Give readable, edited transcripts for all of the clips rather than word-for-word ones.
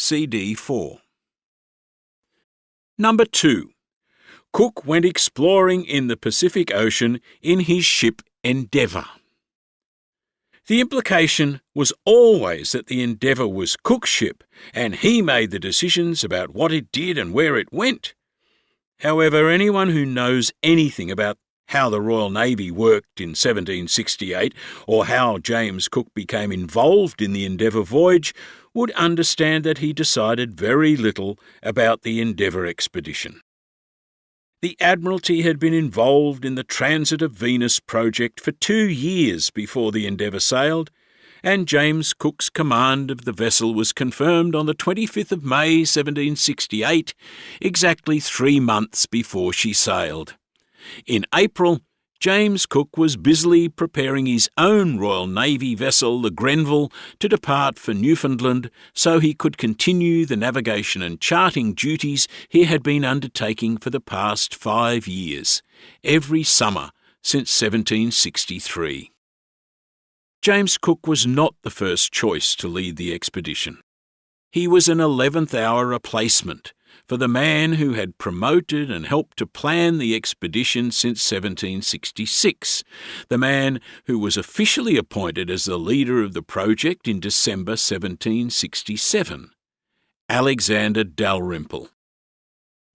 CD 4. Number 2. Cook went exploring in the Pacific Ocean in his ship Endeavour. The implication was always that the Endeavour was Cook's ship, and he made the decisions about what it did and where it went. However, anyone who knows anything about how the Royal Navy worked in 1768, or how James Cook became involved in the Endeavour voyage, would understand that he decided very little about the Endeavour expedition. The Admiralty had been involved in the Transit of Venus project for 2 years before the Endeavour sailed, and James Cook's command of the vessel was confirmed on the 25th of May 1768, exactly 3 months before she sailed. In April, James Cook was busily preparing his own Royal Navy vessel, the Grenville, to depart for Newfoundland so he could continue the navigation and charting duties he had been undertaking for the past 5 years, every summer since 1763. James Cook was not the first choice to lead the expedition. He was an 11th-hour replacement for the man who had promoted and helped to plan the expedition since 1766, the man who was officially appointed as the leader of the project in December 1767, Alexander Dalrymple.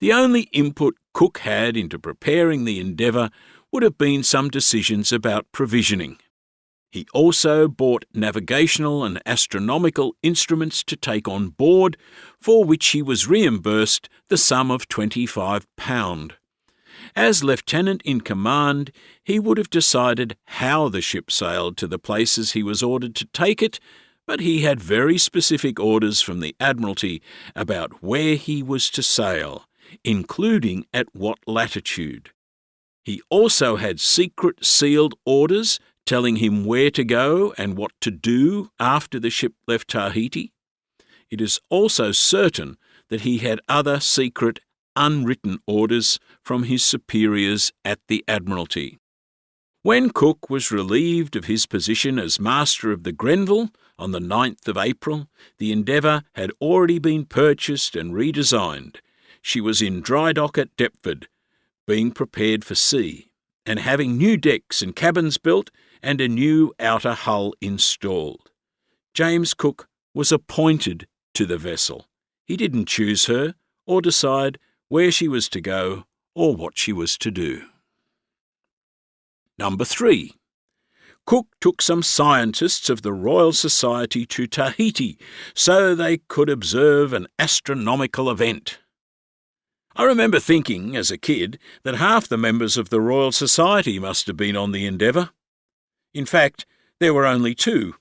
The only input Cook had into preparing the Endeavour would have been some decisions about provisioning. He also bought navigational and astronomical instruments to take on board, for which he was reimbursed the sum of £25. As lieutenant in command, he would have decided how the ship sailed to the places he was ordered to take it, but he had very specific orders from the Admiralty about where he was to sail, including at what latitude. He also had secret sealed orders telling him where to go and what to do after the ship left Tahiti. It is also certain that he had other secret, unwritten orders from his superiors at the Admiralty. When Cook was relieved of his position as master of the Grenville on the 9th of April, the Endeavour had already been purchased and redesigned. She was in dry dock at Deptford, being prepared for sea, and having new decks and cabins built and a new outer hull installed. James Cook was appointed to the vessel. He didn't choose her or decide where she was to go or what she was to do. Number 3. Cook took some scientists of the Royal Society to Tahiti so they could observe an astronomical event. I remember thinking, as a kid, that half the members of the Royal Society must have been on the Endeavour. In fact, there were only 2,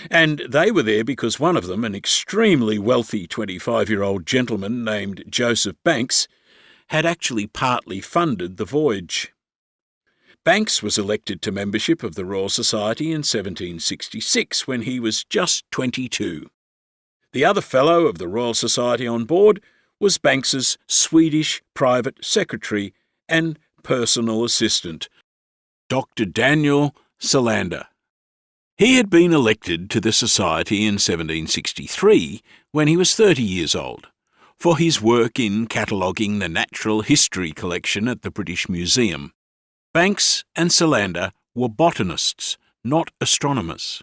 and they were there because one of them, an extremely wealthy 25-year-old gentleman named Joseph Banks, had actually partly funded the voyage. Banks was elected to membership of the Royal Society in 1766 when he was just 22. The other fellow of the Royal Society on board was Banks's Swedish private secretary and personal assistant, Dr. Daniel Solander. He had been elected to the Society in 1763 when he was 30 years old for his work in cataloguing the natural history collection at the British Museum. Banks and Solander were botanists, not astronomers.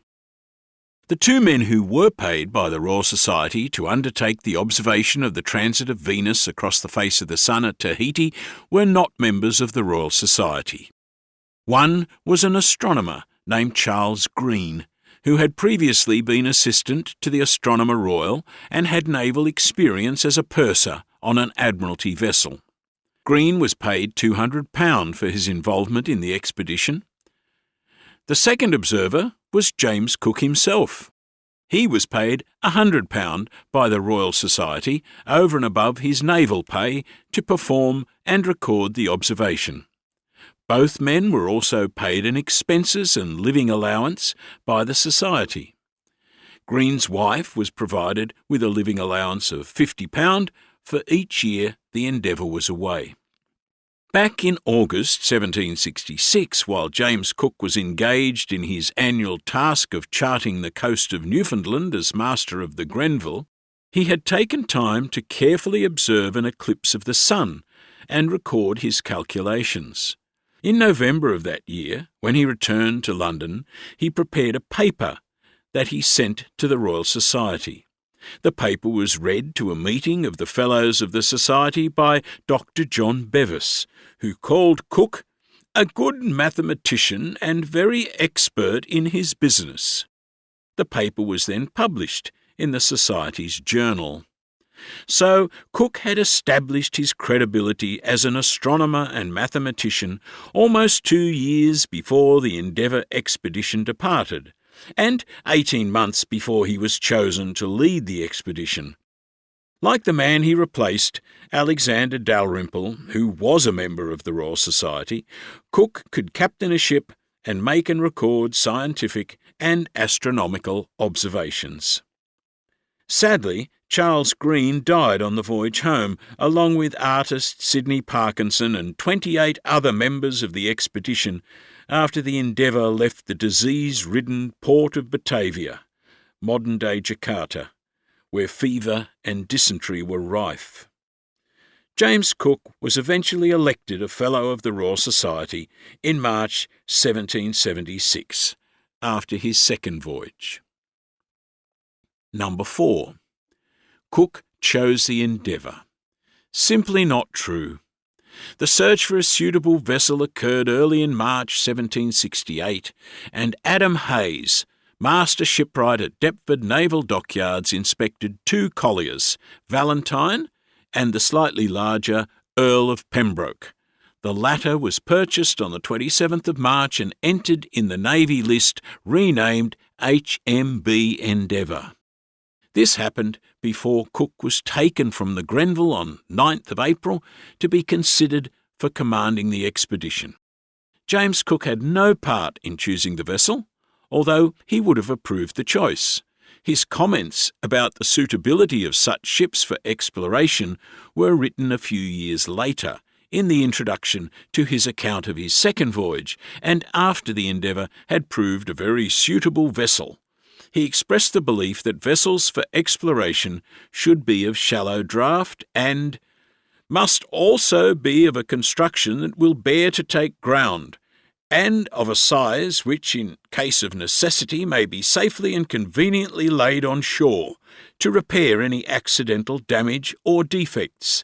The 2 men who were paid by the Royal Society to undertake the observation of the transit of Venus across the face of the Sun at Tahiti were not members of the Royal Society. One was an astronomer named Charles Green, who had previously been assistant to the Astronomer Royal and had naval experience as a purser on an Admiralty vessel. Green was paid £200 for his involvement in the expedition. The second observer was James Cook himself. He was paid £100 by the Royal Society over and above his naval pay to perform and record the observation. Both men were also paid an expenses and living allowance by the Society. Green's wife was provided with a living allowance of £50 for each year the Endeavour was away. Back in August 1766, while James Cook was engaged in his annual task of charting the coast of Newfoundland as master of the Grenville, He had taken time to carefully observe an eclipse of the sun and record his calculations. In November of that year, when he returned to London, he prepared a paper that he sent to the Royal Society. The paper was read to a meeting of the Fellows of the Society by Dr. John Bevis, who called Cook a good mathematician and very expert in his business. The paper was then published in the Society's journal. So Cook had established his credibility as an astronomer and mathematician almost 2 years before the Endeavour expedition departed, and 18 months before he was chosen to lead the expedition. Like the man he replaced, Alexander Dalrymple, who was a member of the Royal Society, Cook could captain a ship and make and record scientific and astronomical observations. Sadly, Charles Green died on the voyage home, along with artist Sidney Parkinson and 28 other members of the expedition, after the Endeavour left the disease-ridden port of Batavia, modern-day Jakarta, where fever and dysentery were rife. James Cook was eventually elected a Fellow of the Royal Society in March 1776, after his second voyage. Number 4. Cook chose the Endeavour. Simply not true. The search for a suitable vessel occurred early in March 1768, and Adam Hayes, master shipwright at Deptford Naval Dockyards, inspected 2 colliers, Valentine and the slightly larger Earl of Pembroke. The latter was purchased on the 27th of March and entered in the Navy list, renamed HMB Endeavour. This happened before Cook was taken from the Grenville on 9th of April to be considered for commanding the expedition. James Cook had no part in choosing the vessel, although he would have approved the choice. His comments about the suitability of such ships for exploration were written a few years later, in the introduction to his account of his second voyage, and after the Endeavour had proved a very suitable vessel. He expressed the belief that vessels for exploration should be of shallow draught and must also be of a construction that will bear to take ground, and of a size which, in case of necessity, may be safely and conveniently laid on shore to repair any accidental damage or defects.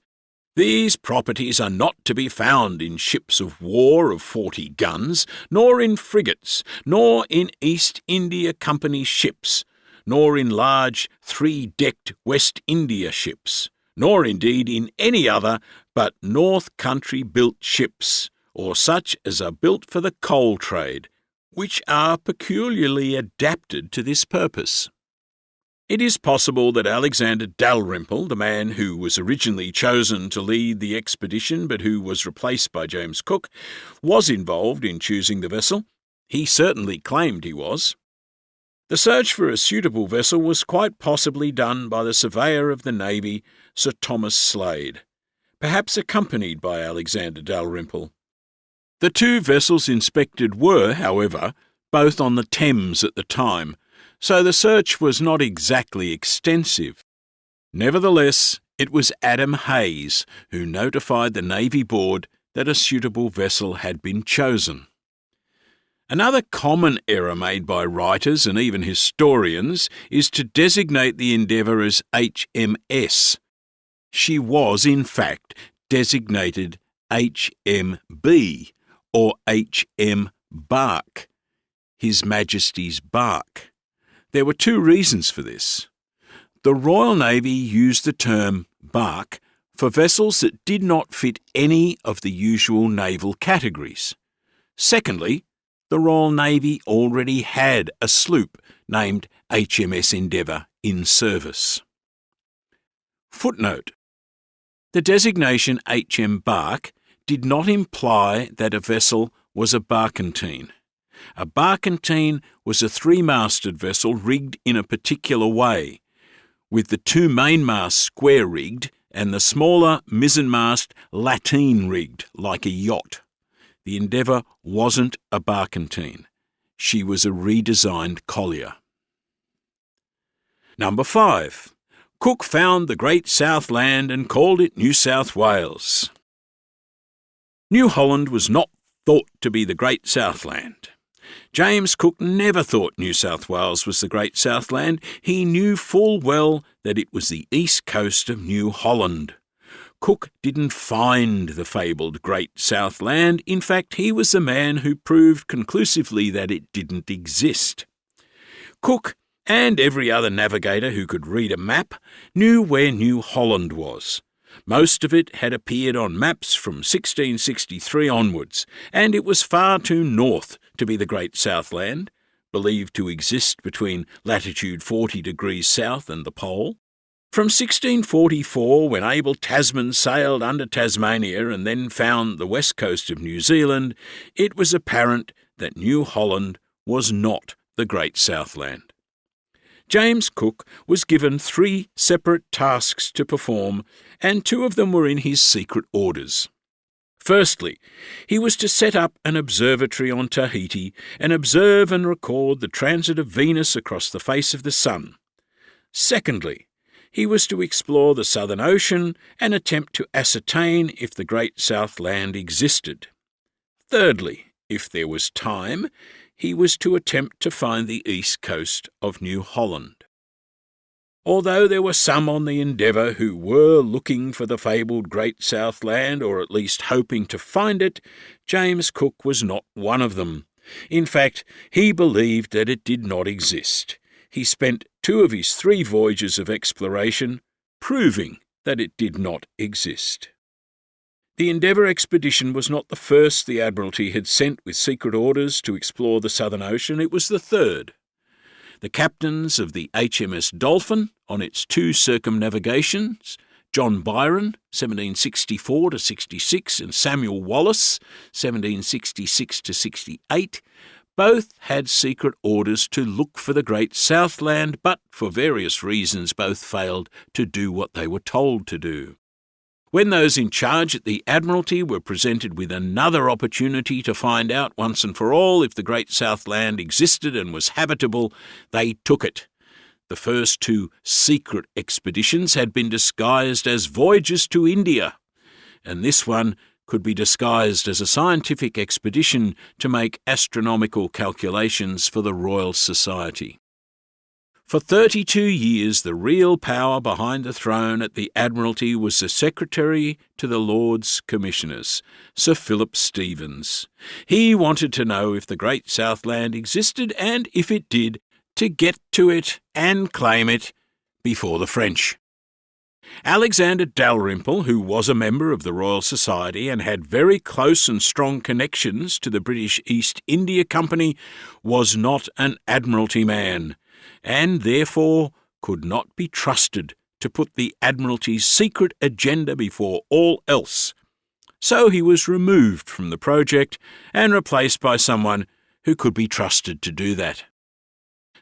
These properties are not to be found in ships of war of 40 guns, nor in frigates, nor in East India Company ships, nor in large 3-decked West India ships, nor indeed in any other but North Country-built ships, or such as are built for the coal trade, which are peculiarly adapted to this purpose. It is possible that Alexander Dalrymple, the man who was originally chosen to lead the expedition but who was replaced by James Cook, was involved in choosing the vessel. He certainly claimed he was. The search for a suitable vessel was quite possibly done by the Surveyor of the Navy, Sir Thomas Slade, perhaps accompanied by Alexander Dalrymple. The 2 vessels inspected were, however, both on the Thames at the time, so the search was not exactly extensive. Nevertheless, it was Adam Hayes who notified the Navy Board that a suitable vessel had been chosen. Another common error made by writers and even historians is to designate the Endeavour as HMS. She was, in fact, designated HMB, or HM Bark, His Majesty's Bark. There were 2 reasons for this. The Royal Navy used the term bark for vessels that did not fit any of the usual naval categories. Secondly, the Royal Navy already had a sloop named HMS Endeavour in service. Footnote: the designation HM Bark did not imply that a vessel was a barkentine. A barkentine was a 3-masted vessel rigged in a particular way, with the 2 mainmasts square-rigged and the smaller mizzenmast lateen-rigged like a yacht. The Endeavour wasn't a barkentine. She was a redesigned collier. Number 5. Cook found the Great South Land and called it New South Wales. New Holland was not thought to be the Great Southland. James Cook never thought New South Wales was the Great Southland. He knew full well that it was the east coast of New Holland. Cook didn't find the fabled Great Southland. In fact, he was the man who proved conclusively that it didn't exist. Cook, and every other navigator who could read a map, knew where New Holland was. Most of it had appeared on maps from 1663 onwards, and it was far too north to be the Great Southland, believed to exist between latitude 40 degrees south and the pole. From 1644, when Abel Tasman sailed under Tasmania and then found the west coast of New Zealand, it was apparent that New Holland was not the Great Southland. James Cook was given 3 separate tasks to perform, and 2 of them were in his secret orders. Firstly, he was to set up an observatory on Tahiti and observe and record the transit of Venus across the face of the sun. Secondly, he was to explore the Southern Ocean and attempt to ascertain if the Great Southland existed. Thirdly, if there was time, he was to attempt to find the east coast of New Holland. Although there were some on the Endeavour who were looking for the fabled Great Southland, or at least hoping to find it, James Cook was not one of them. In fact, he believed that it did not exist. He spent 2 of his 3 voyages of exploration proving that it did not exist. The Endeavour expedition was not the first the Admiralty had sent with secret orders to explore the Southern Ocean. It was the third. The captains of the HMS Dolphin on its 2 circumnavigations, John Byron, 1764–66, and Samuel Wallis, 1766–68, both had secret orders to look for the Great Southland, but for various reasons both failed to do what they were told to do. When those in charge at the Admiralty were presented with another opportunity to find out once and for all if the Great Southland existed and was habitable, they took it. The first 2 secret expeditions had been disguised as voyages to India, and this one could be disguised as a scientific expedition to make astronomical calculations for the Royal Society. For 32 years, the real power behind the throne at the Admiralty was the Secretary to the Lords Commissioners, Sir Philip Stevens. He wanted to know if the Great Southland existed, and if it did, to get to it and claim it before the French. Alexander Dalrymple, who was a member of the Royal Society and had very close and strong connections to the British East India Company, was not an Admiralty man, and therefore could not be trusted to put the Admiralty's secret agenda before all else. So he was removed from the project and replaced by someone who could be trusted to do that.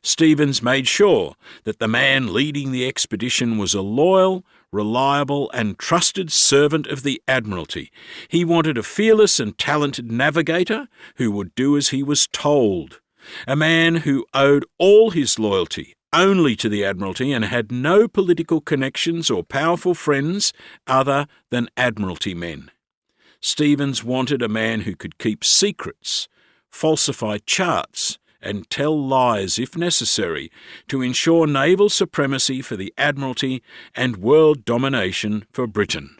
Stevens made sure that the man leading the expedition was a loyal, reliable and trusted servant of the Admiralty. He wanted a fearless and talented navigator who would do as he was told, a man who owed all his loyalty only to the Admiralty and had no political connections or powerful friends other than Admiralty men. Stevens wanted a man who could keep secrets, falsify charts, and tell lies if necessary to ensure naval supremacy for the Admiralty and world domination for Britain.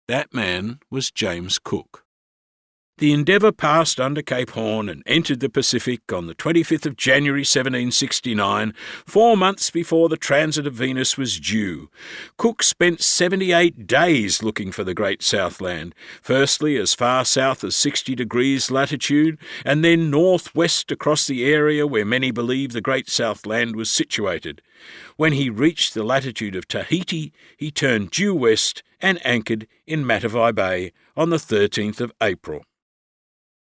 That man was James Cook. The Endeavour passed under Cape Horn and entered the Pacific on the 25th of January 1769, 4 months before the transit of Venus was due. Cook spent 78 days looking for the Great Southland, firstly as far south as 60 degrees latitude, and then northwest across the area where many believe the Great Southland was situated. When he reached the latitude of Tahiti, he turned due west and anchored in Matavai Bay on the 13th of April.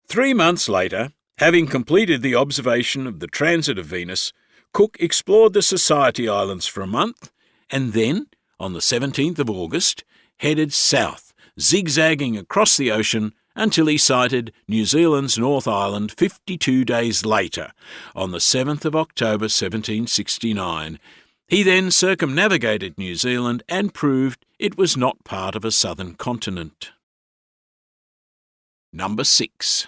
3 months later, having completed the observation of the transit of Venus, Cook explored the Society Islands for a month, and then, on the 17th of August, headed south, zigzagging across the ocean until he sighted New Zealand's North Island 52 days later, on the 7th of October 1769. He then circumnavigated New Zealand and proved it was not part of a southern continent. Number 6.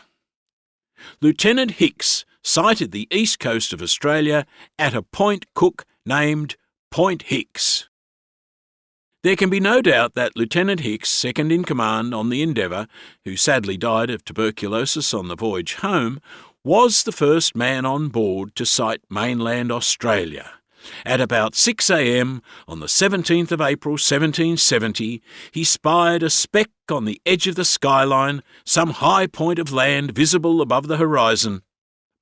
Lieutenant Hicks sighted the east coast of Australia at a point Cook named Point Hicks. There can be no doubt that Lieutenant Hicks, second in command on the Endeavour, who sadly died of tuberculosis on the voyage home, was the first man on board to sight mainland Australia. At about 6 a.m. on the 17th of April 1770, he spied a speck on the edge of the skyline, some high point of land visible above the horizon,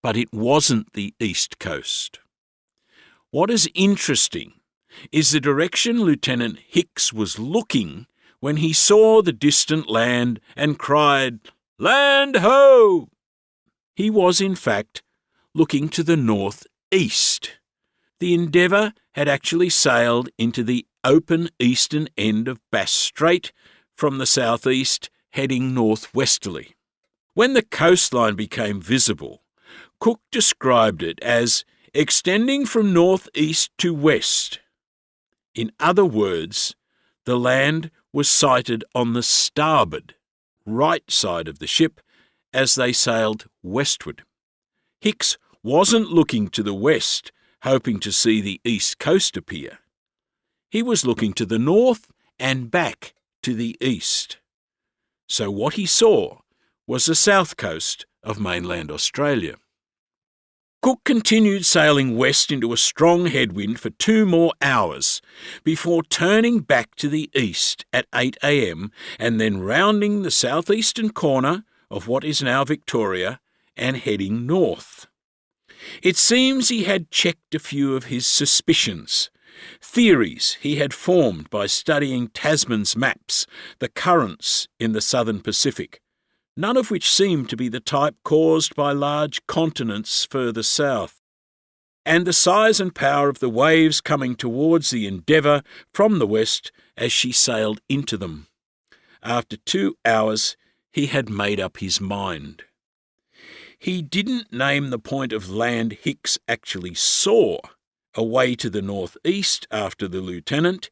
but it wasn't the east coast. What is interesting is the direction Lieutenant Hicks was looking when he saw the distant land and cried, "Land ho!" He was, in fact, looking to the north-east. The Endeavour had actually sailed into the open eastern end of Bass Strait from the southeast, heading northwesterly. When the coastline became visible, Cook described it as extending from northeast to west. In other words, the land was sighted on the starboard, right side of the ship as they sailed westward. Hicks wasn't looking to the west, hoping to see the east coast appear. He was looking to the north and back to the east. So what he saw was the south coast of mainland Australia. Cook continued sailing west into a strong headwind for 2 more hours before turning back to the east at 8 a.m. and then rounding the southeastern corner of what is now Victoria and heading north. It seems he had checked a few of his suspicions, theories he had formed by studying Tasman's maps, the currents in the southern Pacific, none of which seemed to be the type caused by large continents further south, and the size and power of the waves coming towards the Endeavour from the west as she sailed into them. After 2 hours, he had made up his mind. He didn't name the point of land Hicks actually saw, away to the northeast after the lieutenant.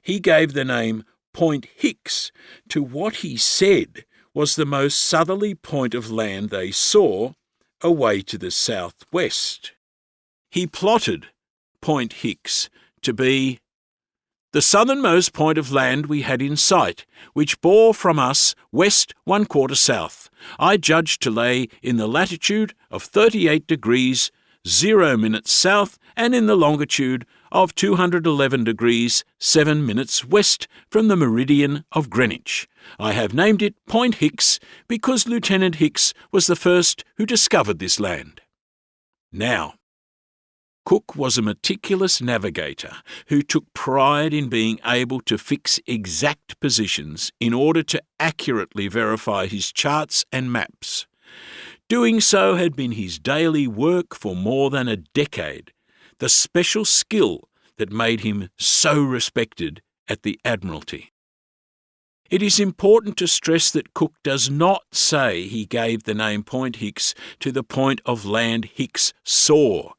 He gave the name Point Hicks to what he said was the most southerly point of land they saw, away to the southwest. He plotted Point Hicks to be the southernmost point of land we had in sight, which bore from us west 1/4 south. I judged to lay in the latitude of 38 degrees 0 minutes south and in the longitude of 211 degrees 7 minutes west from the meridian of Greenwich. I have named it Point Hicks because Lieutenant Hicks was the first who discovered this land. Now, Cook was a meticulous navigator who took pride in being able to fix exact positions in order to accurately verify his charts and maps. Doing so had been his daily work for more than a decade, the special skill that made him so respected at the Admiralty. It is important to stress that Cook does not say he gave the name Point Hicks to the point of land Hicks saw.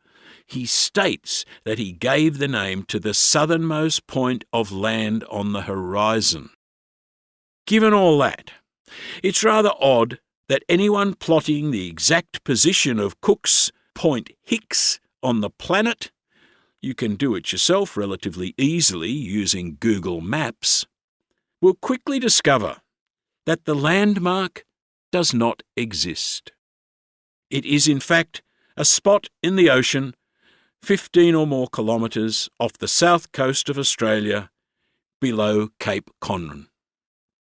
He states that he gave the name to the southernmost point of land on the horizon. Given all that, it's rather odd that anyone plotting the exact position of Cook's Point Hicks on the planet, you can do it yourself relatively easily using Google Maps, will quickly discover that the landmark does not exist. It is in fact a spot in the ocean 15 or more kilometres off the south coast of Australia, below Cape Conran.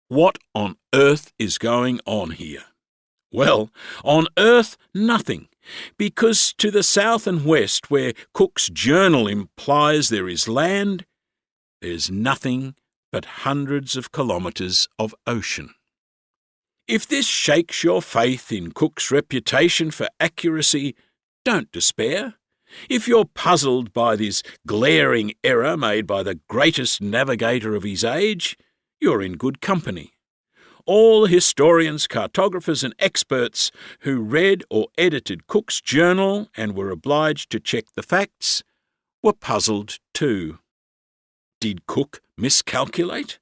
What on earth is going on here? Well, on earth, nothing, because to the south and west, where Cook's journal implies there is land, there's nothing but hundreds of kilometres of ocean. If this shakes your faith in Cook's reputation for accuracy, don't despair. If you're puzzled by this glaring error made by the greatest navigator of his age, you're in good company. All historians, cartographers and experts who read or edited Cook's journal and were obliged to check the facts were puzzled too. Did Cook miscalculate?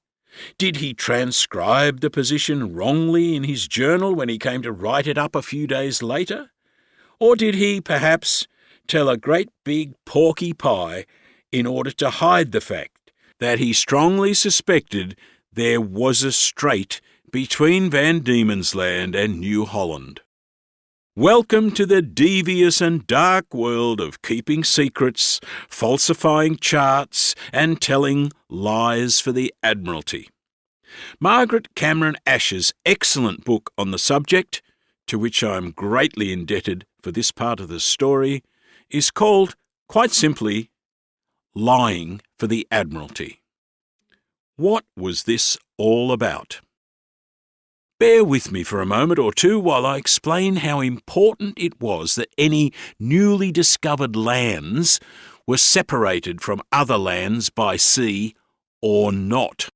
Did he transcribe the position wrongly in his journal when he came to write it up a few days later? Or did he, perhaps, tell a great big porky pie in order to hide the fact that he strongly suspected there was a strait between Van Diemen's Land and New Holland? Welcome to the devious and dark world of keeping secrets, falsifying charts, and telling lies for the Admiralty. Margaret Cameron Ash's excellent book on the subject, to which I am greatly indebted for this part of the story, is called, quite simply, Lying for the Admiralty. What was this all about? Bear with me for a moment or two while I explain how important it was that any newly discovered lands were separated from other lands by sea or not.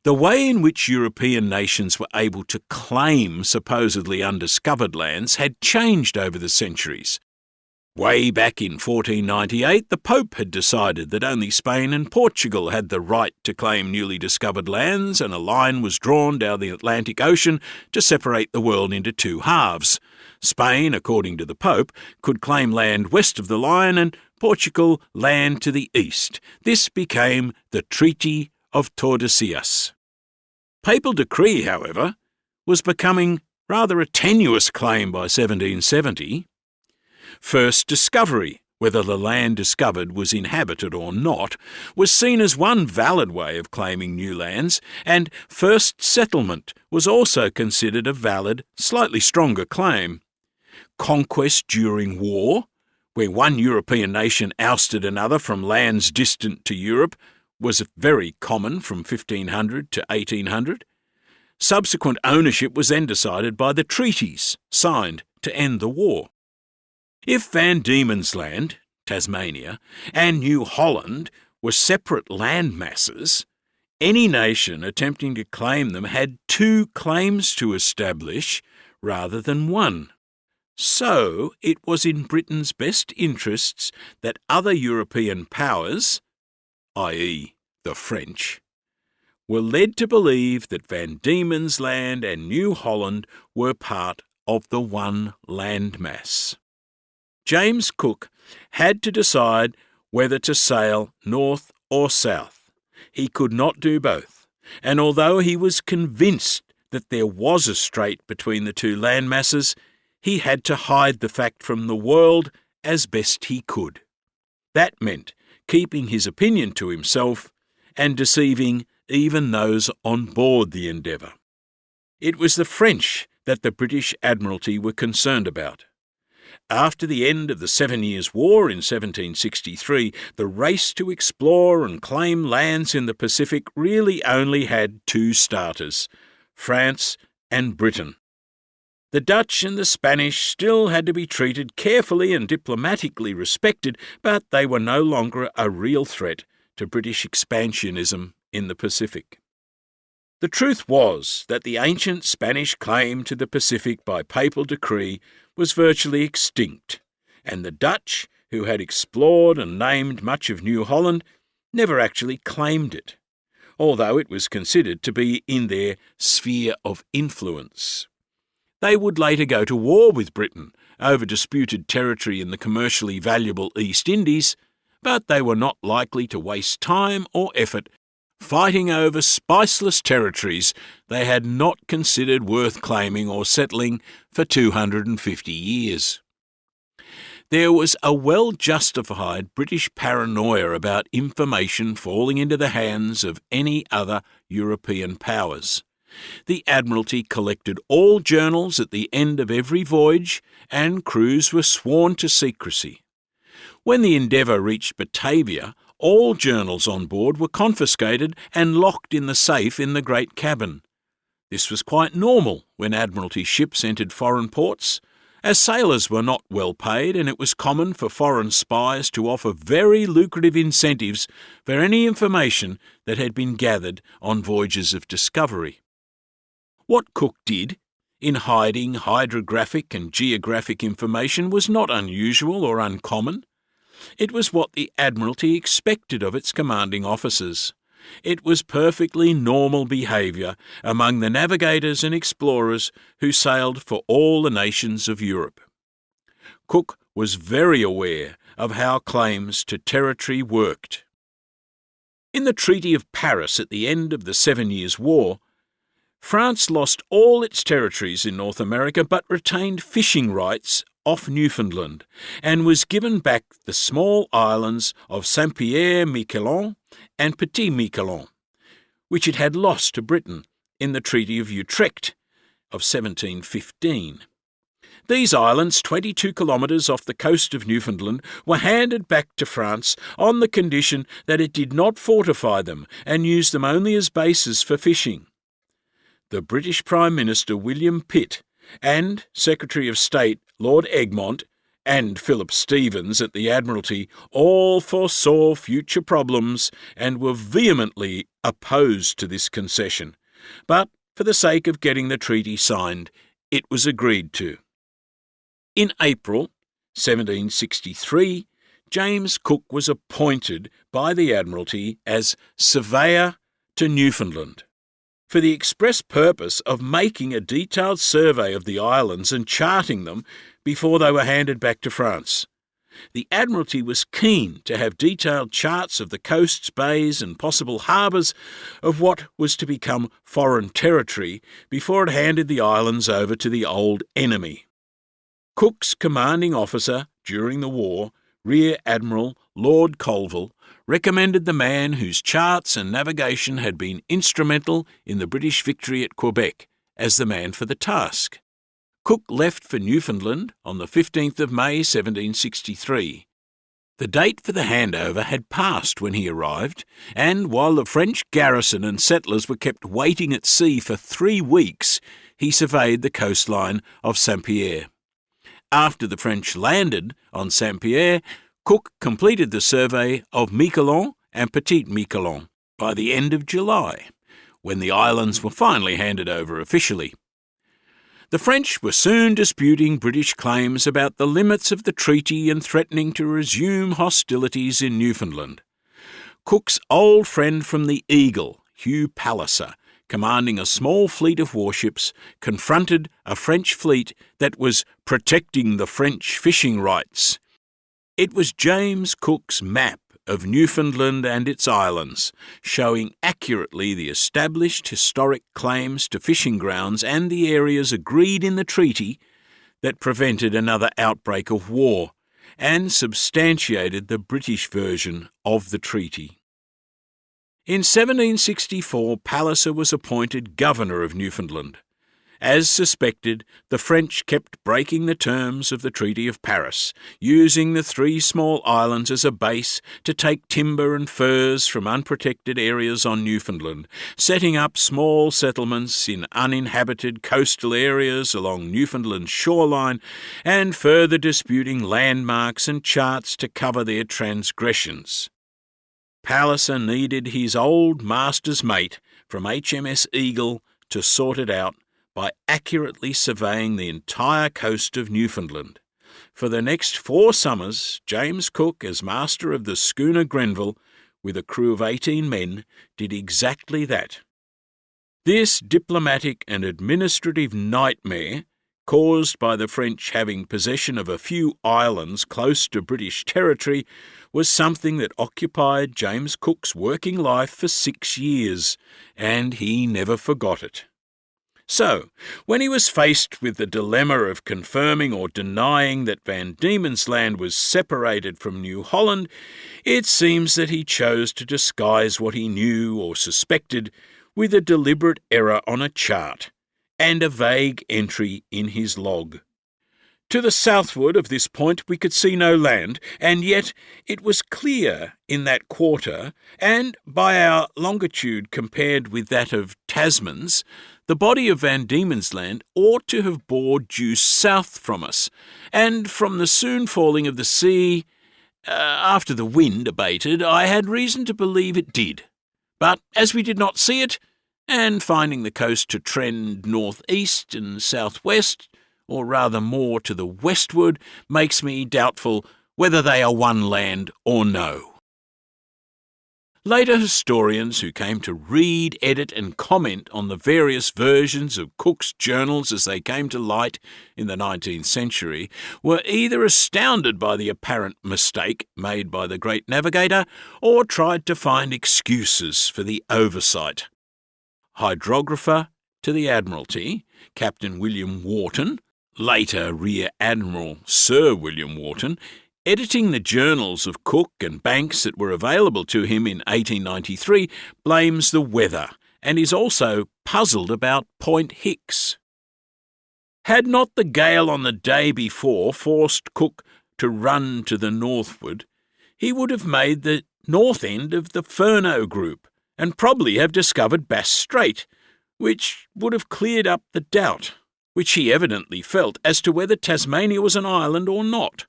The way in which European nations were able to claim supposedly undiscovered lands had changed over the centuries. Way back in 1498, the Pope had decided that only Spain and Portugal had the right to claim newly discovered lands, and a line was drawn down the Atlantic Ocean to separate the world into two halves. Spain, according to the Pope, could claim land west of the line and Portugal land to the east. This became the Treaty of Tordesillas. Papal decree, however, was becoming rather a tenuous claim by 1770. First discovery, whether the land discovered was inhabited or not, was seen as one valid way of claiming new lands, and first settlement was also considered a valid, slightly stronger claim. Conquest during war, where one European nation ousted another from lands distant to Europe, was very common from 1500 to 1800. Subsequent ownership was then decided by the treaties signed to end the war. If Van Diemen's Land, Tasmania, and New Holland were separate land masses, any nation attempting to claim them had two claims to establish rather than one. So it was in Britain's best interests that other European powers, i.e. the French, were led to believe that Van Diemen's Land and New Holland were part of the one landmass. James Cook had to decide whether to sail north or south. He could not do both, and although he was convinced that there was a strait between the two landmasses, he had to hide the fact from the world as best he could. That meant keeping his opinion to himself and deceiving even those on board the Endeavour. It was the French that the British Admiralty were concerned about. After the end of the 7 Years' War in 1763, the race to explore and claim lands in the Pacific really only had two starters, France and Britain. The Dutch and the Spanish still had to be treated carefully and diplomatically respected, but they were no longer a real threat to British expansionism in the Pacific. The truth was that the ancient Spanish claim to the Pacific by papal decree was virtually extinct, and the Dutch, who had explored and named much of New Holland, never actually claimed it, although it was considered to be in their sphere of influence. They would later go to war with Britain over disputed territory in the commercially valuable East Indies, but they were not likely to waste time or effort fighting over spiceless territories they had not considered worth claiming or settling for 250 years. There was a well-justified British paranoia about information falling into the hands of any other European powers. The Admiralty collected all journals at the end of every voyage, and crews were sworn to secrecy. When the Endeavour reached Batavia, all journals on board were confiscated and locked in the safe in the great cabin. This was quite normal when Admiralty ships entered foreign ports, as sailors were not well paid, and it was common for foreign spies to offer very lucrative incentives for any information that had been gathered on voyages of discovery. What Cook did in hiding hydrographic and geographic information was not unusual or uncommon. It was what the Admiralty expected of its commanding officers. It was perfectly normal behaviour among the navigators and explorers who sailed for all the nations of Europe. Cook was very aware of how claims to territory worked. In the Treaty of Paris at the end of the 7 Years' War, France lost all its territories in North America but retained fishing rights off Newfoundland and was given back the small islands of Saint-Pierre-Miquelon and Petit-Miquelon, which it had lost to Britain in the Treaty of Utrecht of 1715. These islands, 22 kilometres off the coast of Newfoundland, were handed back to France on the condition that it did not fortify them and use them only as bases for fishing. The British Prime Minister William Pitt and Secretary of State Lord Egmont and Philip Stevens at the Admiralty all foresaw future problems and were vehemently opposed to this concession. But for the sake of getting the treaty signed, it was agreed to. In April 1763, James Cook was appointed by the Admiralty as Surveyor to Newfoundland, for the express purpose of making a detailed survey of the islands and charting them before they were handed back to France. The Admiralty was keen to have detailed charts of the coasts, bays and possible harbours of what was to become foreign territory before it handed the islands over to the old enemy. Cook's commanding officer during the war, Rear Admiral Lord Colville, recommended the man whose charts and navigation had been instrumental in the British victory at Quebec as the man for the task. Cook left for Newfoundland on the 15th of May 1763. The date for the handover had passed when he arrived, and while the French garrison and settlers were kept waiting at sea for 3 weeks, he surveyed the coastline of Saint-Pierre. After the French landed on Saint-Pierre, Cook completed the survey of Miquelon and Petit-Miquelon by the end of July, when the islands were finally handed over officially. The French were soon disputing British claims about the limits of the treaty and threatening to resume hostilities in Newfoundland. Cook's old friend from the Eagle, Hugh Palliser, commanding a small fleet of warships, confronted a French fleet that was protecting the French fishing rights. It was James Cook's map of Newfoundland and its islands, showing accurately the established historic claims to fishing grounds and the areas agreed in the treaty that prevented another outbreak of war, and substantiated the British version of the treaty. In 1764, Palliser was appointed Governor of Newfoundland. As suspected, the French kept breaking the terms of the Treaty of Paris, using the 3 small islands as a base to take timber and furs from unprotected areas on Newfoundland, setting up small settlements in uninhabited coastal areas along Newfoundland's shoreline, and further disputing landmarks and charts to cover their transgressions. Palliser needed his old master's mate from HMS Eagle to sort it out by accurately surveying the entire coast of Newfoundland. For the next 4 summers, James Cook, as master of the schooner Grenville, with a crew of 18 men, did exactly that. This diplomatic and administrative nightmare, caused by the French having possession of a few islands close to British territory, was something that occupied James Cook's working life for 6 years, and he never forgot it. So, when he was faced with the dilemma of confirming or denying that Van Diemen's Land was separated from New Holland, it seems that he chose to disguise what he knew or suspected with a deliberate error on a chart and a vague entry in his log. To the southward of this point we could see no land, and yet it was clear in that quarter, and by our longitude compared with that of Tasman's, the body of Van Diemen's Land ought to have bore due south from us, and from the soon falling of the sea, after the wind abated, I had reason to believe it did. But as we did not see it, and finding the coast to trend north-east and south-west, or rather more to the westward, makes me doubtful whether they are one land or no. Later historians who came to read, edit and comment on the various versions of Cook's journals as they came to light in the 19th century were either astounded by the apparent mistake made by the great navigator or tried to find excuses for the oversight. Hydrographer to the Admiralty, Captain William Wharton, later Rear Admiral Sir William Wharton, editing the journals of Cook and Banks that were available to him in 1893, blames the weather and is also puzzled about Point Hicks. Had not the gale on the day before forced Cook to run to the northward, he would have made the north end of the Furneaux group and probably have discovered Bass Strait, which would have cleared up the doubt, which he evidently felt, as to whether Tasmania was an island or not.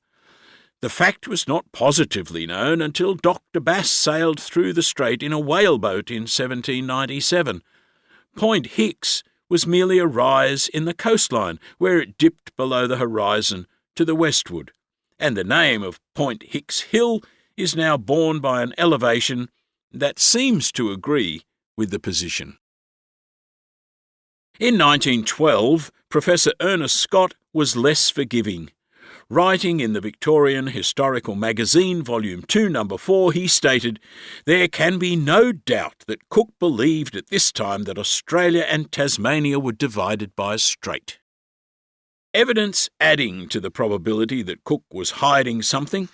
The fact was not positively known until Dr. Bass sailed through the strait in a whaleboat in 1797. Point Hicks was merely a rise in the coastline, where it dipped below the horizon to the westward, and the name of Point Hicks Hill is now borne by an elevation that seems to agree with the position. In 1912, Professor Ernest Scott was less forgiving. Writing in the Victorian Historical Magazine, Volume 2, Number 4, he stated, "There can be no doubt that Cook believed at this time that Australia and Tasmania were divided by a strait." Evidence adding to the probability that Cook was hiding something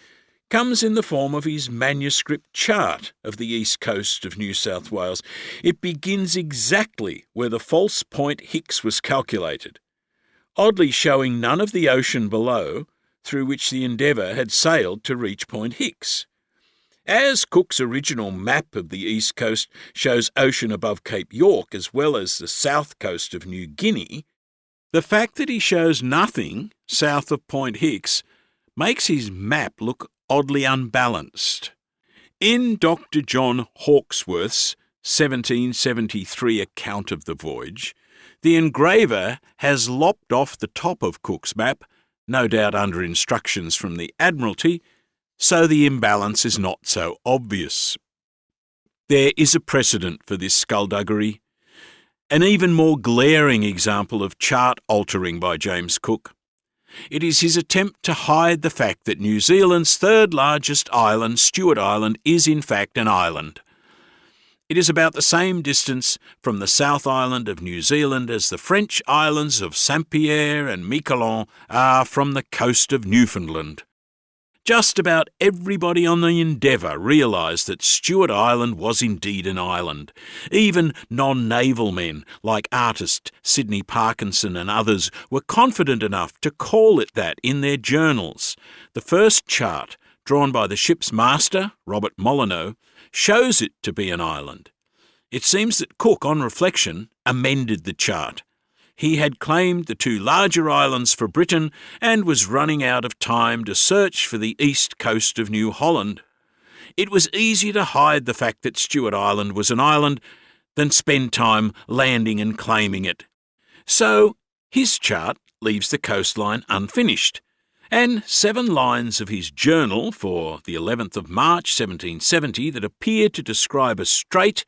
comes in the form of his manuscript chart of the east coast of New South Wales. It begins exactly where the false Point Hicks was calculated, oddly showing none of the ocean below, through which the Endeavour had sailed to reach Point Hicks. As Cook's original map of the east coast shows ocean above Cape York as well as the south coast of New Guinea, the fact that he shows nothing south of Point Hicks makes his map look oddly unbalanced. In Dr. John Hawkesworth's 1773 account of the voyage, the engraver has lopped off the top of Cook's map, no doubt under instructions from the Admiralty, so the imbalance is not so obvious. There is a precedent for this skullduggery, an even more glaring example of chart altering by James Cook. It is his attempt to hide the fact that New Zealand's third largest island, Stewart Island, is in fact an island. It is about the same distance from the South Island of New Zealand as the French islands of Saint-Pierre and Miquelon are from the coast of Newfoundland. Just about everybody on the Endeavour realised that Stewart Island was indeed an island. Even non-naval men like artist Sidney Parkinson and others were confident enough to call it that in their journals. The first chart, drawn by the ship's master, Robert Molyneux, shows it to be an island. It seems that Cook, on reflection, amended the chart. He had claimed the two larger islands for Britain and was running out of time to search for the east coast of New Holland. It was easier to hide the fact that Stewart Island was an island than spend time landing and claiming it. So his chart leaves the coastline unfinished, and 7 lines of his journal for the 11th of March 1770 that appear to describe a strait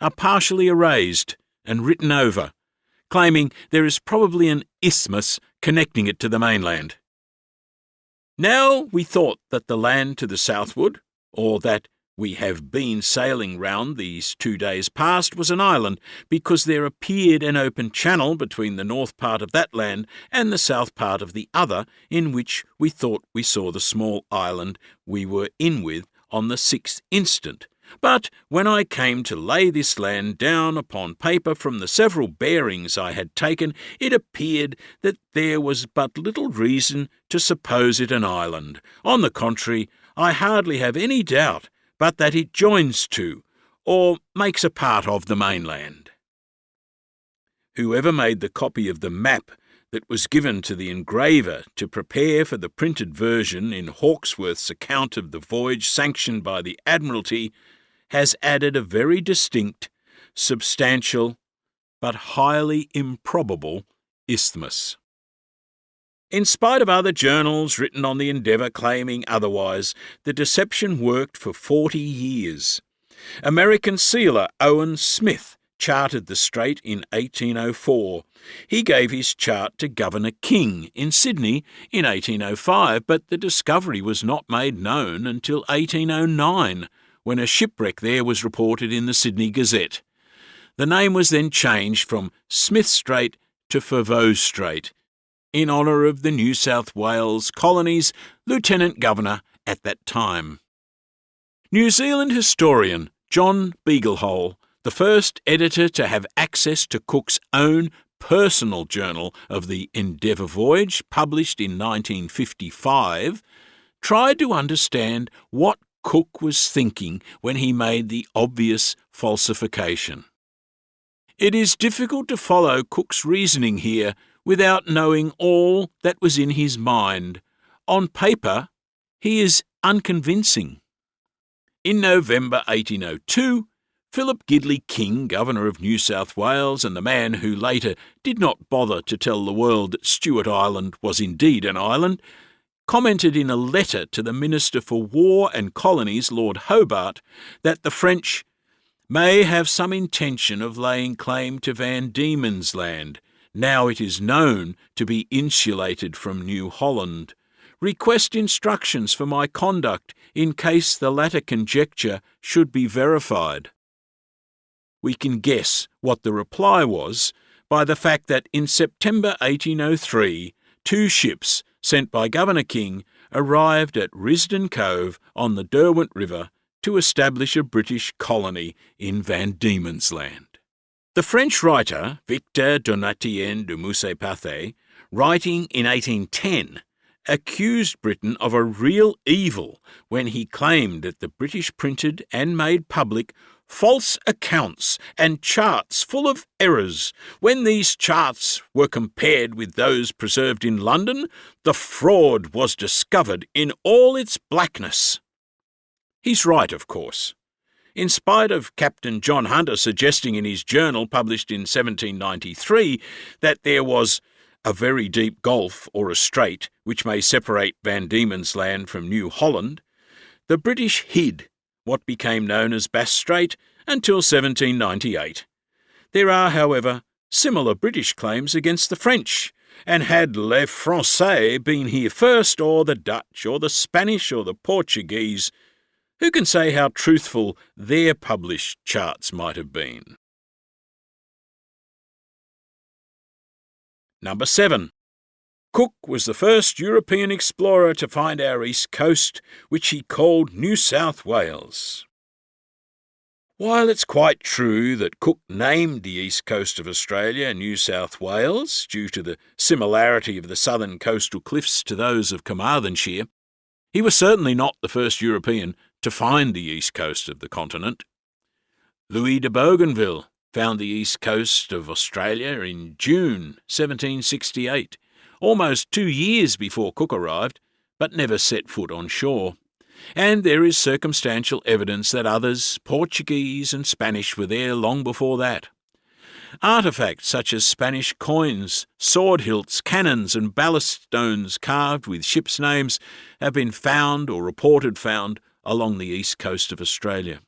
are partially erased and written over, claiming there is probably an isthmus connecting it to the mainland. Now we thought that the land to the southward, or that we have been sailing round these 2 days past, was an island, because there appeared an open channel between the north part of that land and the south part of the other, in which we thought we saw the small island we were in with on the 6th instant. But when I came to lay this land down upon paper from the several bearings I had taken, it appeared that there was but little reason to suppose it an island. On the contrary, I hardly have any doubt but that it joins to, or makes a part of, the mainland. Whoever made the copy of the map that was given to the engraver to prepare for the printed version in Hawkesworth's account of the voyage sanctioned by the Admiralty has added a very distinct, substantial, but highly improbable isthmus. In spite of other journals written on the Endeavour claiming otherwise, the deception worked for 40 years. American sealer Owen Smith charted the strait in 1804. He gave his chart to Governor King in Sydney in 1805, but the discovery was not made known until 1809, when a shipwreck there was reported in the Sydney Gazette. The name was then changed from Smith Strait to Furphies Strait, in honour of the New South Wales colony's Lieutenant Governor at that time. New Zealand historian John Beaglehole, the first editor to have access to Cook's own personal journal of the Endeavour voyage, published in 1955, tried to understand what Cook was thinking when he made the obvious falsification. It is difficult to follow Cook's reasoning here without knowing all that was in his mind. On paper, he is unconvincing. In November 1802, Philip Gidley King, Governor of New South Wales and the man who later did not bother to tell the world that Stewart Island was indeed an island, commented in a letter to the Minister for War and Colonies, Lord Hobart, that the French may have some intention of laying claim to Van Diemen's Land, now it is known to be insulated from New Holland. Request instructions for my conduct in case the latter conjecture should be verified. We can guess what the reply was by the fact that in September 1803, 2 ships sent by Governor King arrived at Risdon Cove on the Derwent River to establish a British colony in Van Diemen's Land. The French writer Victor Donatien de Moussepathe, writing in 1810, accused Britain of a real evil when he claimed that the British printed and made public false accounts and charts full of errors. When these charts were compared with those preserved in London, the fraud was discovered in all its blackness. He's right, of course. In spite of Captain John Hunter suggesting in his journal published in 1793 that there was a very deep gulf or a strait which may separate Van Diemen's Land from New Holland, the British hid what became known as Bass Strait until 1798. There are, however, similar British claims against the French, and had les Français been here first, or the Dutch, or the Spanish, or the Portuguese, who can say how truthful their published charts might have been? Number 7. Cook was the first European explorer to find our east coast, which he called New South Wales. While it's quite true that Cook named the east coast of Australia New South Wales due to the similarity of the southern coastal cliffs to those of Carmarthenshire, he was certainly not the first European to find the east coast of the continent. Louis de Bougainville found the east coast of Australia in June 1768, almost 2 years before Cook arrived, but never set foot on shore. And there is circumstantial evidence that others, Portuguese and Spanish, were there long before that. Artefacts such as Spanish coins, sword hilts, cannons and ballast stones carved with ships' names have been found or reported found along the east coast of Australia.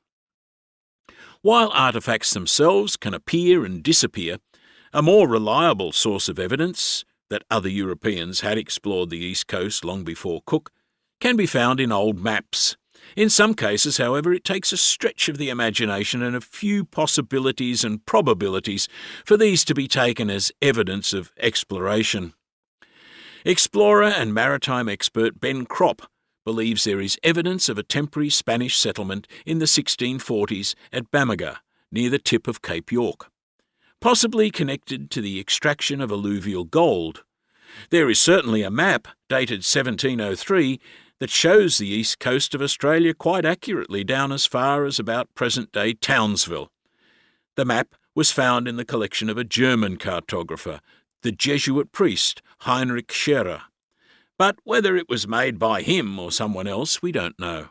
While artefacts themselves can appear and disappear, a more reliable source of evidence that other Europeans had explored the east coast long before Cook can be found in old maps. In some cases, however, it takes a stretch of the imagination and a few possibilities and probabilities for these to be taken as evidence of exploration. Explorer and maritime expert Ben Kropp believes there is evidence of a temporary Spanish settlement in the 1640s at Bamaga, near the tip of Cape York, possibly connected to the extraction of alluvial gold. There is certainly a map, dated 1703, that shows the east coast of Australia quite accurately down as far as about present-day Townsville. The map was found in the collection of a German cartographer, the Jesuit priest Heinrich Scherer. But whether it was made by him or someone else, we don't know.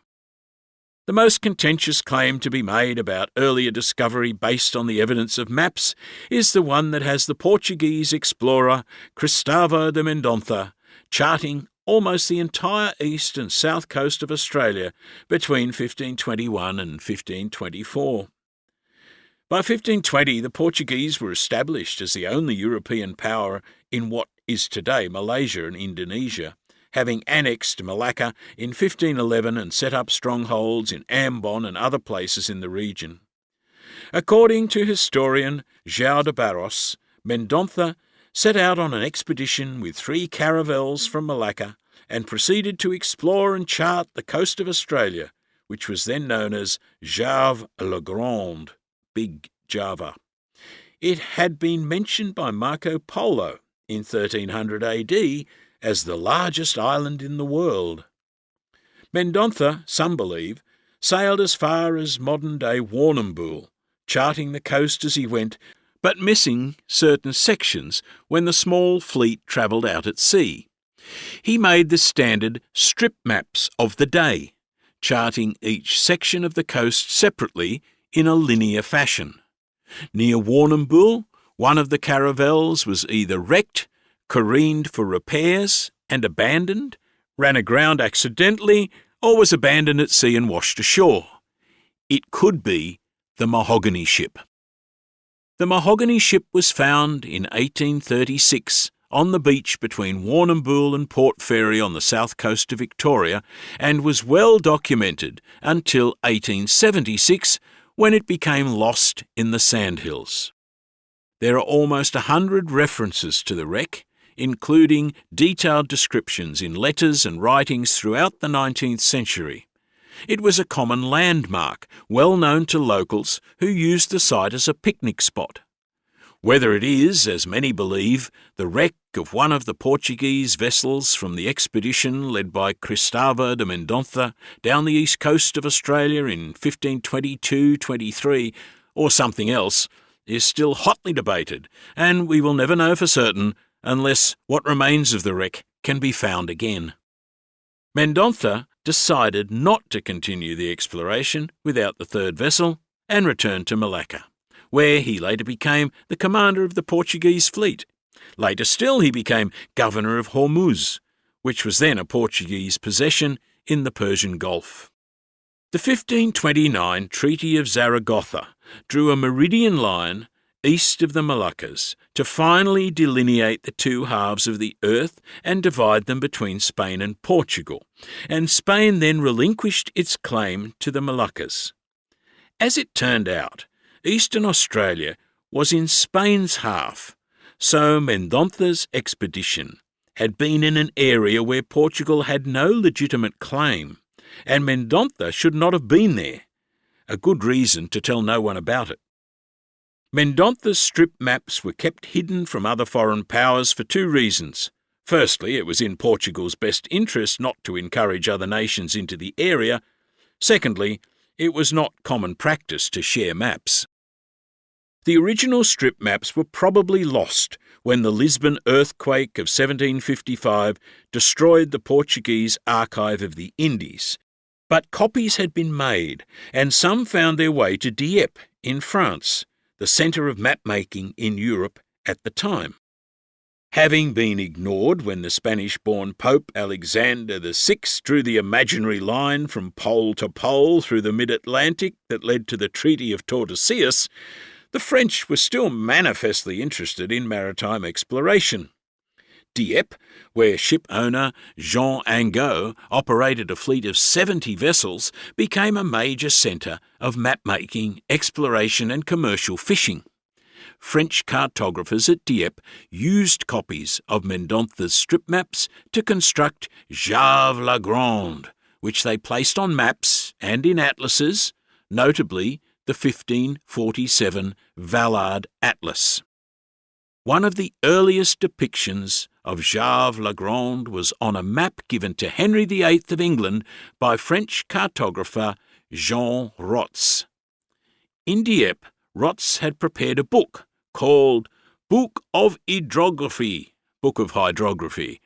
The most contentious claim to be made about earlier discovery based on the evidence of maps is the one that has the Portuguese explorer Cristóvão de Mendonça charting almost the entire east and south coast of Australia between 1521 and 1524. By 1520, the Portuguese were established as the only European power in what is today Malaysia and Indonesia, having annexed Malacca in 1511 and set up strongholds in Ambon and other places in the region. According to historian João de Barros, Mendonça set out on an expedition with 3 caravels from Malacca and proceeded to explore and chart the coast of Australia, which was then known as Java le Grand, Big Java. It had been mentioned by Marco Polo in 1300 AD as the largest island in the world. Mendonça, some believe, sailed as far as modern-day Warrnambool, charting the coast as he went, but missing certain sections when the small fleet travelled out at sea. He made the standard strip maps of the day, charting each section of the coast separately in a linear fashion. Near Warrnambool, one of the caravels was either wrecked, careened for repairs and abandoned, ran aground accidentally, or was abandoned at sea and washed ashore. It could be the Mahogany Ship. The Mahogany Ship was found in 1836 on the beach between Warrnambool and Port Fairy on the south coast of Victoria and was well documented until 1876 when it became lost in the sandhills. There are almost 100 references to the wreck, including detailed descriptions in letters and writings throughout the 19th century. It was a common landmark, well known to locals who used the site as a picnic spot. Whether it is, as many believe, the wreck of one of the Portuguese vessels from the expedition led by Cristóvão de Mendonça down the east coast of Australia in 1522-23, or something else, is still hotly debated, and we will never know for certain unless what remains of the wreck can be found again. Mendonça decided not to continue the exploration without the third vessel and returned to Malacca, where he later became the commander of the Portuguese fleet. Later still, he became governor of Hormuz, which was then a Portuguese possession in the Persian Gulf. The 1529 Treaty of Zaragoza drew a meridian line east of the Moluccas to finally delineate the two halves of the earth and divide them between Spain and Portugal, and Spain then relinquished its claim to the Moluccas. As it turned out, Eastern Australia was in Spain's half, so Mendonça's expedition had been in an area where Portugal had no legitimate claim, and Mendonça should not have been there, a good reason to tell no one about it. Mendonça's strip maps were kept hidden from other foreign powers for 2 reasons. Firstly, it was in Portugal's best interest not to encourage other nations into the area. Secondly, it was not common practice to share maps. The original strip maps were probably lost when the Lisbon earthquake of 1755 destroyed the Portuguese archive of the Indies, but copies had been made, and some found their way to Dieppe in France, the centre of map-making in Europe at the time. Having been ignored when the Spanish-born Pope Alexander VI drew the imaginary line from pole to pole through the mid-Atlantic that led to the Treaty of Tordesillas, the French were still manifestly interested in maritime exploration. Dieppe, where ship-owner Jean Angot operated a fleet of 70 vessels, became a major centre of map-making, exploration and commercial fishing. French cartographers at Dieppe used copies of Mendonça's strip maps to construct Java la Grande, which they placed on maps and in atlases, notably the 1547 Vallard Atlas. One of the earliest depictions of Java la Grande was on a map given to Henry VIII of England by French cartographer Jean Rots. In Dieppe, Rots had prepared a book called Book of Hydrography, Book of Hydrography.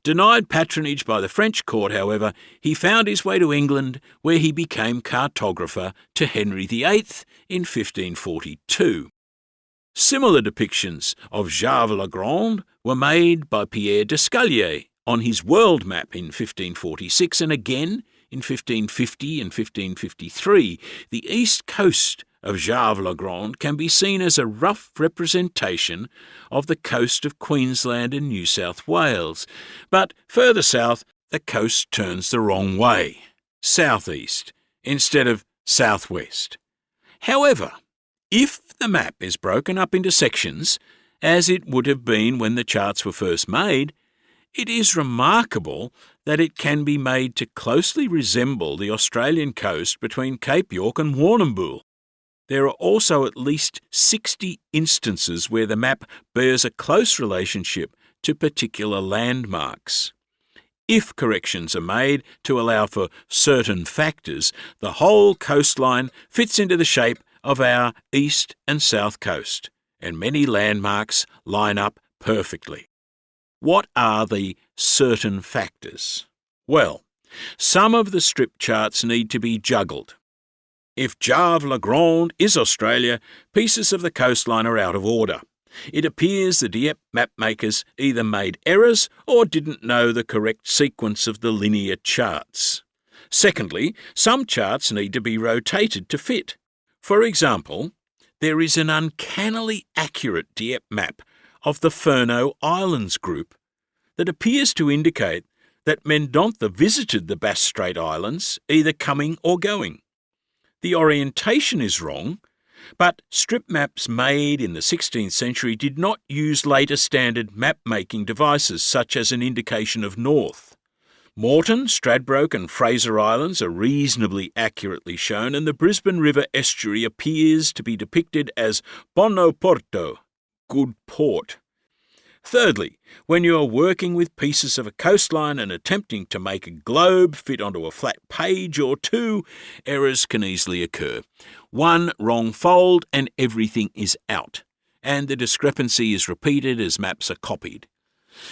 Denied patronage by the French court, however, he found his way to England, where he became cartographer to Henry VIII in 1542. Similar depictions of Java la Grande were made by Pierre Descalier On his world map in 1546 and again in 1550 and 1553, the east coast of Jave-la-Grande can be seen as a rough representation of the coast of Queensland and New South Wales, but further south the coast turns the wrong way, southeast, instead of southwest. However, if the map is broken up into sections, as it would have been when the charts were first made, it is remarkable that it can be made to closely resemble the Australian coast between Cape York and Warrnambool. There are also at least 60 instances where the map bears a close relationship to particular landmarks. If corrections are made to allow for certain factors, the whole coastline fits into the shape of our east and south coast, and many landmarks line up perfectly. What are the certain factors? Well, some of the strip charts need to be juggled. If Jave-la-Grande is Australia, pieces of the coastline are out of order. It appears the Dieppe mapmakers either made errors or didn't know the correct sequence of the linear charts. Secondly, some charts need to be rotated to fit. For example, there is an uncannily accurate Dieppe map of the Furno Islands group that appears to indicate that Mendontha visited the Bass Strait Islands, either coming or going. The orientation is wrong, but strip maps made in the 16th century did not use later standard map-making devices such as an indication of north. Moreton, Stradbroke and Fraser Islands are reasonably accurately shown, and the Brisbane River estuary appears to be depicted as Bono Porto, good port. Thirdly, when you are working with pieces of a coastline and attempting to make a globe fit onto a flat page or two, errors can easily occur. One wrong fold and everything is out, and the discrepancy is repeated as maps are copied.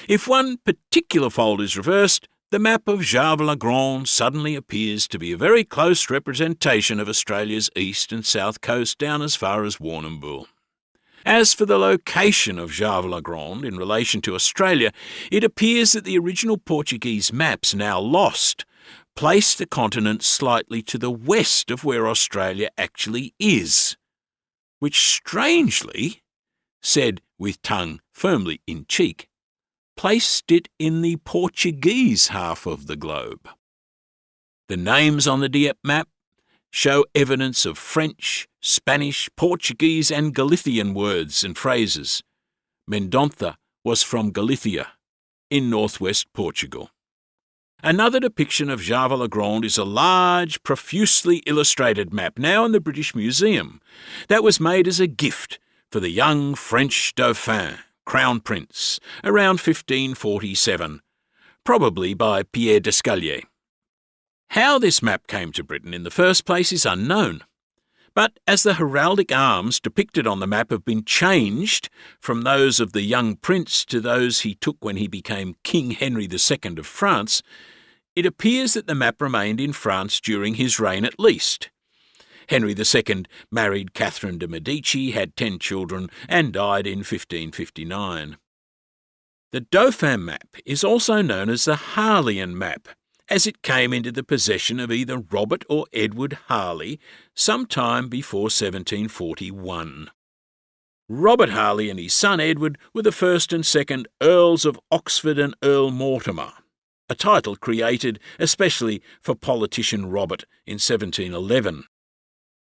If one particular fold is reversed, the map of Jave-la-Grande suddenly appears to be a very close representation of Australia's east and south coast down as far as Warrnambool. As for the location of Jave-la-Grande in relation to Australia, it appears that the original Portuguese maps, now lost, place the continent slightly to the west of where Australia actually is, which strangely, said with tongue firmly in cheek, placed it in the Portuguese half of the globe. The names on the Dieppe map show evidence of French, Spanish, Portuguese and Galician words and phrases. Mendontha was from Galicia, in northwest Portugal. Another depiction of Jave-la-Grande is a large, profusely illustrated map now in the British Museum that was made as a gift for the young French Dauphin, Crown Prince, around 1547, probably by Pierre d'Escalier. How this map came to Britain in the first place is unknown, but as the heraldic arms depicted on the map have been changed from those of the young prince to those he took when he became King Henry II of France, it appears that the map remained in France during his reign at least. Henry II married Catherine de' Medici, had 10 children, and died in 1559. The Dauphin map is also known as the Harleyan map, as it came into the possession of either Robert or Edward Harley sometime before 1741. Robert Harley and his son Edward were the first and second Earls of Oxford and Earl Mortimer, a title created especially for politician Robert in 1711.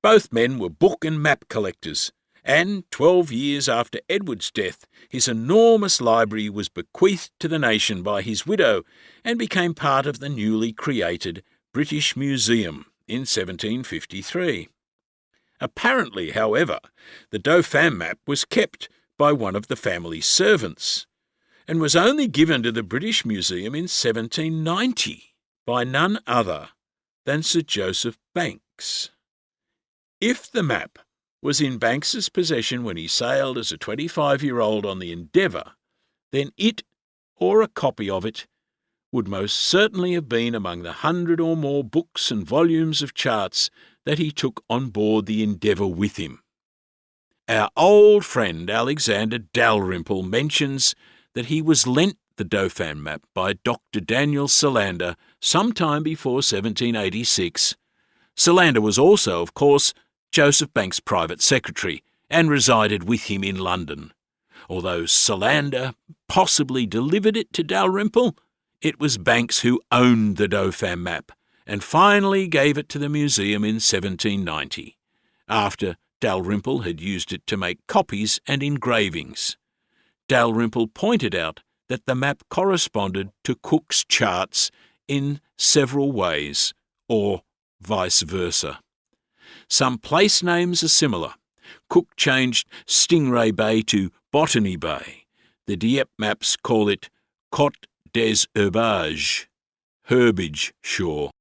Both men were book and map collectors, and 12 years after Edward's death, his enormous library was bequeathed to the nation by his widow and became part of the newly created British Museum in 1753. Apparently, however, the Dauphin map was kept by one of the family servants and was only given to the British Museum in 1790 by none other than Sir Joseph Banks. If the map was in Banks's possession when he sailed as a 25-year-old on the Endeavour, then it, or a copy of it, would most certainly have been among the 100 or more books and volumes of charts that he took on board the Endeavour with him. Our old friend Alexander Dalrymple mentions that he was lent the Dauphin map by Dr. Daniel Solander sometime before 1786. Solander was also, of course, Joseph Banks' private secretary and resided with him in London. Although Solander possibly delivered it to Dalrymple, it was Banks who owned the Dauphin map and finally gave it to the museum in 1790, after Dalrymple had used it to make copies and engravings. Dalrymple pointed out that the map corresponded to Cook's charts in several ways, or vice versa. Some place names are similar. Cook changed Stingray Bay to Botany Bay. The Dieppe maps call it Côte des Herbages, herbage shore.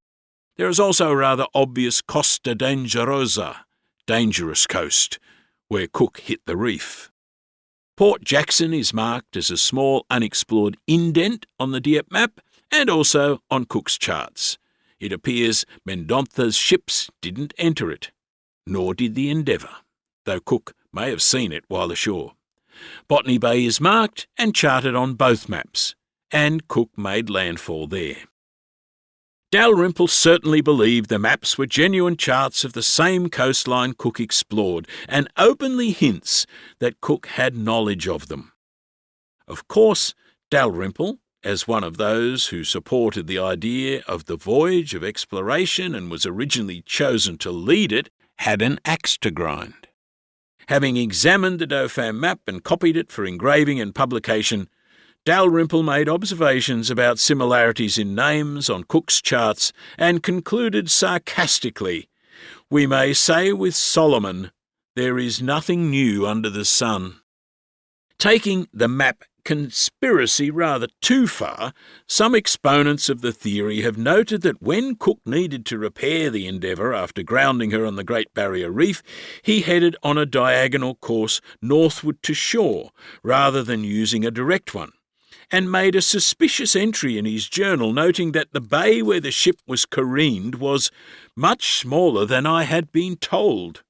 There is also a rather obvious Costa Dangerosa, dangerous coast, where Cook hit the reef. Port Jackson is marked as a small unexplored indent on the Dieppe map and also on Cook's charts. It appears Mendonca's ships didn't enter it, nor did the Endeavour, though Cook may have seen it while ashore. Botany Bay is marked and charted on both maps, and Cook made landfall there. Dalrymple certainly believed the maps were genuine charts of the same coastline Cook explored, and openly hints that Cook had knowledge of them. Of course, Dalrymple, as one of those who supported the idea of the voyage of exploration and was originally chosen to lead it, had an axe to grind. Having examined the Dauphin map and copied it for engraving and publication, Dalrymple made observations about similarities in names on Cook's charts and concluded sarcastically, "We may say with Solomon, there is nothing new under the sun." Taking the map conspiracy rather too far, some exponents of the theory have noted that when Cook needed to repair the Endeavour after grounding her on the Great Barrier Reef, he headed on a diagonal course northward to shore rather than using a direct one, and made a suspicious entry in his journal noting that the bay where the ship was careened was much smaller than I had been told.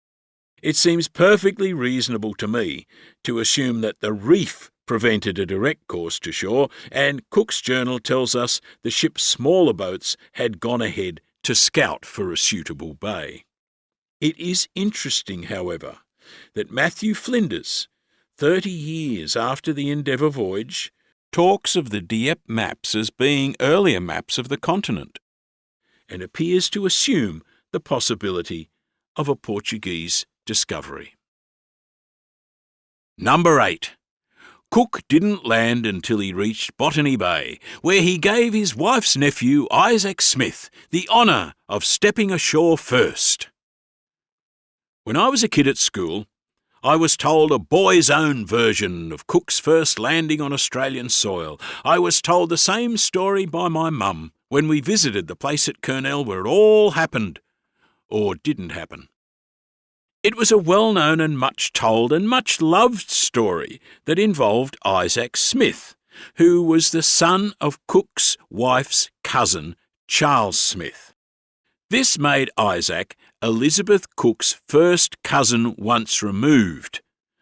It seems perfectly reasonable to me to assume that the reef prevented a direct course to shore, and Cook's journal tells us the ship's smaller boats had gone ahead to scout for a suitable bay. It is interesting, however, that Matthew Flinders, 30 years after the Endeavour voyage, talks of the Dieppe maps as being earlier maps of the continent, and appears to assume the possibility of a Portuguese discovery. Number 8. Cook didn't land until he reached Botany Bay, where he gave his wife's nephew, Isaac Smith, the honour of stepping ashore first. When I was a kid at school, I was told a boy's own version of Cook's first landing on Australian soil. I was told the same story by my mum when we visited the place at Kurnell where it all happened, or didn't happen. It was a well-known and much-told and much-loved story that involved Isaac Smith, who was the son of Cook's wife's cousin, Charles Smith. This made Isaac Elizabeth Cook's first cousin once removed,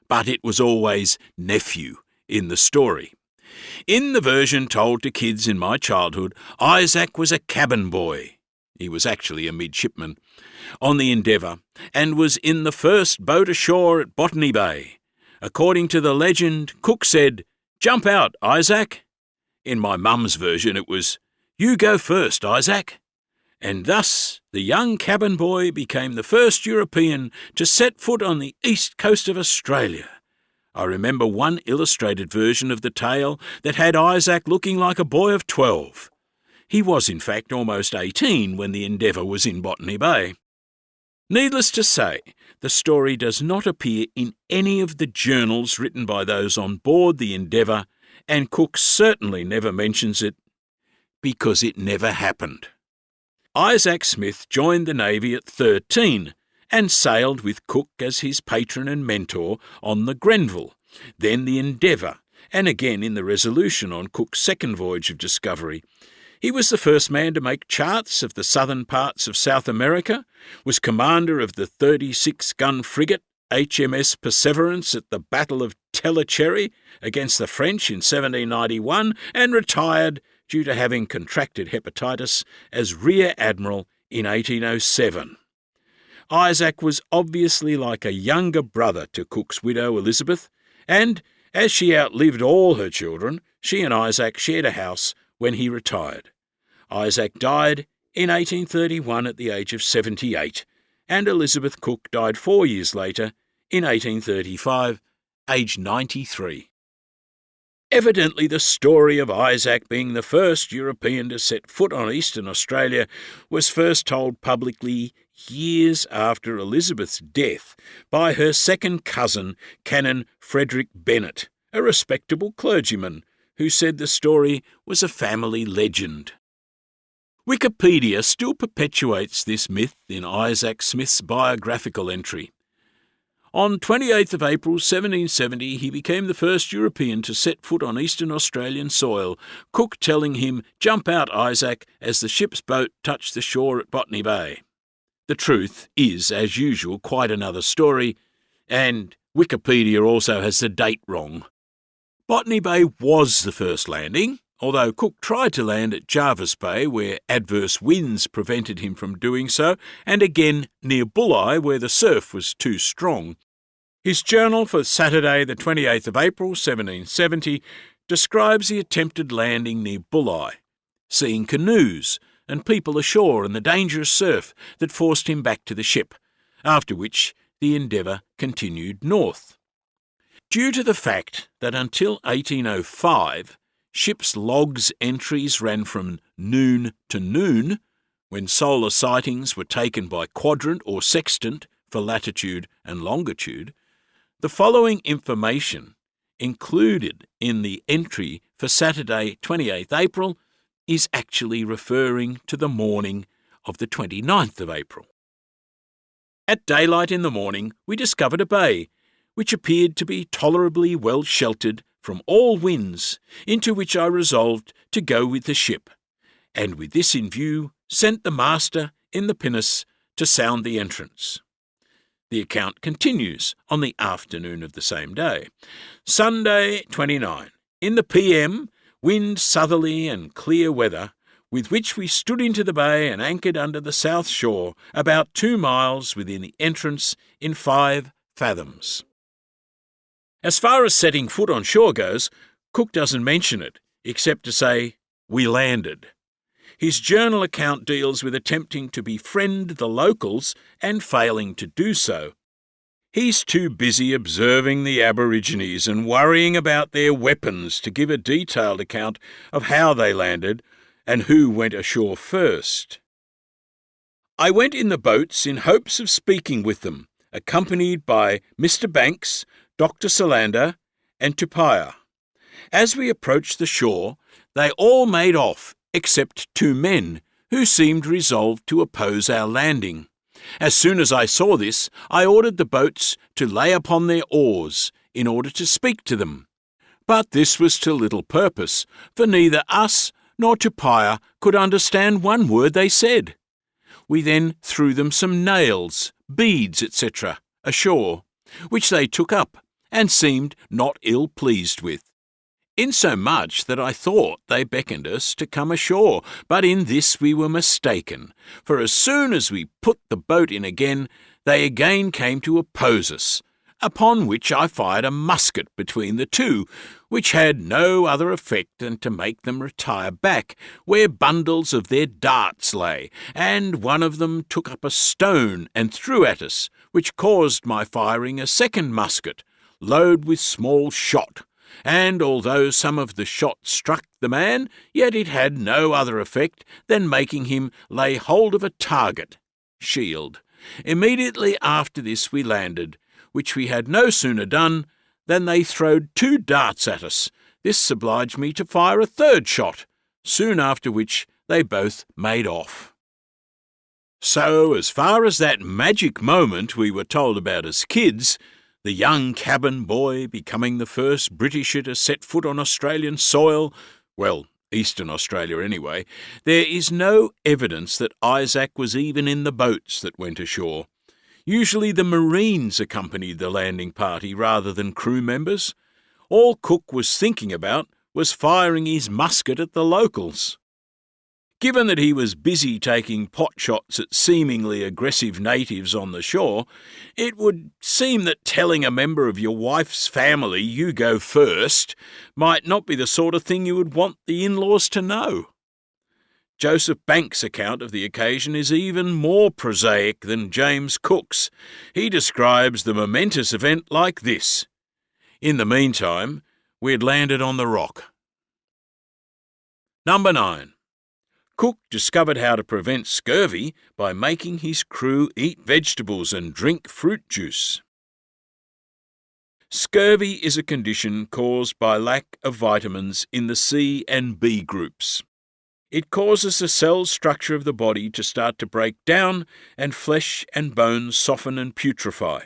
but it was always nephew in the story. In the version told to kids in my childhood, Isaac was a cabin boy. He was actually a midshipman on the Endeavour and was in the first boat ashore at Botany Bay. According to the legend, Cook said, "Jump out, Isaac." In my mum's version it was, "You go first, Isaac." And thus the young cabin boy became the first European to set foot on the east coast of Australia. I remember one illustrated version of the tale that had Isaac looking like a boy of 12. He was in fact almost 18 when the Endeavour was in Botany Bay. Needless to say, the story does not appear in any of the journals written by those on board the Endeavour, and Cook certainly never mentions it because it never happened. Isaac Smith joined the Navy at 13 and sailed with Cook as his patron and mentor on the Grenville, then the Endeavour, and again in the Resolution on Cook's second voyage of discovery. He was the first man to make charts of the southern parts of South America, was commander of the 36-gun frigate HMS Perseverance at the Battle of Tellicherry against the French in 1791 and retired due to having contracted hepatitis as Rear Admiral in 1807. Isaac was obviously like a younger brother to Cook's widow Elizabeth, and as she outlived all her children, she and Isaac shared a house when he retired. Isaac died in 1831 at the age of 78, and Elizabeth Cook died 4 years later in 1835, aged 93. Evidently, the story of Isaac being the first European to set foot on eastern Australia was first told publicly years after Elizabeth's death by her second cousin, Canon Frederick Bennett, a respectable clergyman who said the story was a family legend. Wikipedia still perpetuates this myth in Isaac Smith's biographical entry. On 28th of April 1770, he became the first European to set foot on eastern Australian soil, Cook telling him, "Jump out, Isaac," as the ship's boat touched the shore at Botany Bay. The truth is, as usual, quite another story, and Wikipedia also has the date wrong. Botany Bay was the first landing, although Cook tried to land at Jervis Bay, where adverse winds prevented him from doing so, and again near Bulli, where the surf was too strong. His journal for Saturday the 28th of April 1770 describes the attempted landing near Bulli, seeing canoes and people ashore and the dangerous surf that forced him back to the ship, after which the Endeavour continued north. Due to the fact that until 1805, ship's logs entries ran from noon to noon, when solar sightings were taken by quadrant or sextant for latitude and longitude, the following information, included in the entry for Saturday 28th April, is actually referring to the morning of the 29th of April. At daylight in the morning, we discovered a bay, which appeared to be tolerably well sheltered from all winds, into which I resolved to go with the ship, and with this in view sent the master in the pinnace to sound the entrance. The account continues on the afternoon of the same day. Sunday 29. In the PM, wind southerly and clear weather, with which we stood into the bay and anchored under the south shore, about 2 miles within the entrance in 5 fathoms. As far as setting foot on shore goes, Cook doesn't mention it, except to say, "We landed." His journal account deals with attempting to befriend the locals and failing to do so. He's too busy observing the Aborigines and worrying about their weapons to give a detailed account of how they landed and who went ashore first. I went in the boats in hopes of speaking with them, accompanied by Mr. Banks, Dr. Solander, and Tupia. As we approached the shore, they all made off, except 2 men, who seemed resolved to oppose our landing. As soon as I saw this, I ordered the boats to lay upon their oars, in order to speak to them. But this was to little purpose, for neither us nor Tupia could understand one word they said. We then threw them some nails, beads, etc., ashore, which they took up, and seemed not ill pleased with, insomuch that I thought they beckoned us to come ashore, but in this we were mistaken, for as soon as we put the boat in again, they again came to oppose us, upon which I fired a musket between the 2, which had no other effect than to make them retire back, where bundles of their darts lay, and one of them took up a stone and threw at us, which caused my firing a second musket, loaded with small shot, and although some of the shot struck the man, yet it had no other effect than making him lay hold of a target, shield. Immediately after this we landed, which we had no sooner done than they throwed 2 darts at us. This obliged me to fire a 3rd shot, soon after which they both made off. So, as far as that magic moment we were told about as kids, the young cabin boy becoming the first Britisher to set foot on Australian soil, well, Eastern Australia anyway, there is no evidence that Isaac was even in the boats that went ashore. Usually the Marines accompanied the landing party rather than crew members, All Cook was thinking about was firing his musket at the locals. Given that he was busy taking pot shots at seemingly aggressive natives on the shore, it would seem that telling a member of your wife's family you go first might not be the sort of thing you would want the in-laws to know. Joseph Banks' account of the occasion is even more prosaic than James Cook's. He describes the momentous event like this. In the meantime, we had landed on the rock. Number 9. Cook discovered how to prevent scurvy by making his crew eat vegetables and drink fruit juice. Scurvy is a condition caused by lack of vitamins in the C and B groups. It causes the cell structure of the body to start to break down and flesh and bones soften and putrefy.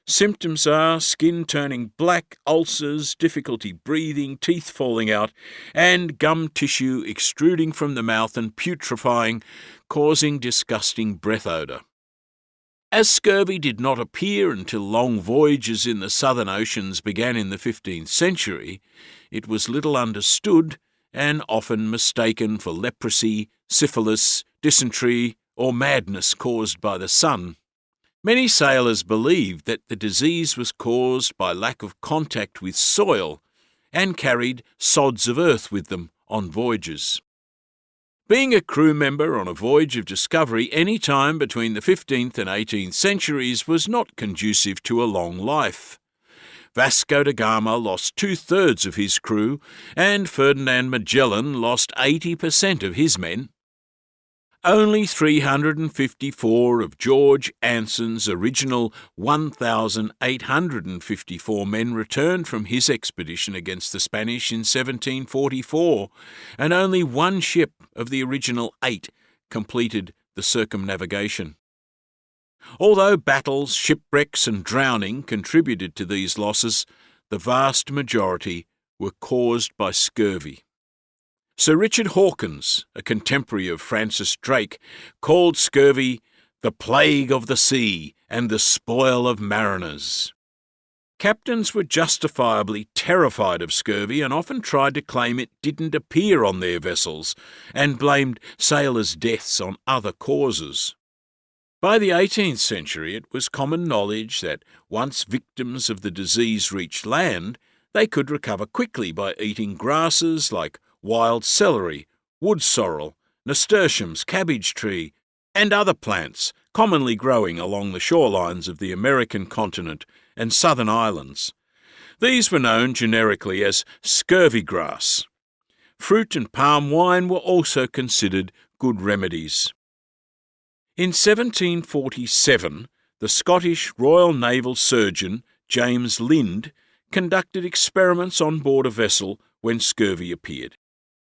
Symptoms are skin turning black, ulcers, difficulty breathing, teeth falling out, and gum tissue extruding from the mouth and putrefying, causing disgusting breath odour. As scurvy did not appear until long voyages in the southern oceans began in the 15th century, it was little understood and often mistaken for leprosy, syphilis, dysentery, or madness caused by the sun. Many sailors believed that the disease was caused by lack of contact with soil and carried sods of earth with them on voyages. Being a crew member on a voyage of discovery any time between the 15th and 18th centuries was not conducive to a long life. Vasco da Gama lost 2/3 of his crew, and Ferdinand Magellan lost 80% of his men. Only 354 of George Anson's original 1,854 men returned from his expedition against the Spanish in 1744, and only one ship of the original 8 completed the circumnavigation. Although battles, shipwrecks and drowning contributed to these losses, the vast majority were caused by scurvy. Sir Richard Hawkins, a contemporary of Francis Drake, called scurvy the plague of the sea and the spoil of mariners. Captains were justifiably terrified of scurvy and often tried to claim it didn't appear on their vessels and blamed sailors' deaths on other causes. By the 18th century, it was common knowledge that once victims of the disease reached land, they could recover quickly by eating grasses like wild celery, wood sorrel, nasturtiums, cabbage tree, and other plants commonly growing along the shorelines of the American continent and southern islands. These were known generically as scurvy grass. Fruit and palm wine were also considered good remedies. In 1747, the Scottish Royal Naval Surgeon, James Lind, conducted experiments on board a vessel when scurvy appeared.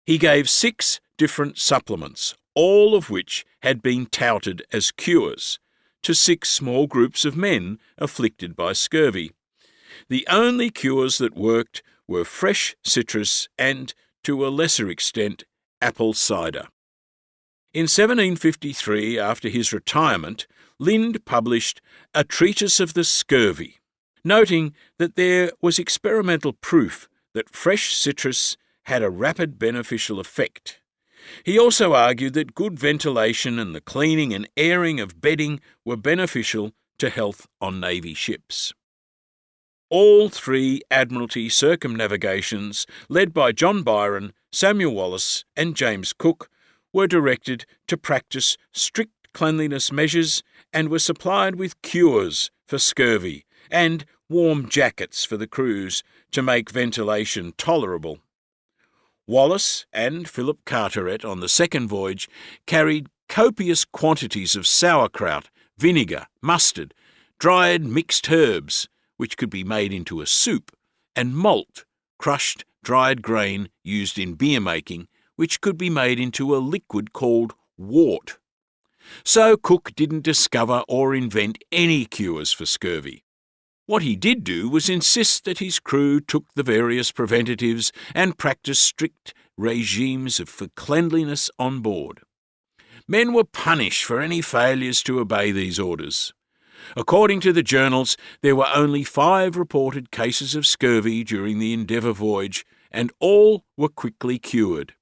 He gave 6 different supplements, all of which had been touted as cures, to 6 small groups of men afflicted by scurvy. The only cures that worked were fresh citrus and, to a lesser extent, apple cider. In 1753, after his retirement, Lind published A Treatise of the Scurvy, noting that there was experimental proof that fresh citrus had a rapid beneficial effect. He also argued that good ventilation and the cleaning and airing of bedding were beneficial to health on Navy ships. All 3 Admiralty circumnavigations, led by John Byron, Samuel Wallis and James Cook, were directed to practice strict cleanliness measures and were supplied with cures for scurvy and warm jackets for the crews to make ventilation tolerable. Wallis and Philip Carteret on the second voyage carried copious quantities of sauerkraut, vinegar, mustard, dried mixed herbs, which could be made into a soup, and malt, crushed dried grain used in beer making, which could be made into a liquid called wort. So Cook didn't discover or invent any cures for scurvy. What he did do was insist that his crew took the various preventatives and practiced strict regimes for cleanliness on board. Men were punished for any failures to obey these orders. According to the journals, there were only 5 reported cases of scurvy during the Endeavour voyage, and all were quickly cured.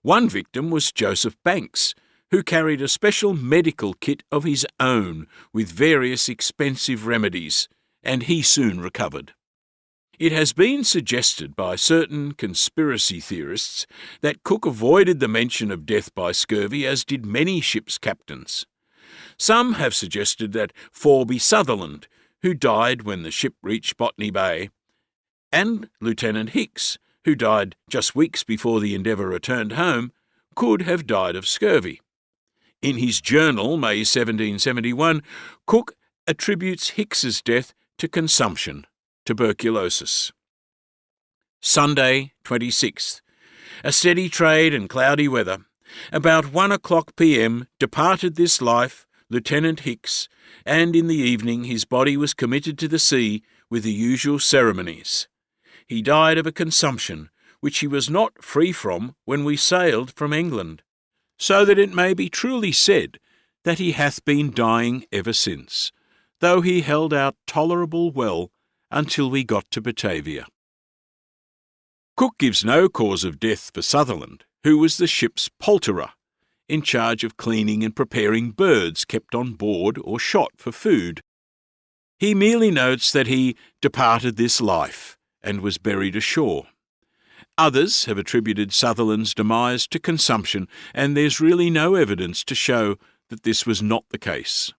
One victim was Joseph Banks, who carried a special medical kit of his own with various expensive remedies, and he soon recovered. It has been suggested by certain conspiracy theorists that Cook avoided the mention of death by scurvy, as did many ship's captains. Some have suggested that Furphy Sutherland, who died when the ship reached Botany Bay, and Lieutenant Hicks, who died just weeks before the Endeavour returned home, could have died of scurvy. In his journal, May 1771, Cook attributes Hicks's death to consumption, tuberculosis. Sunday, 26th. A steady trade and cloudy weather. About 1:00 p.m. departed this life Lieutenant Hicks, and in the evening his body was committed to the sea with the usual ceremonies. He died of a consumption, which he was not free from when we sailed from England, so that it may be truly said that he hath been dying ever since, though he held out tolerable well until we got to Batavia. Cook gives no cause of death for Sutherland, who was the ship's poulterer, in charge of cleaning and preparing birds kept on board or shot for food. He merely notes that he departed this life and was buried ashore. Others have attributed Sutherland's demise to consumption, and there's really no evidence to show that this was not the case.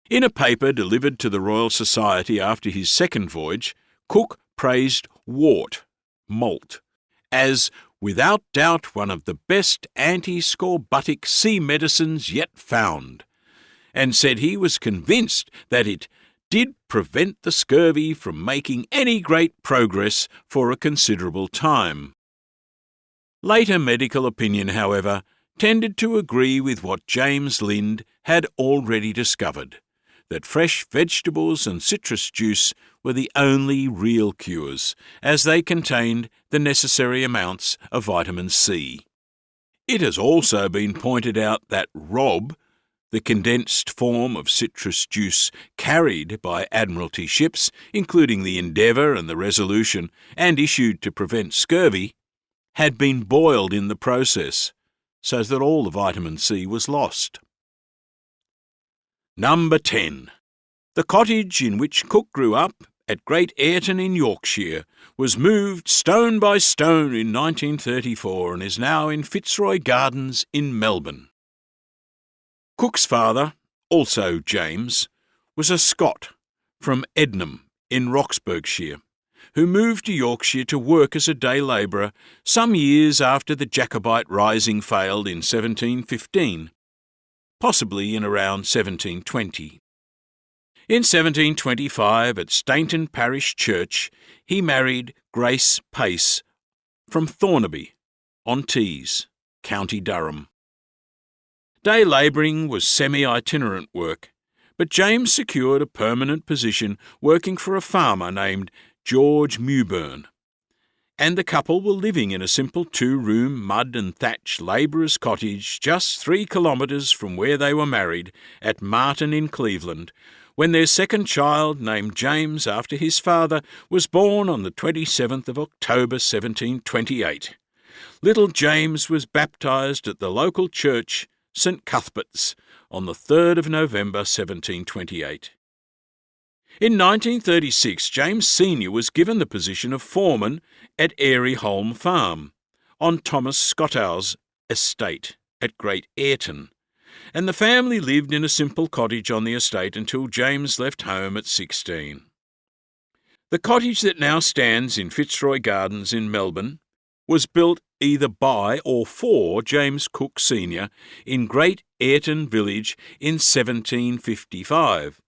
In a paper delivered to the Royal Society after his second voyage, Cook praised wort, malt, as without doubt one of the best anti-scorbutic sea medicines yet found, and said he was convinced that it did prevent the scurvy from making any great progress for a considerable time. Later medical opinion, however, tended to agree with what James Lind had already discovered, that fresh vegetables and citrus juice were the only real cures, as they contained the necessary amounts of vitamin C. It has also been pointed out that Rob, the condensed form of citrus juice carried by Admiralty ships, including the Endeavour and the Resolution, and issued to prevent scurvy, had been boiled in the process, so that all the vitamin C was lost. Number 10. The cottage in which Cook grew up, at Great Ayton in Yorkshire, was moved stone by stone in 1934 and is now in Fitzroy Gardens in Melbourne. Cook's father, also James, was a Scot from Ednam in Roxburghshire, who moved to Yorkshire to work as a day labourer some years after the Jacobite rising failed in 1715, possibly in around 1720. In 1725, at Stainton Parish Church, he married Grace Pace from Thornaby on Tees, County Durham. Day labouring was semi-itinerant work, but James secured a permanent position working for a farmer named George Mewburn, and the couple were living in a simple 2-room mud and thatch labourer's cottage just 3 kilometres from where they were married at Marton in Cleveland, when their second child, named James after his father, was born on the 27th of October 1728. Little James was baptised at the local church, St Cuthbert's, on the 3rd of November 1728. In 1936, James Sr. was given the position of foreman at Airy Holme Farm, on Thomas Skottow's estate at Great Ayton, and the family lived in a simple cottage on the estate until James left home at 16. The cottage that now stands in Fitzroy Gardens in Melbourne was built either by or for James Cook Sr. in Great Ayton Village in 1755,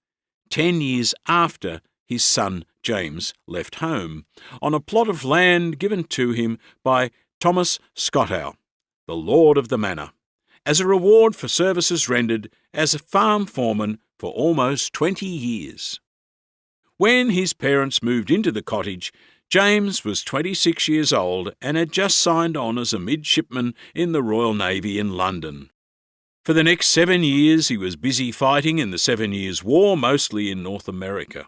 10 years after his son James left home, on a plot of land given to him by Thomas Skottow, the lord of the manor, as a reward for services rendered as a farm foreman for almost 20 years. When his parents moved into the cottage, James was 26 years old and had just signed on as a midshipman in the Royal Navy in London. For the next 7 years he was busy fighting in the 7 Years' War, mostly in North America.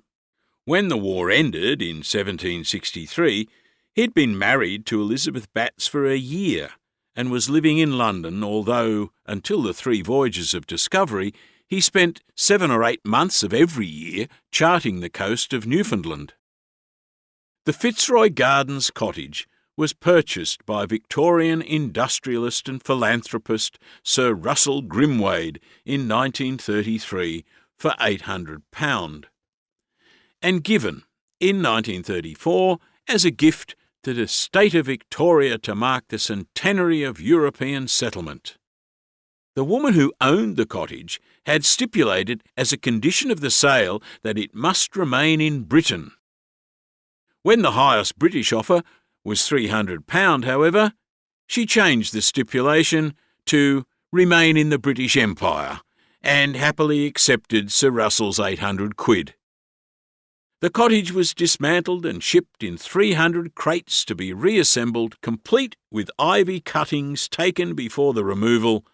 When the war ended in 1763, he'd been married to Elizabeth Batts for a year and was living in London, although, until the 3 voyages of discovery, he spent 7 or 8 months of every year charting the coast of Newfoundland. The Fitzroy Gardens cottage was purchased by Victorian industrialist and philanthropist Sir Russell Grimwade in 1933 for £800, and given in 1934 as a gift to the state of Victoria to mark the centenary of European settlement. The woman who owned the cottage had stipulated as a condition of the sale that it must remain in Britain. When the highest British offer was £300, however, she changed the stipulation to remain in the British Empire and happily accepted Sir Russell's £800. The cottage was dismantled and shipped in 300 crates to be reassembled, complete with ivy cuttings taken before the removal,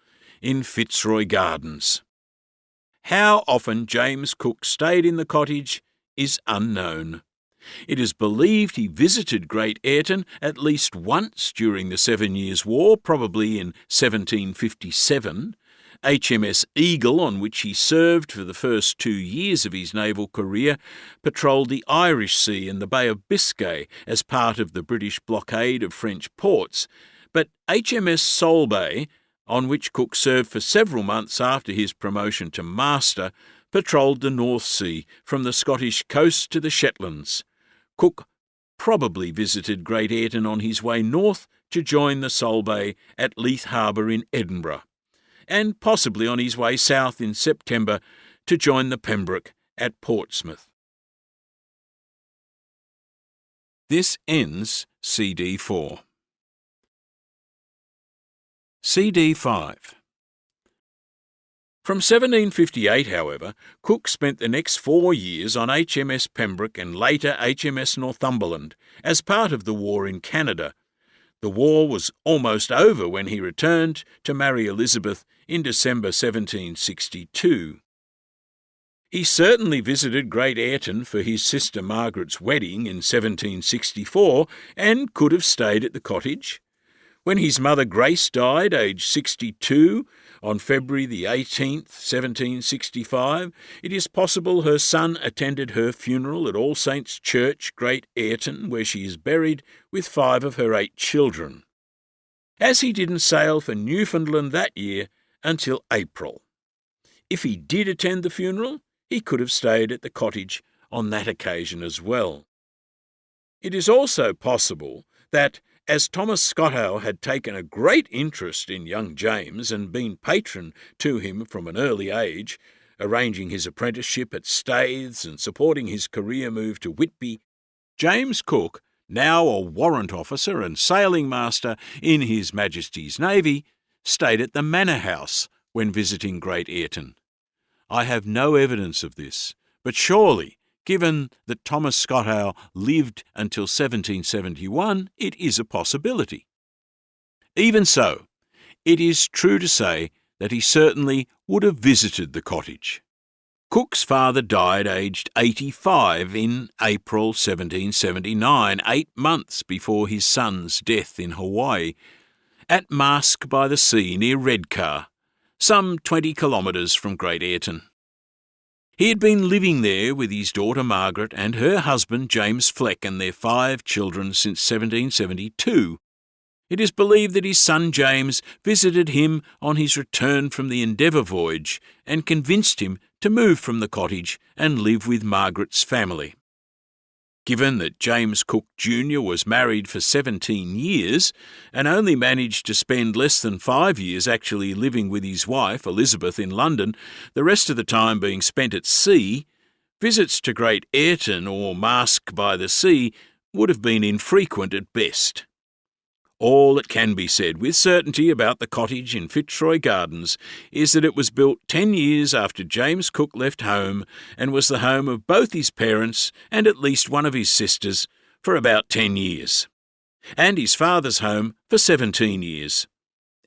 in Fitzroy Gardens. How often James Cook stayed in the cottage is unknown. It is believed he visited Great Ayton at least once during the 7 Years' War, probably in 1757. HMS Eagle, on which he served for the first 2 years of his naval career, patrolled the Irish Sea and the Bay of Biscay as part of the British blockade of French ports, but HMS Solebay, on which Cook served for several months after his promotion to master, patrolled the North Sea from the Scottish coast to the Shetlands. Cook probably visited Great Ayton on his way north to join the Solebay at Leith Harbour in Edinburgh, and possibly on his way south in September to join the Pembroke at Portsmouth. This ends CD 4. CD 5. From 1758, however, Cook spent the next 4 years on HMS Pembroke and later HMS Northumberland as part of the war in Canada. The war was almost over when he returned to marry Elizabeth in December 1762. He certainly visited Great Ayton for his sister Margaret's wedding in 1764 and could have stayed at the cottage. When his mother Grace died, aged 62, on February the 18th, 1765, it is possible her son attended her funeral at All Saints' Church, Great Ayton, where she is buried with 5 of her 8 children, as he didn't sail for Newfoundland that year until April. If he did attend the funeral, he could have stayed at the cottage on that occasion as well. It is also possible that, as Thomas Skottow had taken a great interest in young James and been patron to him from an early age, arranging his apprenticeship at Staithes and supporting his career move to Whitby, James Cook, now a warrant officer and sailing master in His Majesty's Navy, stayed at the Manor House when visiting Great Ayton. I have no evidence of this, but surely, given that Thomas Skottow lived until 1771, it is a possibility. Even so, it is true to say that he certainly would have visited the cottage. Cook's father died aged 85 in April 1779, 8 months before his son's death in Hawaii, at Mask by the Sea near Redcar, some 20 kilometres from Great Ayton. He had been living there with his daughter Margaret and her husband James Fleck and their 5 children since 1772. It is believed that his son James visited him on his return from the Endeavour voyage and convinced him to move from the cottage and live with Margaret's family. Given that James Cook Jr. was married for 17 years and only managed to spend less than 5 years actually living with his wife, Elizabeth, in London, the rest of the time being spent at sea, visits to Great Ayton or Mask by the Sea would have been infrequent at best. All that can be said with certainty about the cottage in Fitzroy Gardens is that it was built 10 years after James Cook left home and was the home of both his parents and at least one of his sisters for about 10 years, and his father's home for 17 years.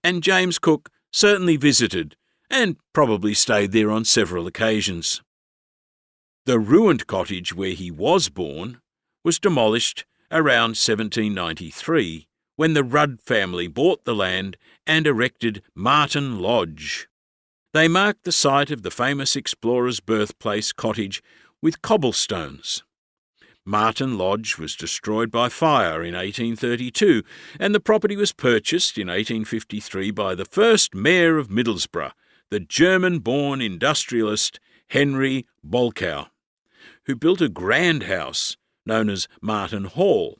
And James Cook certainly visited and probably stayed there on several occasions. The ruined cottage where he was born was demolished around 1793, when the Rudd family bought the land and erected Martin Lodge. They marked the site of the famous explorer's birthplace cottage with cobblestones. Martin Lodge was destroyed by fire in 1832, and the property was purchased in 1853 by the first mayor of Middlesbrough, the German-born industrialist Henry Bolkow, who built a grand house known as Martin Hall.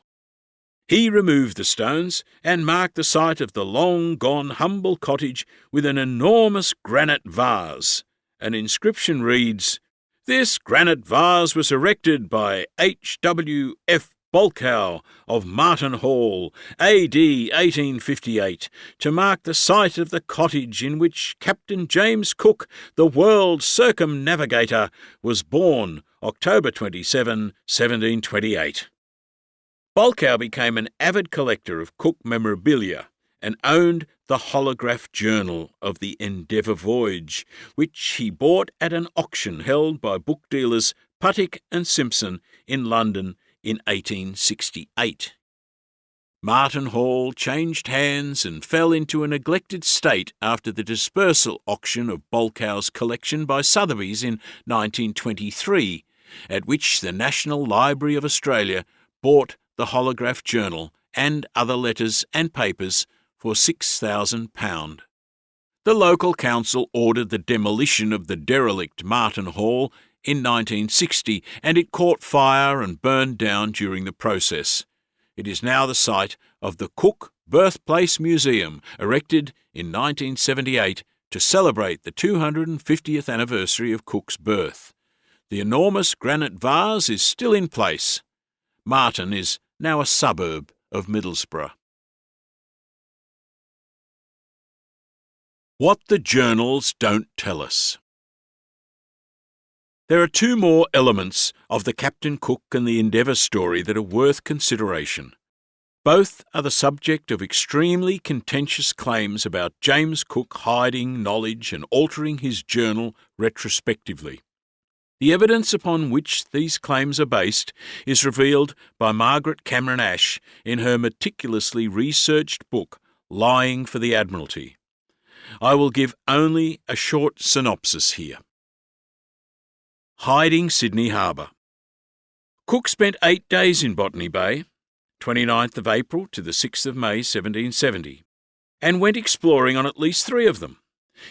He removed the stones and marked the site of the long-gone humble cottage with an enormous granite vase. An inscription reads, "This granite vase was erected by H.W.F. Bolkow of Martin Hall, A.D. 1858, to mark the site of the cottage in which Captain James Cook, the world circumnavigator, was born October 27, 1728. Bolkow became an avid collector of Cook memorabilia and owned the holograph journal of the Endeavour voyage, which he bought at an auction held by book dealers Puttick and Simpson in London in 1868. Martin Hall changed hands and fell into a neglected state after the dispersal auction of Bolkow's collection by Sotheby's in 1923, at which the National Library of Australia bought the holograph journal and other letters and papers for £6,000. The local council ordered the demolition of the derelict Martin Hall in 1960, and it caught fire and burned down during the process. It is now the site of the Cook Birthplace Museum, erected in 1978 to celebrate the 250th anniversary of Cook's birth. The enormous granite vase is still in place. Martin is now a suburb of Middlesbrough. What the journals don't tell us. There are two more elements of the Captain Cook and the Endeavour story that are worth consideration. Both are the subject of extremely contentious claims about James Cook hiding knowledge and altering his journal retrospectively. The evidence upon which these claims are based is revealed by Margaret Cameron Ash in her meticulously researched book, Lying for the Admiralty. I will give only a short synopsis here. Hiding Sydney Harbour. Cook spent 8 days in Botany Bay, 29th of April to the 6th of May 1770, and went exploring on at least 3 of them.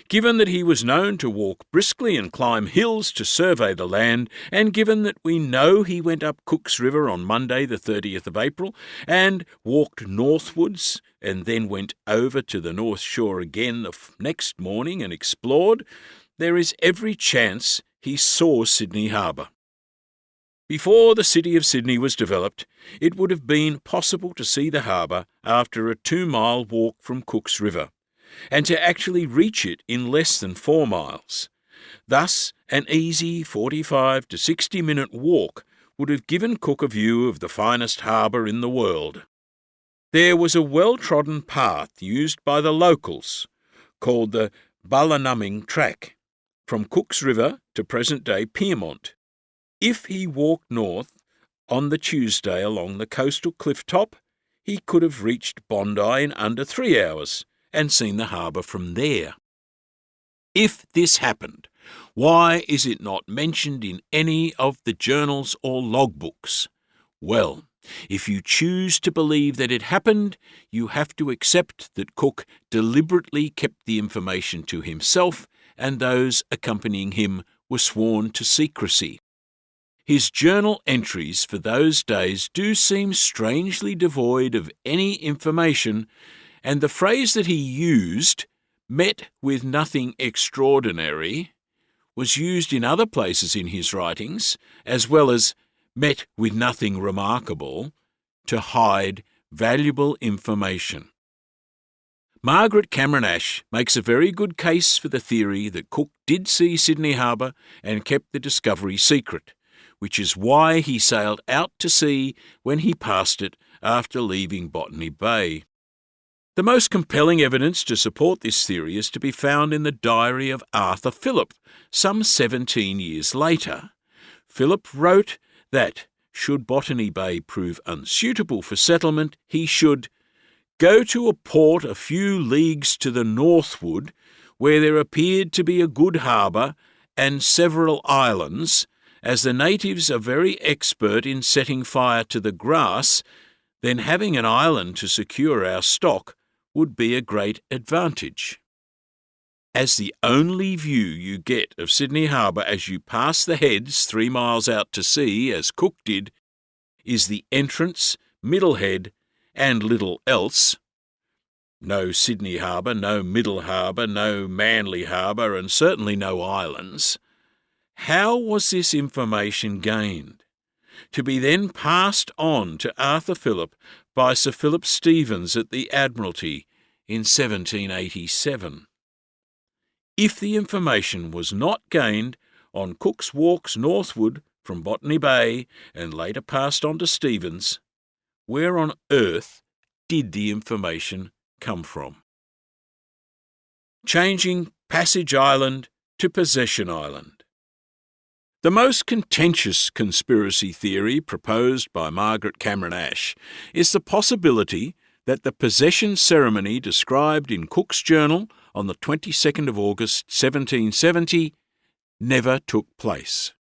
Given that he was known to walk briskly and climb hills to survey the land, and given that we know he went up Cook's River on Monday the 30th of April, and walked northwards, and then went over to the North Shore again the next morning and explored, there is every chance he saw Sydney Harbour. Before the city of Sydney was developed, it would have been possible to see the harbour after a 2-mile walk from Cook's River, and to actually reach it in less than 4 miles. Thus, an easy 45 to 60-minute walk would have given Cook a view of the finest harbour in the world. There was a well-trodden path used by the locals, called the Balanumming Track, from Cook's River to present-day Pyrmont. If he walked north on the Tuesday along the coastal cliff top, he could have reached Bondi in under 3 hours and seen the harbour from there. If this happened, why is it not mentioned in any of the journals or logbooks? Well, if you choose to believe that it happened, you have to accept that Cook deliberately kept the information to himself, and those accompanying him were sworn to secrecy. His journal entries for those days do seem strangely devoid of any information, and the phrase that he used, "met with nothing extraordinary," was used in other places in his writings, as well as "met with nothing remarkable," to hide valuable information. Margaret Cameron Ash makes a very good case for the theory that Cook did see Sydney Harbour and kept the discovery secret, which is why he sailed out to sea when he passed it after leaving Botany Bay. The most compelling evidence to support this theory is to be found in the diary of Arthur Phillip, some 17 years later. Phillip wrote that, should Botany Bay prove unsuitable for settlement, he should go to a port a few leagues to the northward, where there appeared to be a good harbour and several islands, as the natives are very expert in setting fire to the grass, then having an island to secure our stock would be a great advantage. As the only view you get of Sydney Harbour as you pass the heads 3 miles out to sea, as Cook did, is the entrance, middle head, and little else. No Sydney Harbour, no Middle Harbour, no Manly Harbour, and certainly no islands. How was this information gained? To be then passed on to Arthur Phillip by Sir Philip Stephens at the Admiralty in 1787. If the information was not gained on Cook's walks northward from Botany Bay and later passed on to Stephens, where on earth did the information come from? Changing Passage Island to Possession Island. The most contentious conspiracy theory proposed by Margaret Cameron Ash is the possibility that the possession ceremony described in Cook's journal on the 22nd of August 1770 never took place.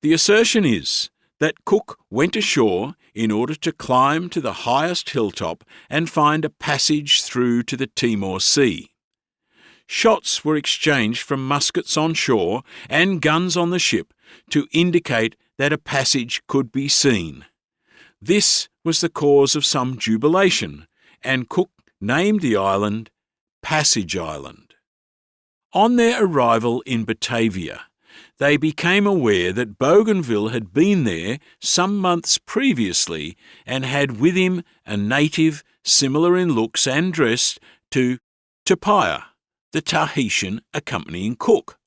The assertion is that Cook went ashore in order to climb to the highest hilltop and find a passage through to the Timor Sea. Shots were exchanged from muskets on shore and guns on the ship to indicate that a passage could be seen. This was the cause of some jubilation, and Cook named the island Passage Island. On their arrival in Batavia, they became aware that Bougainville had been there some months previously and had with him a native similar in looks and dress to Tupaia, the Tahitian accompanying Cook.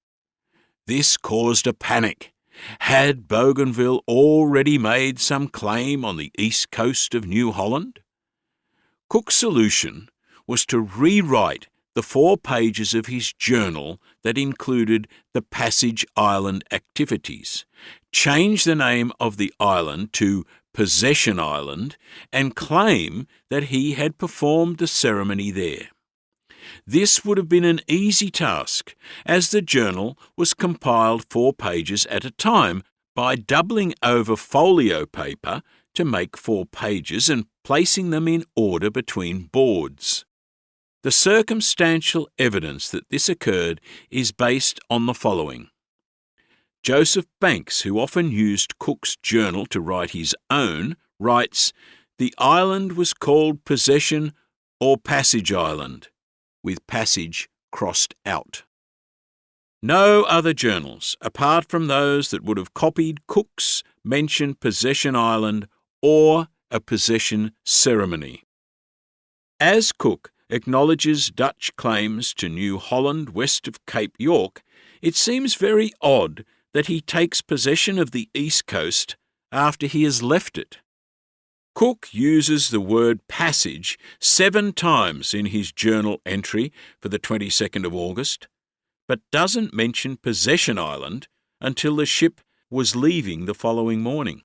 This caused a panic. Had Bougainville already made some claim on the east coast of New Holland? Cook's solution was to rewrite the 4 pages of his journal that included the Passage Island activities, change the name of the island to Possession Island, and claim that he had performed the ceremony there. This would have been an easy task, as the journal was compiled 4 pages at a time by doubling over folio paper to make 4 pages and placing them in order between boards. The circumstantial evidence that this occurred is based on the following. Joseph Banks, who often used Cook's journal to write his own, writes, "The island was called Possession or Passage Island, with passage crossed out." No other journals, apart from those that would have copied Cook's, mention Possession Island or a possession ceremony. As Cook acknowledges Dutch claims to New Holland west of Cape York, it seems very odd that he takes possession of the east coast after he has left it. Cook uses the word passage 7 times in his journal entry for the 22nd of August, but doesn't mention Possession Island until the ship was leaving the following morning.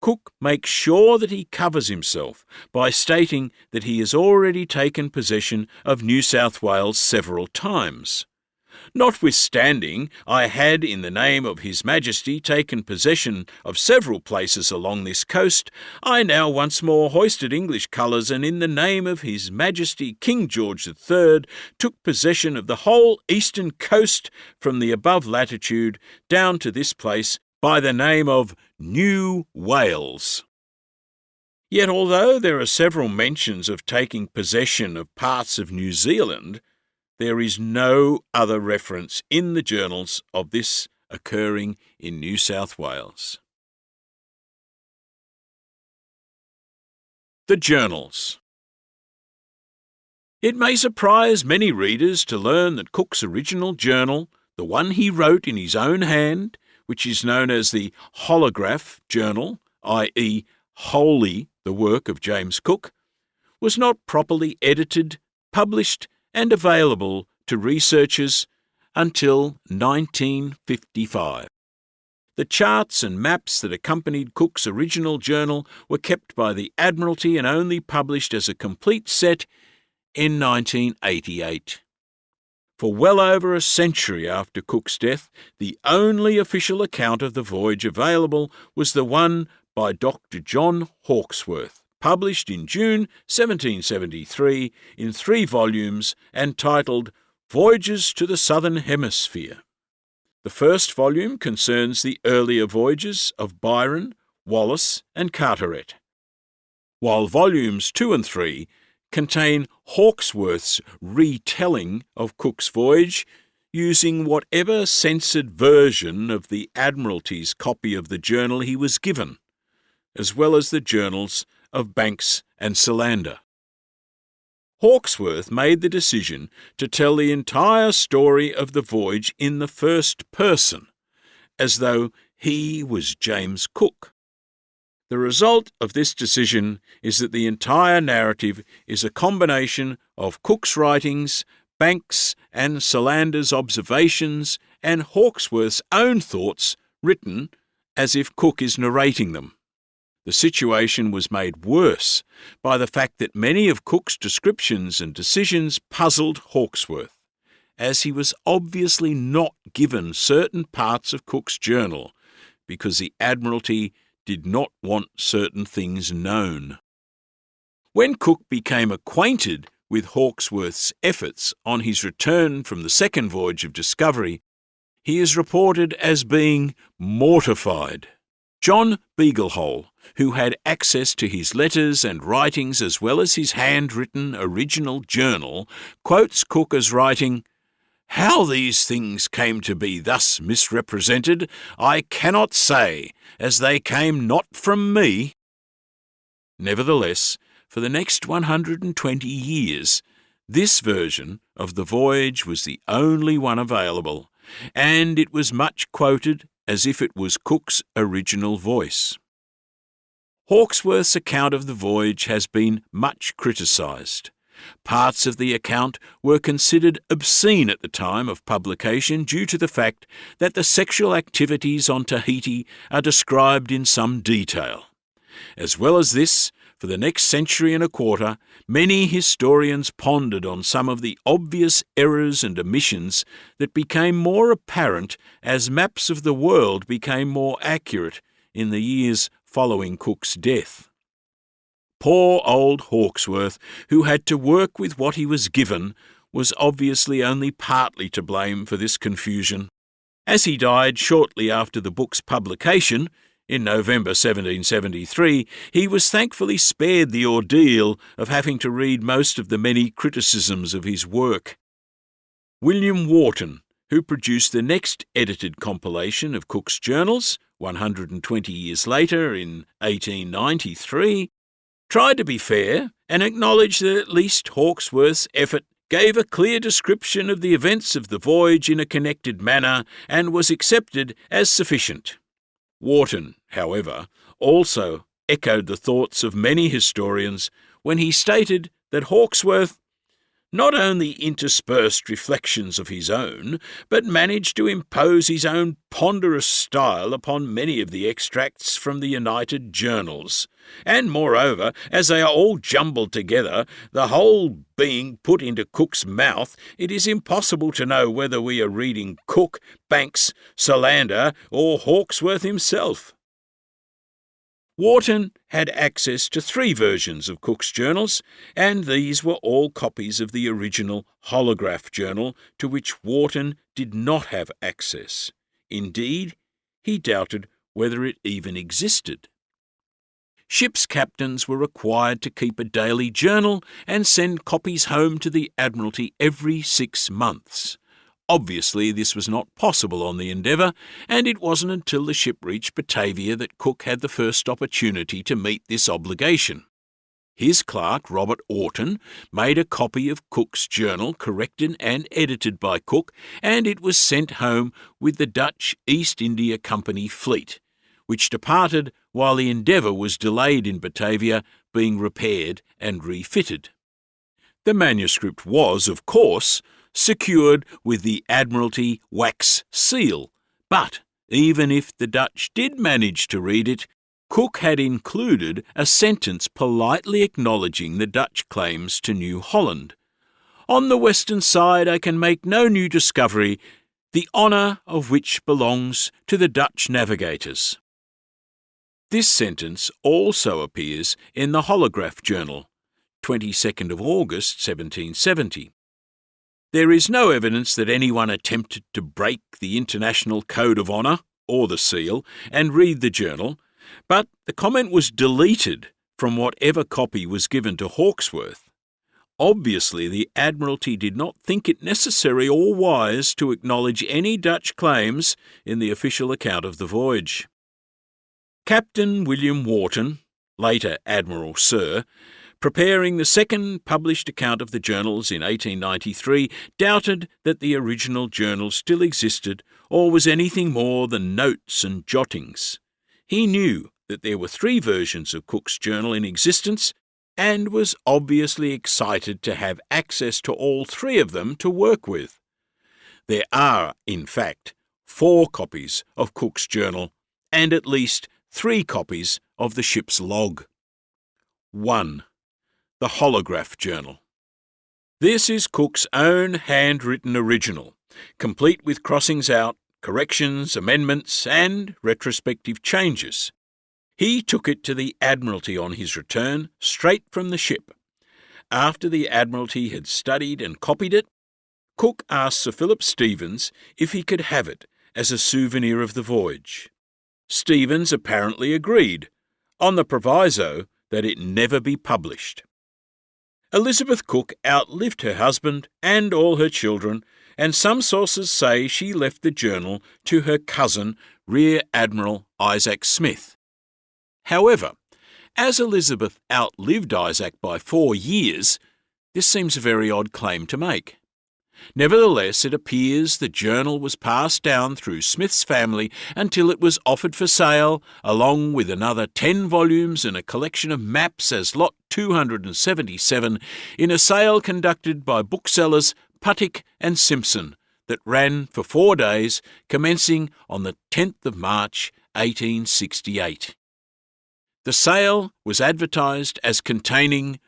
Cook makes sure that he covers himself by stating that he has already taken possession of New South Wales several times. Notwithstanding, I had, in the name of His Majesty, taken possession of several places along this coast, I now once more hoisted English colours, and in the name of His Majesty King George III, took possession of the whole eastern coast from the above latitude down to this place by the name of New Wales. Yet although there are several mentions of taking possession of parts of New Zealand, there is no other reference in the journals of this occurring in New South Wales. The journals. It may surprise many readers to learn that Cook's original journal, the one he wrote in his own hand, which is known as the Holograph Journal, i.e. wholly the work of James Cook, was not properly edited, published, and available to researchers until 1955. The charts and maps that accompanied Cook's original journal were kept by the Admiralty and only published as a complete set in 1988. For well over a century after Cook's death, the only official account of the voyage available was the one by Dr. John Hawkesworth, published in June 1773 in 3 volumes and titled Voyages to the Southern Hemisphere. The first volume concerns the earlier voyages of Byron, Wallis, and Carteret, while volumes 2 and 3 contain Hawkesworth's retelling of Cook's voyage using whatever censored version of the Admiralty's copy of the journal he was given, as well as the journals of Banks and Solander. Hawkesworth made the decision to tell the entire story of the voyage in the first person, as though he was James Cook. The result of this decision is that the entire narrative is a combination of Cook's writings, Banks and Solander's observations, and Hawkesworth's own thoughts written as if Cook is narrating them. The situation was made worse by the fact that many of Cook's descriptions and decisions puzzled Hawkesworth, as he was obviously not given certain parts of Cook's journal because the Admiralty did not want certain things known. When Cook became acquainted with Hawkesworth's efforts on his return from the second voyage of discovery, he is reported as being mortified. John Beaglehole, who had access to his letters and writings as well as his handwritten original journal, quotes Cook as writing, "How these things came to be thus misrepresented, I cannot say, as they came not from me." Nevertheless, for the next 120 years, this version of the voyage was the only one available, and it was much quoted as if it was Cook's original voice. Hawkesworth's account of the voyage has been much criticised. Parts of the account were considered obscene at the time of publication due to the fact that the sexual activities on Tahiti are described in some detail. As well as this, for the next century and a quarter, many historians pondered on some of the obvious errors and omissions that became more apparent as maps of the world became more accurate in the years following Cook's death. Poor old Hawkesworth, who had to work with what he was given, was obviously only partly to blame for this confusion. As he died shortly after the book's publication, in November 1773, he was thankfully spared the ordeal of having to read most of the many criticisms of his work. William Wharton, who produced the next edited compilation of Cook's journals, 120 years later in 1893, tried to be fair and acknowledged that at least Hawkesworth's effort gave a clear description of the events of the voyage in a connected manner and was accepted as sufficient. Wharton, however, also echoed the thoughts of many historians when he stated that Hawkesworth not only interspersed reflections of his own, but managed to impose his own ponderous style upon many of the extracts from the United Journals, and moreover, as they are all jumbled together, the whole being put into Cook's mouth, it is impossible to know whether we are reading Cook, Banks, Solander, or Hawkesworth himself. Wharton had access to 3 versions of Cook's journals, and these were all copies of the original holograph journal to which Wharton did not have access. Indeed, he doubted whether it even existed. Ships' captains were required to keep a daily journal and send copies home to the Admiralty every 6 months. Obviously, this was not possible on the Endeavour, and it wasn't until the ship reached Batavia that Cook had the first opportunity to meet this obligation. His clerk, Robert Orton, made a copy of Cook's journal, corrected and edited by Cook, and it was sent home with the Dutch East India Company fleet, which departed while the Endeavour was delayed in Batavia, being repaired and refitted. The manuscript was, of course, secured with the Admiralty wax seal, but even if the Dutch did manage to read it, Cook had included a sentence politely acknowledging the Dutch claims to New Holland. On the western side I can make no new discovery, the honour of which belongs to the Dutch navigators. This sentence also appears in the Holograph Journal, 22nd of August 1770. There is no evidence that anyone attempted to break the International Code of Honour, or the seal, and read the journal, but the comment was deleted from whatever copy was given to Hawkesworth. Obviously, the Admiralty did not think it necessary or wise to acknowledge any Dutch claims in the official account of the voyage. Captain William Wharton, later Admiral Sir, preparing the second published account of the journals in 1893, doubted that the original journal still existed or was anything more than notes and jottings. He knew that there were 3 versions of Cook's journal in existence and was obviously excited to have access to all 3 of them to work with. There are, in fact, 4 copies of Cook's journal and at least 3 copies of the ship's log. 1. The Holograph Journal. This is Cook's own handwritten original, complete with crossings out, corrections, amendments, and retrospective changes. He took it to the Admiralty on his return, straight from the ship. After the Admiralty had studied and copied it, Cook asked Sir Philip Stephens if he could have it as a souvenir of the voyage. Stephens apparently agreed, on the proviso that it never be published. Elizabeth Cook outlived her husband and all her children, and some sources say she left the journal to her cousin, Rear Admiral Isaac Smith. However, as Elizabeth outlived Isaac by 4 years, this seems a very odd claim to make. Nevertheless, it appears the journal was passed down through Smith's family until it was offered for sale, along with another 10 volumes and a collection of maps as lot 277, in a sale conducted by booksellers Puttick and Simpson that ran for 4 days, commencing on the 10th of March 1868. The sale was advertised as containing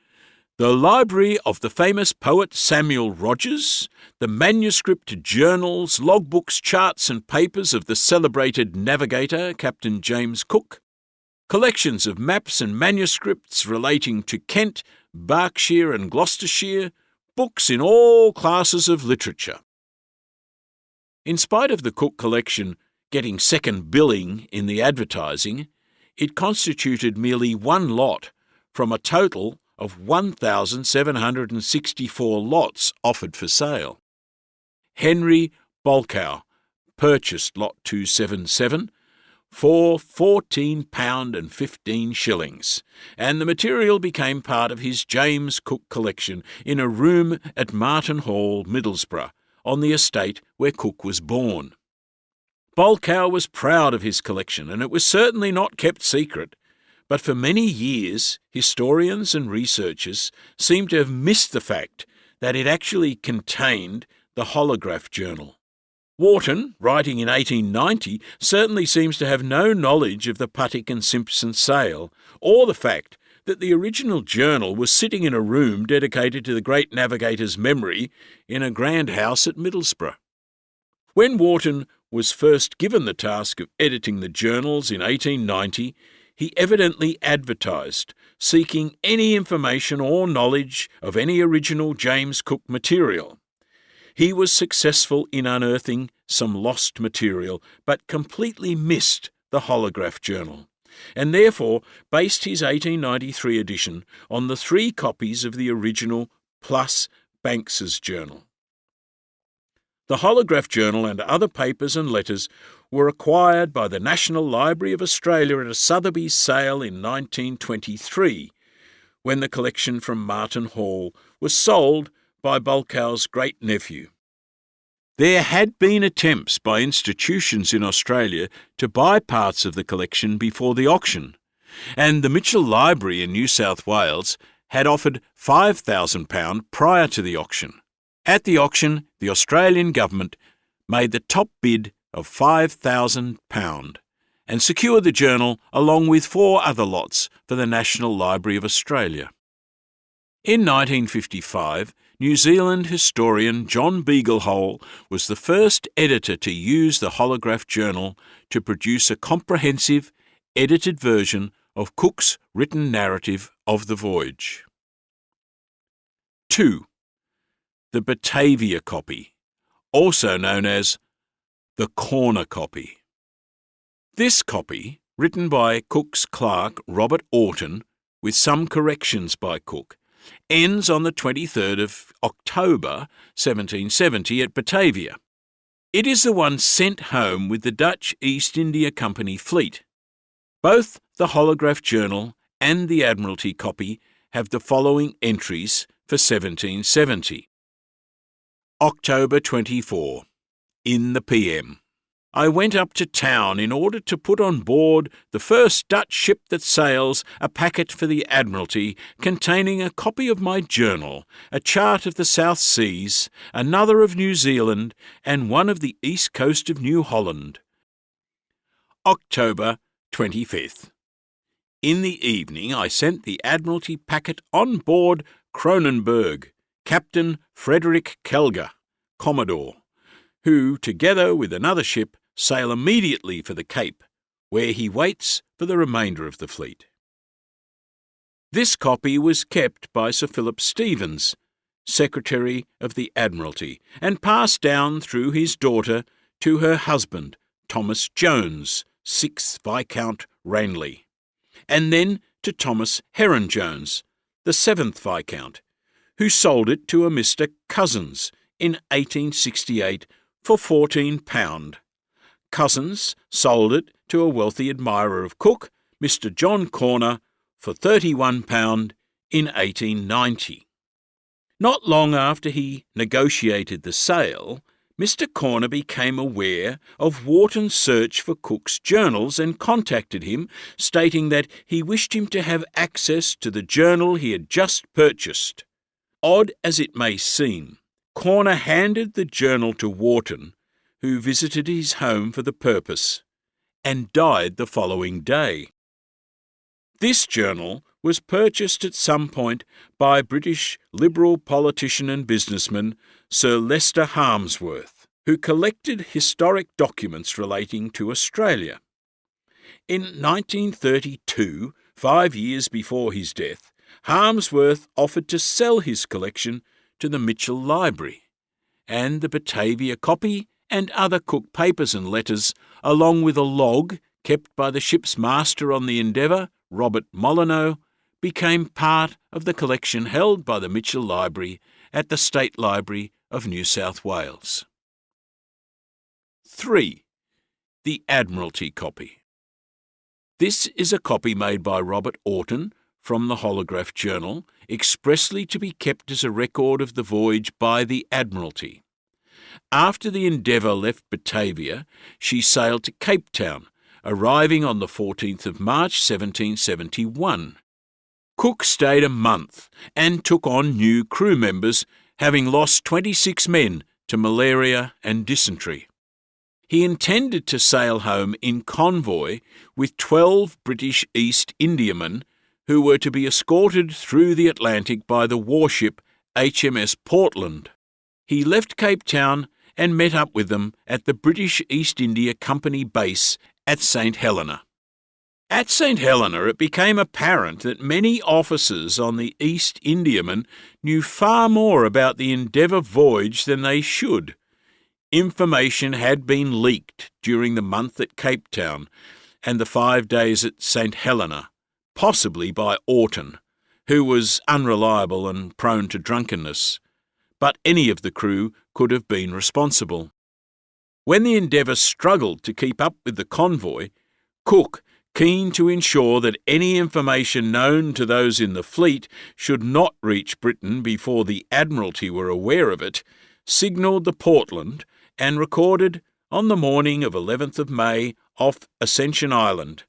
the library of the famous poet Samuel Rogers, the manuscript journals, logbooks, charts and papers of the celebrated navigator Captain James Cook, collections of maps and manuscripts relating to Kent, Berkshire and Gloucestershire, books in all classes of literature. In spite of the Cook collection getting second billing in the advertising, it constituted merely 1 lot from a total of 1,764 lots offered for sale. Henry Bolkow purchased lot 277 for £14.15, and the material became part of his James Cook collection in a room at Marton Hall, Middlesbrough, on the estate where Cook was born. Bolkow was proud of his collection, and it was certainly not kept secret. But for many years, historians and researchers seem to have missed the fact that it actually contained the Holograph Journal. Wharton, writing in 1890, certainly seems to have no knowledge of the Puttick and Simpson sale, or the fact that the original journal was sitting in a room dedicated to the great navigator's memory in a grand house at Middlesbrough. When Wharton was first given the task of editing the journals in 1890, he evidently advertised, seeking any information or knowledge of any original James Cook material. He was successful in unearthing some lost material, but completely missed the Holograph Journal, and therefore based his 1893 edition on the 3 copies of the original plus Banks's journal. The Holograph Journal and other papers and letters were acquired by the National Library of Australia at a Sotheby's sale in 1923, when the collection from Marton Hall was sold by Bolkow's great-nephew. There had been attempts by institutions in Australia to buy parts of the collection before the auction, and the Mitchell Library in New South Wales had offered £5,000 prior to the auction. At the auction, the Australian government made the top bid of £5,000 and secured the journal along with 4 other lots for the National Library of Australia. In 1955, New Zealand historian John Beaglehole was the first editor to use the holograph journal to produce a comprehensive, edited version of Cook's written narrative of the voyage. 2. The Batavia copy, also known as the corner copy. This copy, written by Cook's clerk Robert Orton, with some corrections by Cook, ends on the 23rd of October 1770 at Batavia. It is the one sent home with the Dutch East India Company fleet. Both the holograph journal and the Admiralty copy have the following entries for 1770. October 24. In the PM. I went up to town in order to put on board the first Dutch ship that sails a packet for the Admiralty containing a copy of my journal, a chart of the South Seas, another of New Zealand, and one of the east coast of New Holland. October 25th. In the evening I sent the Admiralty packet on board Kronenberg, Captain Frederick Kelger, Commodore, who, together with another ship, sail immediately for the Cape, where he waits for the remainder of the fleet. This copy was kept by Sir Philip Stevens, Secretary of the Admiralty, and passed down through his daughter to her husband, Thomas Jones, 6th Viscount Ranelagh, and then to Thomas Heron Jones, the 7th Viscount, who sold it to a Mr. Cousins in 1868 for £14. Cousins sold it to a wealthy admirer of Cook, Mr. John Corner, for £31 in 1890. Not long after he negotiated the sale, Mr. Corner became aware of Wharton's search for Cook's journals and contacted him, stating that he wished him to have access to the journal he had just purchased. Odd as it may seem, Corner handed the journal to Wharton, who visited his home for the purpose, and died the following day. This journal was purchased at some point by British Liberal politician and businessman Sir Leicester Harmsworth, who collected historic documents relating to Australia. In 1932, 5 years before his death, Harmsworth offered to sell his collection to the Mitchell Library, and the Batavia copy and other Cook papers and letters, along with a log kept by the ship's master on the Endeavour, Robert Molyneux, became part of the collection held by the Mitchell Library at the State Library of New South Wales. 3. The Admiralty copy. This is a copy made by Robert Orton from the holograph journal, expressly to be kept as a record of the voyage by the Admiralty. After the Endeavour left Batavia, she sailed to Cape Town, arriving on the 14th of March 1771. Cook stayed a month and took on new crew members, having lost 26 men to malaria and dysentery. He intended to sail home in convoy with 12 British East Indiamen who were to be escorted through the Atlantic by the warship HMS Portland. He left Cape Town and met up with them at the British East India Company base at St. Helena. At St. Helena, it became apparent that many officers on the East Indiaman knew far more about the Endeavour voyage than they should. Information had been leaked during the month at Cape Town and the 5 days at St. Helena, possibly by Orton, who was unreliable and prone to drunkenness, but any of the crew could have been responsible. When the Endeavour struggled to keep up with the convoy, Cook, keen to ensure that any information known to those in the fleet should not reach Britain before the Admiralty were aware of it, signalled the Portland and recorded on the morning of 11th of May off Ascension Island.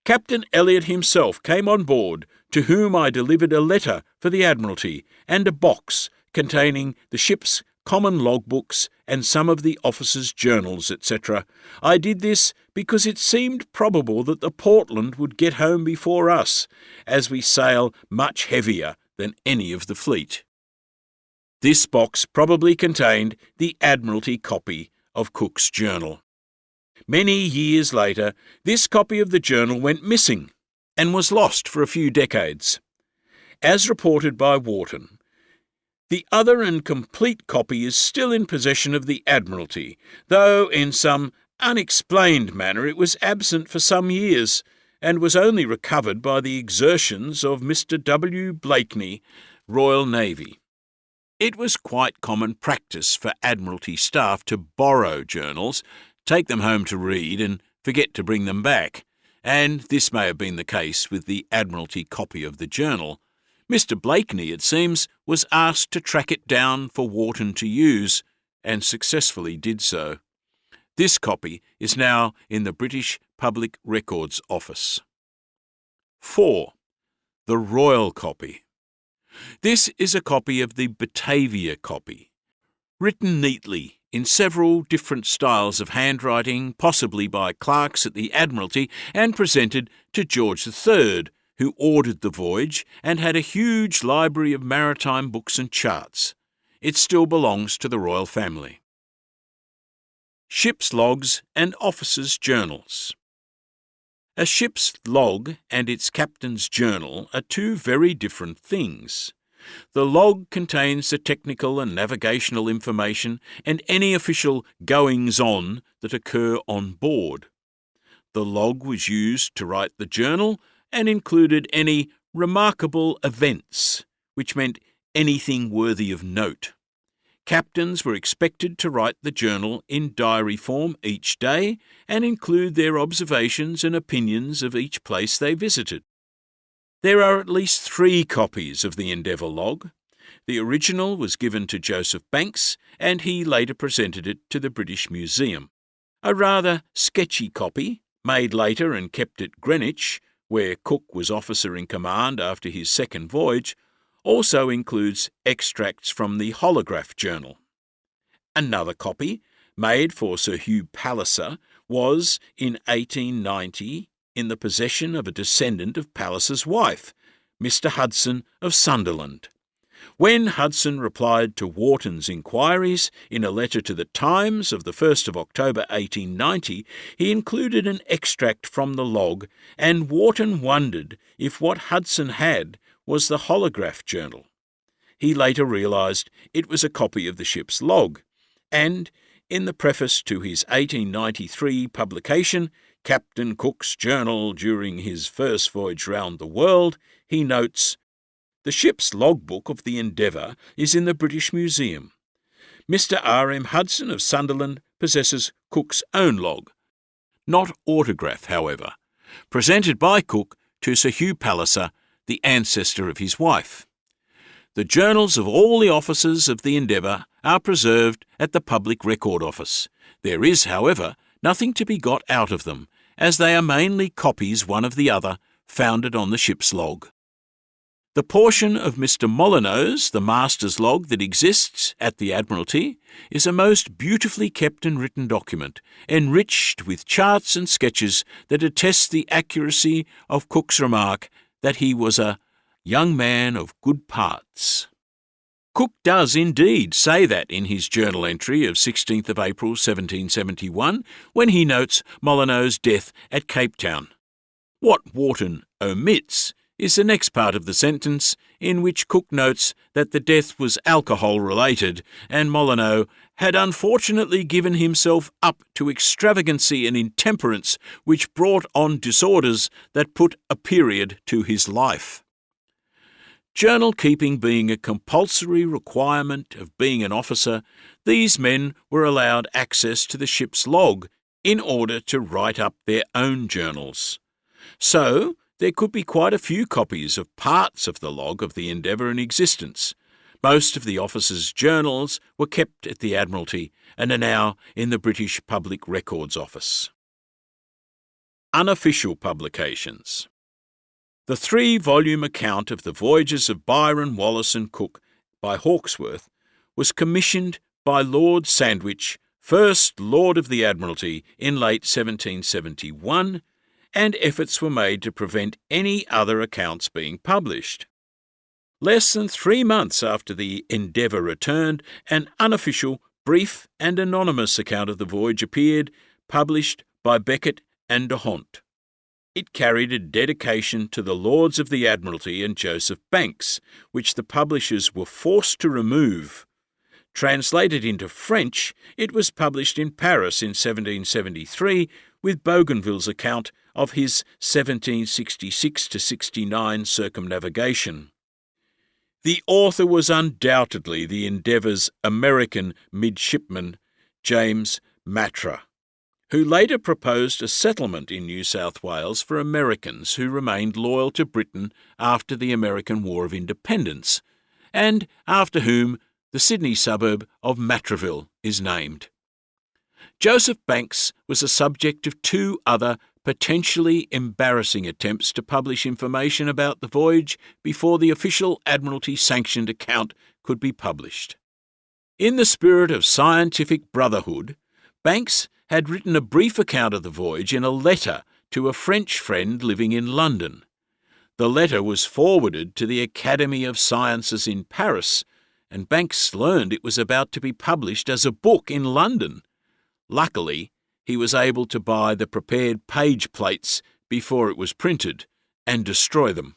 Captain Elliot himself came on board, to whom I delivered a letter for the Admiralty and a box containing the ship's common logbooks and some of the officers' journals, etc. I did this because it seemed probable that the Portland would get home before us, as we sail much heavier than any of the fleet. This box probably contained the Admiralty copy of Cook's journal. Many years later, this copy of the journal went missing and was lost for a few decades. As reported by Wharton, the other and complete copy is still in possession of the Admiralty, though in some unexplained manner it was absent for some years and was only recovered by the exertions of Mr. W. Blakeney, Royal Navy. It was quite common practice for Admiralty staff to borrow journals, take them home to read, and forget to bring them back, and this may have been the case with the Admiralty copy of the journal. Mr. Blakeney, it seems, was asked to track it down for Wharton to use, and successfully did so. This copy is now in the British Public Records Office. 4. The Royal Copy. This is a copy of the Batavia copy, written neatly in several different styles of handwriting, possibly by clerks at the Admiralty, and presented to George III, who ordered the voyage and had a huge library of maritime books and charts. It still belongs to the royal family. Ship's logs and officers' journals. A ship's log and its captain's journal are two very different things. The log contains the technical and navigational information and any official goings-on that occur on board. The log was used to write the journal and included any remarkable events, which meant anything worthy of note. Captains were expected to write the journal in diary form each day and include their observations and opinions of each place they visited. There are at least 3 copies of the Endeavour log. The original was given to Joseph Banks, and he later presented it to the British Museum. A rather sketchy copy, made later and kept at Greenwich, where Cook was officer in command after his second voyage, also includes extracts from the Holograph Journal. Another copy, made for Sir Hugh Palliser, was, in 1890, in the possession of a descendant of Palliser's wife, Mr. Hudson of Sunderland. When Hudson replied to Wharton's inquiries in a letter to the Times of the 1st of October 1890, he included an extract from the log, and Wharton wondered if what Hudson had was the Holograph Journal. He later realised it was a copy of the ship's log, and, in the preface to his 1893 publication, Captain Cook's Journal during his first voyage round the world, he notes, "The ship's logbook of the Endeavour is in the British Museum. Mr. R.M. Hudson of Sunderland possesses Cook's own log, not autograph, however, presented by Cook to Sir Hugh Palliser, the ancestor of his wife. The journals of all the officers of the Endeavour are preserved at the Public Record Office. There is, however, nothing to be got out of them, as they are mainly copies one of the other, founded on the ship's log. The portion of Mr. Molyneux's, the master's log that exists at the Admiralty, is a most beautifully kept and written document, enriched with charts and sketches that attest the accuracy of Cook's remark that he was a young man of good parts. Cook does indeed say that in his journal entry of 16th of April 1771, when he notes Molyneux's death at Cape Town. What Wharton omits is the next part of the sentence, in which Cook notes that the death was alcohol-related, and Molyneux had unfortunately given himself up to extravagancy and intemperance, which brought on disorders that put a period to his life. Journal keeping being a compulsory requirement of being an officer, these men were allowed access to the ship's log in order to write up their own journals. So, there could be quite a few copies of parts of the log of the Endeavour in existence. Most of the officers' journals were kept at the Admiralty and are now in the British Public Records Office. Unofficial publications. The 3-volume account of the voyages of Byron, Wallis and Cook by Hawkesworth was commissioned by Lord Sandwich, first Lord of the Admiralty, in late 1771, and efforts were made to prevent any other accounts being published. Less than 3 months after the Endeavour returned, an unofficial, brief and anonymous account of the voyage appeared, published by Beckett and de Hont. It carried a dedication to the Lords of the Admiralty and Joseph Banks, which the publishers were forced to remove. Translated into French, it was published in Paris in 1773 with Bougainville's account of his 1766-69 circumnavigation. The author was undoubtedly the Endeavour's American midshipman, James Matra, who later proposed a settlement in New South Wales for Americans who remained loyal to Britain after the American War of Independence, and after whom the Sydney suburb of Matraville is named. Joseph Banks was the subject of 2 other potentially embarrassing attempts to publish information about the voyage before the official Admiralty-sanctioned account could be published. In the spirit of scientific brotherhood, Banks had written a brief account of the voyage in a letter to a French friend living in London. The letter was forwarded to the Academy of Sciences in Paris, and Banks learned it was about to be published as a book in London. Luckily, he was able to buy the prepared page plates before it was printed and destroy them.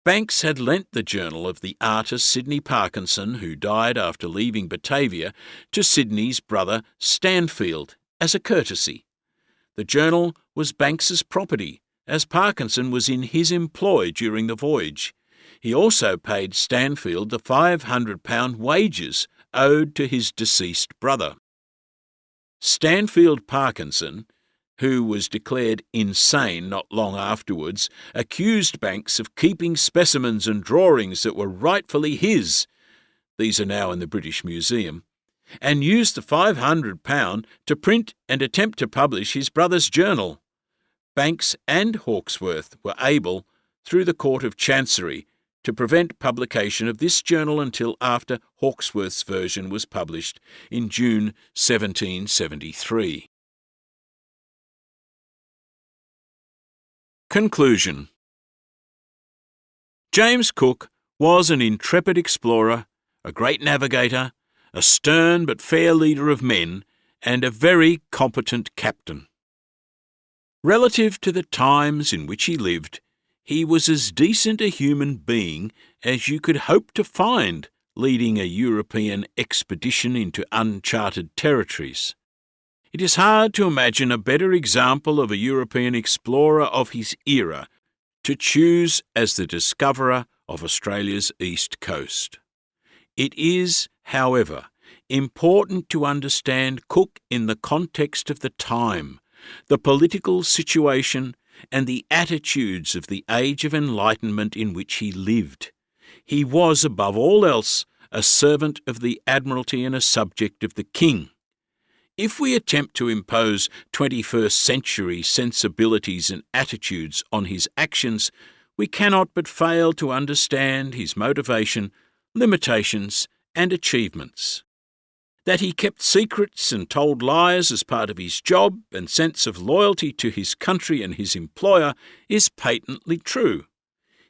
Banks had lent the journal of the artist Sidney Parkinson, who died after leaving Batavia, to Sidney's brother Stanfield as a courtesy. The journal was Banks's property, as Parkinson was in his employ during the voyage. He also paid Stanfield the £500 wages owed to his deceased brother. Stanfield Parkinson, who was declared insane not long afterwards, accused Banks of keeping specimens and drawings that were rightfully his — these are now in the British Museum — and used the £500 to print and attempt to publish his brother's journal. Banks and Hawkesworth were able, through the Court of Chancery, to prevent publication of this journal until after Hawkesworth's version was published in June 1773. Conclusion. James Cook was an intrepid explorer, a great navigator, a stern but fair leader of men, and a very competent captain. Relative to the times in which he lived, he was as decent a human being as you could hope to find leading a European expedition into uncharted territories. It is hard to imagine a better example of a European explorer of his era to choose as the discoverer of Australia's east coast. It is, however, important to understand Cook in the context of the time, the political situation, and the attitudes of the age of enlightenment in which he lived. He was, above all else, a servant of the Admiralty and a subject of the King. If we attempt to impose 21st century sensibilities and attitudes on his actions, we cannot but fail to understand his motivation, limitations, and achievements. That he kept secrets and told lies as part of his job and sense of loyalty to his country and his employer is patently true.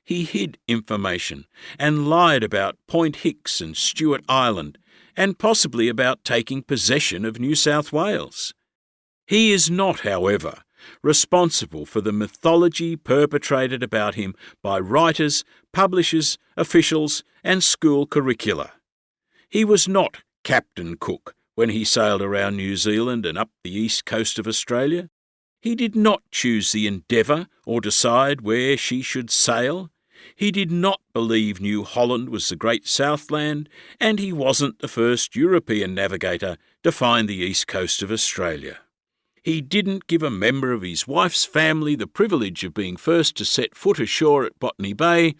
He hid information and lied about Point Hicks and Stewart Island, and possibly about taking possession of New South Wales. He is not, however, responsible for the mythology perpetrated about him by writers, publishers, officials, and school curricula. He was not Captain Cook when he sailed around New Zealand and up the east coast of Australia. He did not choose the Endeavour or decide where she should sail. He did not believe New Holland was the great Southland, and he wasn't the first European navigator to find the east coast of Australia. He didn't give a member of his wife's family the privilege of being first to set foot ashore at Botany Bay.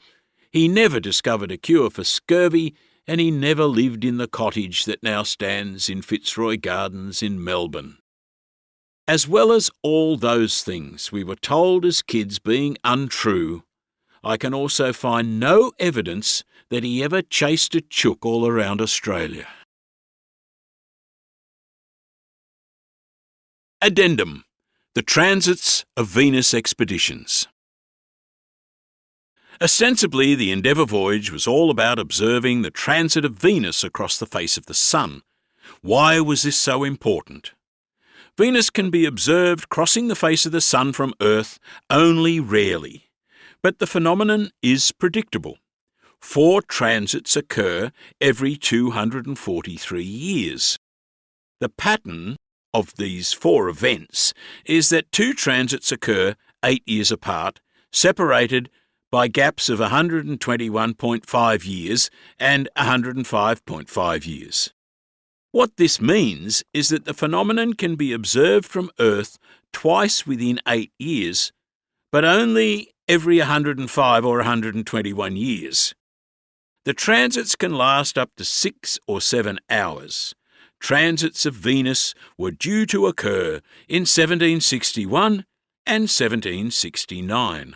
He never discovered a cure for scurvy, and he never lived in the cottage that now stands in Fitzroy Gardens in Melbourne. As well as all those things we were told as kids being untrue, I can also find no evidence that he ever chased a chook all around Australia. Addendum: The Transits of Venus Expeditions. Ostensibly, the Endeavour voyage was all about observing the transit of Venus across the face of the Sun. Why was this so important? Venus can be observed crossing the face of the Sun from Earth only rarely, but the phenomenon is predictable. 4 transits occur every 243 years. The pattern of these 4 events is that 2 transits occur 8 years apart, separated by gaps of 121.5 years and 105.5 years. What this means is that the phenomenon can be observed from Earth twice within 8 years, but only every 105 or 121 years. The transits can last up to 6 or 7 hours. Transits of Venus were due to occur in 1761 and 1769.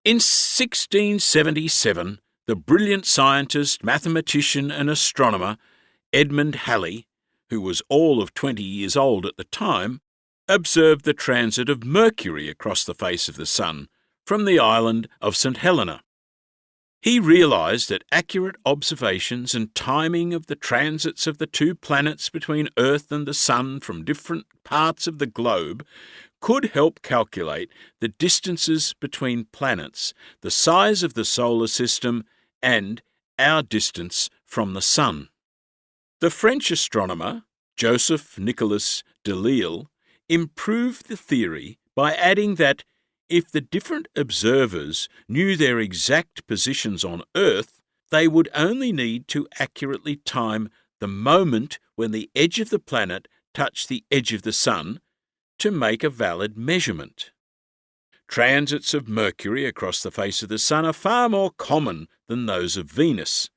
In 1677, the brilliant scientist, mathematician and astronomer Edmund Halley, who was all of 20 years old at the time, observed the transit of Mercury across the face of the Sun from the island of St. Helena. He realised that accurate observations and timing of the transits of the 2 planets between Earth and the Sun from different parts of the globe could help calculate the distances between planets, the size of the solar system, and our distance from the Sun. The French astronomer Joseph Nicolas Delisle improved the theory by adding that if the different observers knew their exact positions on Earth, they would only need to accurately time the moment when the edge of the planet touched the edge of the Sun to make a valid measurement. Transits of Mercury across the face of the Sun are far more common than those of Venus.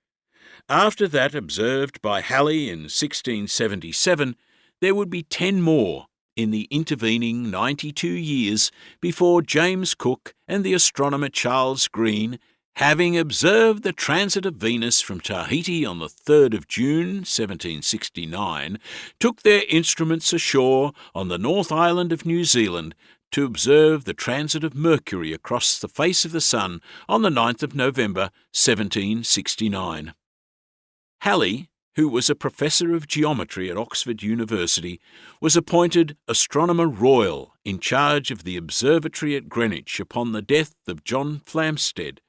After that observed by Halley in 1677, there would be 10 more in the intervening 92 years before James Cook and the astronomer Charles Green, having observed the transit of Venus from Tahiti on the 3rd of June 1769, took their instruments ashore on the North Island of New Zealand to observe the transit of Mercury across the face of the Sun on the 9th of November 1769. Halley, who was a professor of geometry at Oxford University, was appointed Astronomer Royal in charge of the observatory at Greenwich upon the death of John Flamsteed,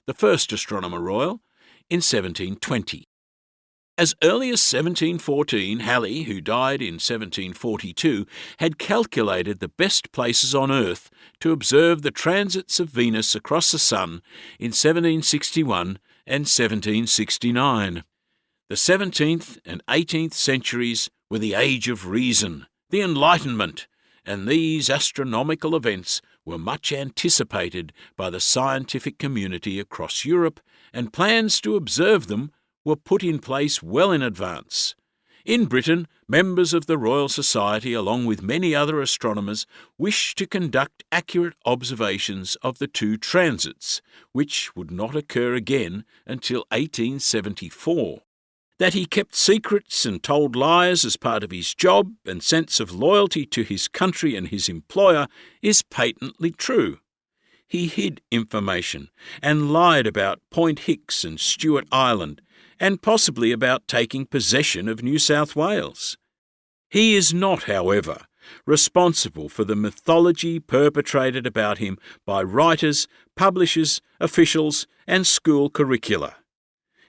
the first Astronomer Royal, in 1720. As early as 1714, Halley, who died in 1742, had calculated the best places on Earth to observe the transits of Venus across the Sun in 1761 and 1769. The 17th and 18th centuries were the Age of Reason, the Enlightenment, and these astronomical events were much anticipated by the scientific community across Europe, and plans to observe them were put in place well in advance. In Britain, members of the Royal Society, along with many other astronomers, wished to conduct accurate observations of the 2 transits, which would not occur again until 1874. That he kept secrets and told lies as part of his job and sense of loyalty to his country and his employer is patently true. He hid information and lied about Point Hicks and Stewart Island, and possibly about taking possession of New South Wales. He is not, however, responsible for the mythology perpetrated about him by writers, publishers, officials, and school curricula.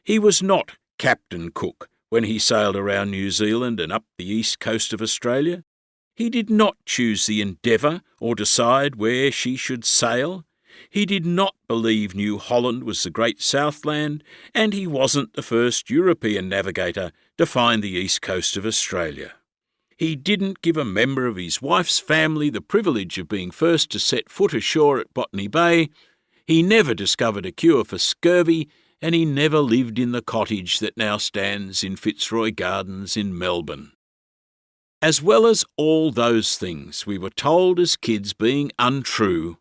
He was not Captain Cook when he sailed around New Zealand and up the east coast of Australia. He did not choose the Endeavour or decide where she should sail. He did not believe New Holland was the great Southland, and he wasn't the first European navigator to find the east coast of Australia. He didn't give a member of his wife's family the privilege of being first to set foot ashore at Botany Bay. He never discovered a cure for scurvy, and he never lived in the cottage that now stands in Fitzroy Gardens in Melbourne. As well as all those things we were told as kids being untrue,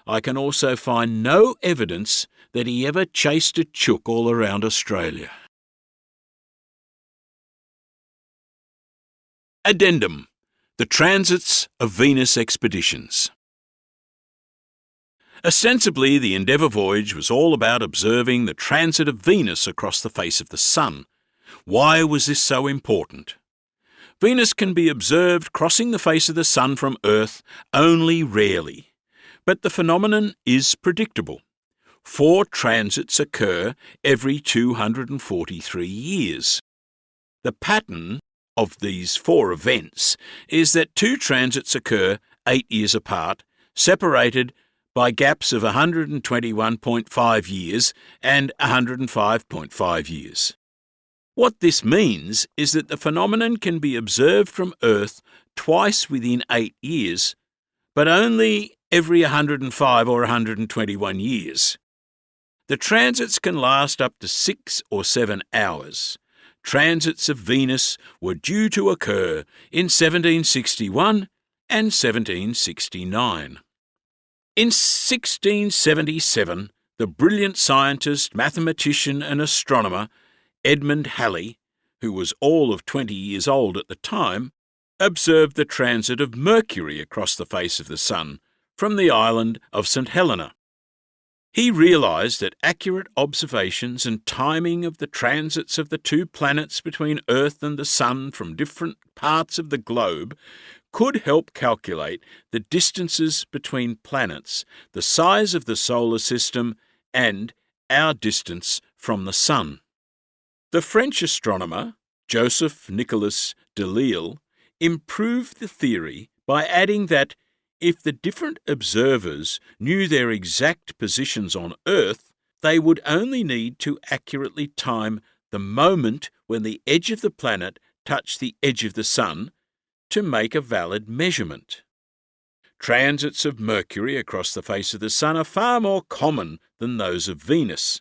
I can also find no evidence that he ever chased a chook all around Australia. Addendum: The Transits of Venus Expeditions. Ostensibly, the Endeavour voyage was all about observing the transit of Venus across the face of the Sun. Why was this so important? Venus can be observed crossing the face of the Sun from Earth only rarely, but the phenomenon is predictable. 4 transits occur every 243 years. The pattern of these 4 events is that 2 transits occur 8 years apart, separated by gaps of 121.5 years and 105.5 years. What this means is that the phenomenon can be observed from Earth twice within 8 years, but only every 105 or 121 years. The transits can last up to 6 or 7 hours. Transits of Venus were due to occur in 1761 and 1769. In 1677, the brilliant scientist, mathematician and astronomer Edmund Halley, who was all of 20 years old at the time, observed the transit of Mercury across the face of the Sun from the island of St. Helena. He realised that accurate observations and timing of the transits of the 2 planets between Earth and the Sun from different parts of the globe could help calculate the distances between planets, the size of the solar system, and our distance from the Sun. The French astronomer Joseph Nicolas Delisle improved the theory by adding that if the different observers knew their exact positions on Earth, they would only need to accurately time the moment when the edge of the planet touched the edge of the Sun to make a valid measurement. Transits of Mercury across the face of the Sun are far more common than those of Venus.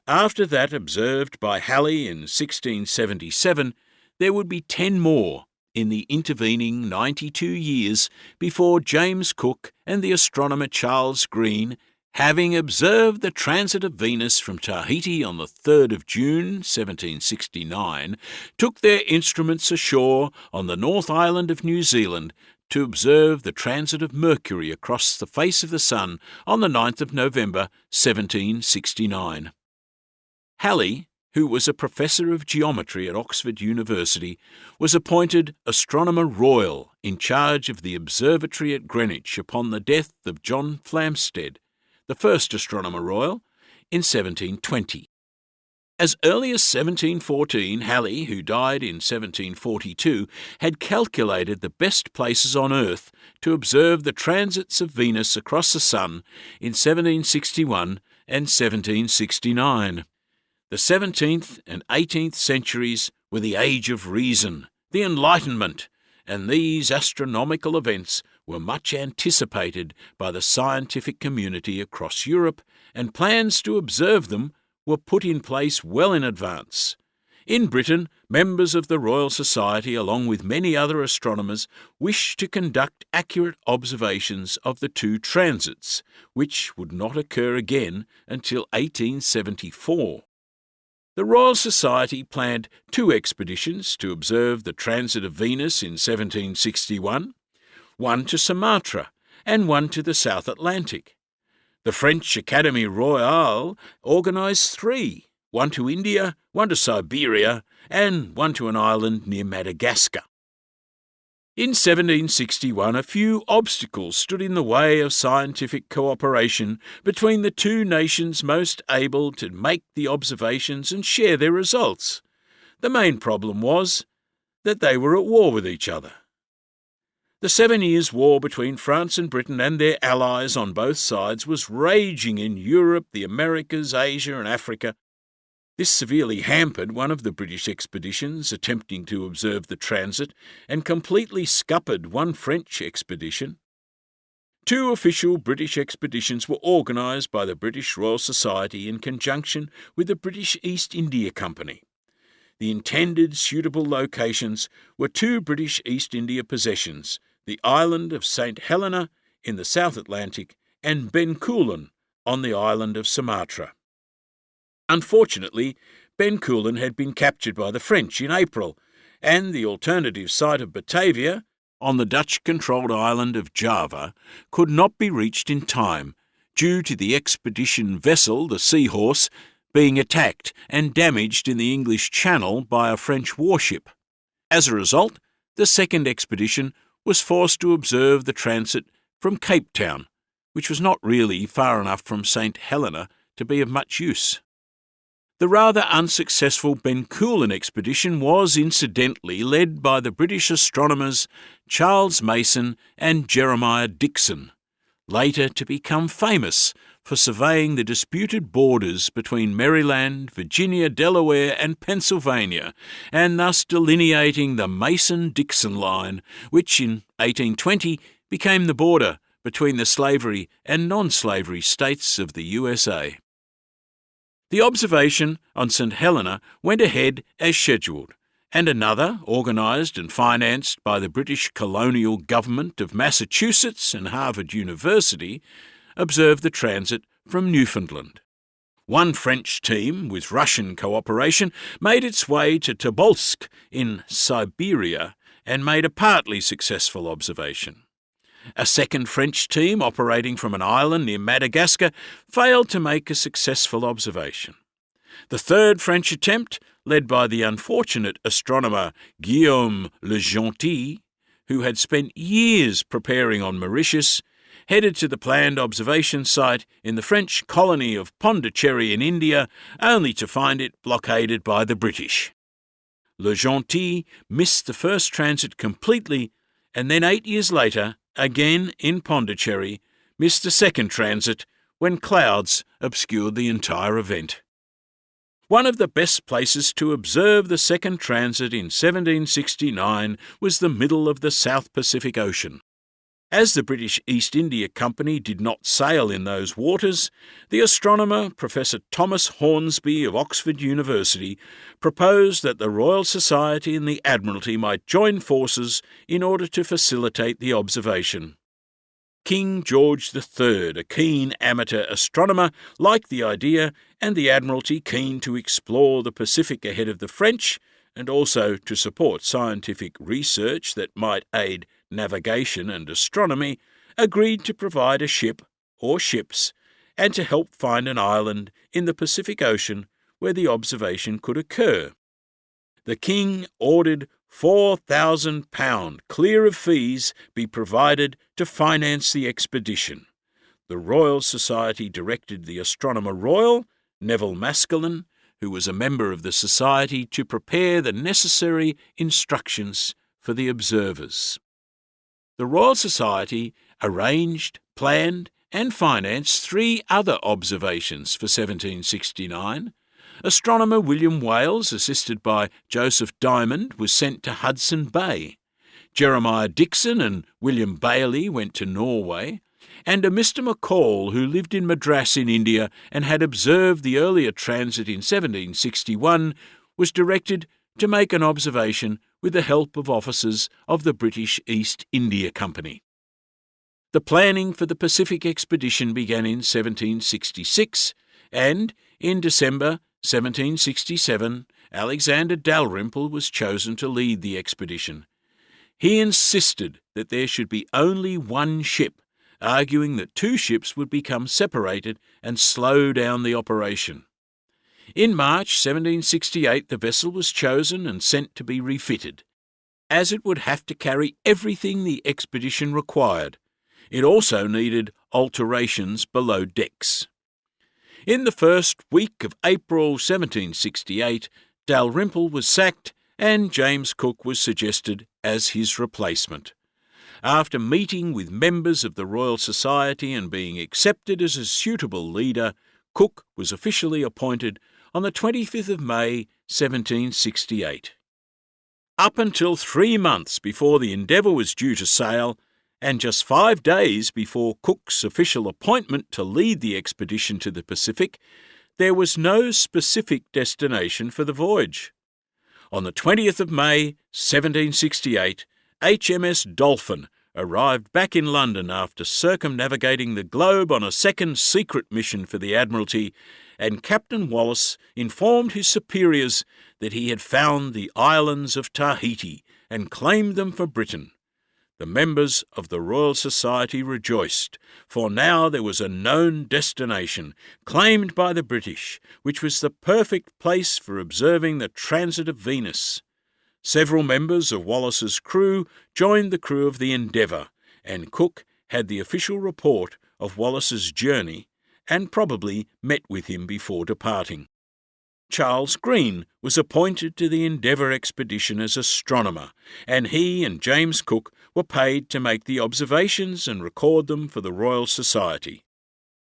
After that observed by Halley in 1677, there would be 10 more in the intervening 92 years before James Cook and the astronomer Charles Green, having observed the transit of Venus from Tahiti on the 3rd of June 1769, took their instruments ashore on the North Island of New Zealand to observe the transit of Mercury across the face of the Sun on the 9th of November 1769. Halley, who was a professor of geometry at Oxford University, was appointed Astronomer Royal in charge of the observatory at Greenwich upon the death of John Flamsteed, the first Astronomer Royal, in 1720. As early as 1714, Halley, who died in 1742, had calculated the best places on Earth to observe the transits of Venus across the Sun in 1761 and 1769. The 17th and 18th centuries were the age of reason, the Enlightenment, and these astronomical events were much anticipated by the scientific community across Europe, and plans to observe them were put in place well in advance. In Britain, members of the Royal Society, along with many other astronomers, wished to conduct accurate observations of the 2 transits, which would not occur again until 1874. The Royal Society planned 2 expeditions to observe the transit of Venus in 1761, one to Sumatra and one to the South Atlantic. The French Académie Royale organised 3, one to India, one to Siberia, and one to an island near Madagascar. In 1761, a few obstacles stood in the way of scientific cooperation between the 2 nations most able to make the observations and share their results. The main problem was that they were at war with each other. The 7 Years' War between France and Britain and their allies on both sides was raging in Europe, the Americas, Asia and Africa. This severely hampered one of the British expeditions attempting to observe the transit and completely scuppered one French expedition. Two official British expeditions were organised by the British Royal Society in conjunction with the British East India Company. The intended suitable locations were two British East India possessions, the island of St. Helena in the South Atlantic and Bencoolen on the island of Sumatra. Unfortunately, Bencoolen had been captured by the French in April, and the alternative site of Batavia, on the Dutch-controlled island of Java, could not be reached in time due to the expedition vessel, the Seahorse, being attacked and damaged in the English Channel by a French warship. As a result, the second expedition was forced to observe the transit from Cape Town, which was not really far enough from St. Helena to be of much use. The rather unsuccessful Bencoolen expedition was incidentally led by the British astronomers Charles Mason and Jeremiah Dixon, later to become famous for surveying the disputed borders between Maryland, Virginia, Delaware and Pennsylvania, and thus delineating the Mason-Dixon line, which in 1820 became the border between the slavery and non-slavery states of the USA. The observation on St. Helena went ahead as scheduled, and another, organised and financed by the British colonial government of Massachusetts and Harvard University, observed the transit from Newfoundland. One French team, with Russian cooperation, made its way to Tobolsk in Siberia and made a partly successful observation. A second French team, operating from an island near Madagascar, failed to make a successful observation. The third French attempt, led by the unfortunate astronomer Guillaume Le Gentil, who had spent years preparing on Mauritius, headed to the planned observation site in the French colony of Pondicherry in India, only to find it blockaded by the British. Le Gentil missed the first transit completely, and then 8 years later, again in Pondicherry, missed a second transit when clouds obscured the entire event. One of the best places to observe the second transit in 1769 was the middle of the South Pacific Ocean. As the British East India Company did not sail in those waters, the astronomer Professor Thomas Hornsby of Oxford University proposed that the Royal Society and the Admiralty might join forces in order to facilitate the observation. King George III, a keen amateur astronomer, liked the idea, and the Admiralty, keen to explore the Pacific ahead of the French, and also to support scientific research that might aid navigation and astronomy, agreed to provide a ship or ships and to help find an island in the Pacific Ocean where the observation could occur. The King ordered £4,000 clear of fees be provided to finance the expedition. The Royal Society directed the Astronomer Royal, Neville Maskelyne, who was a member of the Society, to prepare the necessary instructions for the observers. The Royal Society arranged, planned and financed 3 other observations for 1769. Astronomer William Wales, assisted by Joseph Diamond, was sent to Hudson Bay. Jeremiah Dixon and William Bailey went to Norway, and a Mr. McCall, who lived in Madras in India and had observed the earlier transit in 1761, was directed to make an observation with the help of officers of the British East India Company. The planning for the Pacific expedition began in 1766, and in December 1767, Alexander Dalrymple was chosen to lead the expedition. He insisted that there should be only one ship, arguing that 2 ships would become separated and slow down the operation. In March 1768, the vessel was chosen and sent to be refitted, as it would have to carry everything the expedition required. It also needed alterations below decks. In the first week of April 1768, Dalrymple was sacked and James Cook was suggested as his replacement. After meeting with members of the Royal Society and being accepted as a suitable leader, Cook was officially appointed on the 25th of May 1768. Up until 3 months before the Endeavour was due to sail, and just 5 days before Cook's official appointment to lead the expedition to the Pacific, there was no specific destination for the voyage. On the 20th of May, 1768, HMS Dolphin arrived back in London after circumnavigating the globe on a second secret mission for the Admiralty, and Captain Wallis informed his superiors that he had found the islands of Tahiti and claimed them for Britain. The members of the Royal Society rejoiced, for now there was a known destination, claimed by the British, which was the perfect place for observing the transit of Venus. Several members of Wallis's crew joined the crew of the Endeavour, and Cook had the official report of Wallis's journey and probably met with him before departing. Charles Green was appointed to the Endeavour expedition as astronomer, and he and James Cook were paid to make the observations and record them for the Royal Society.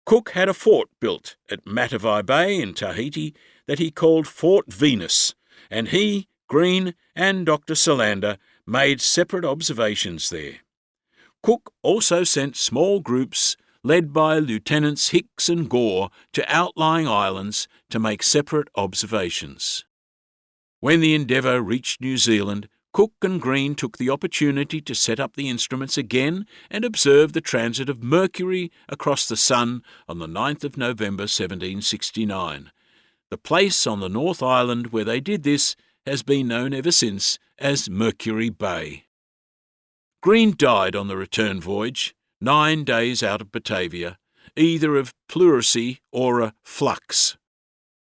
Cook had a fort built at Matavai Bay in Tahiti that he called Fort Venus, and he, Green, and Dr. Solander made separate observations there. Cook also sent small groups led by Lieutenants Hicks and Gore to outlying islands to make separate observations. When the Endeavour reached New Zealand, Cook and Green took the opportunity to set up the instruments again and observe the transit of Mercury across the Sun on the 9th of November 1769. The place on the North Island where they did this has been known ever since as Mercury Bay. Green died on the return voyage, 9 days out of Batavia, either of pleurisy or a flux.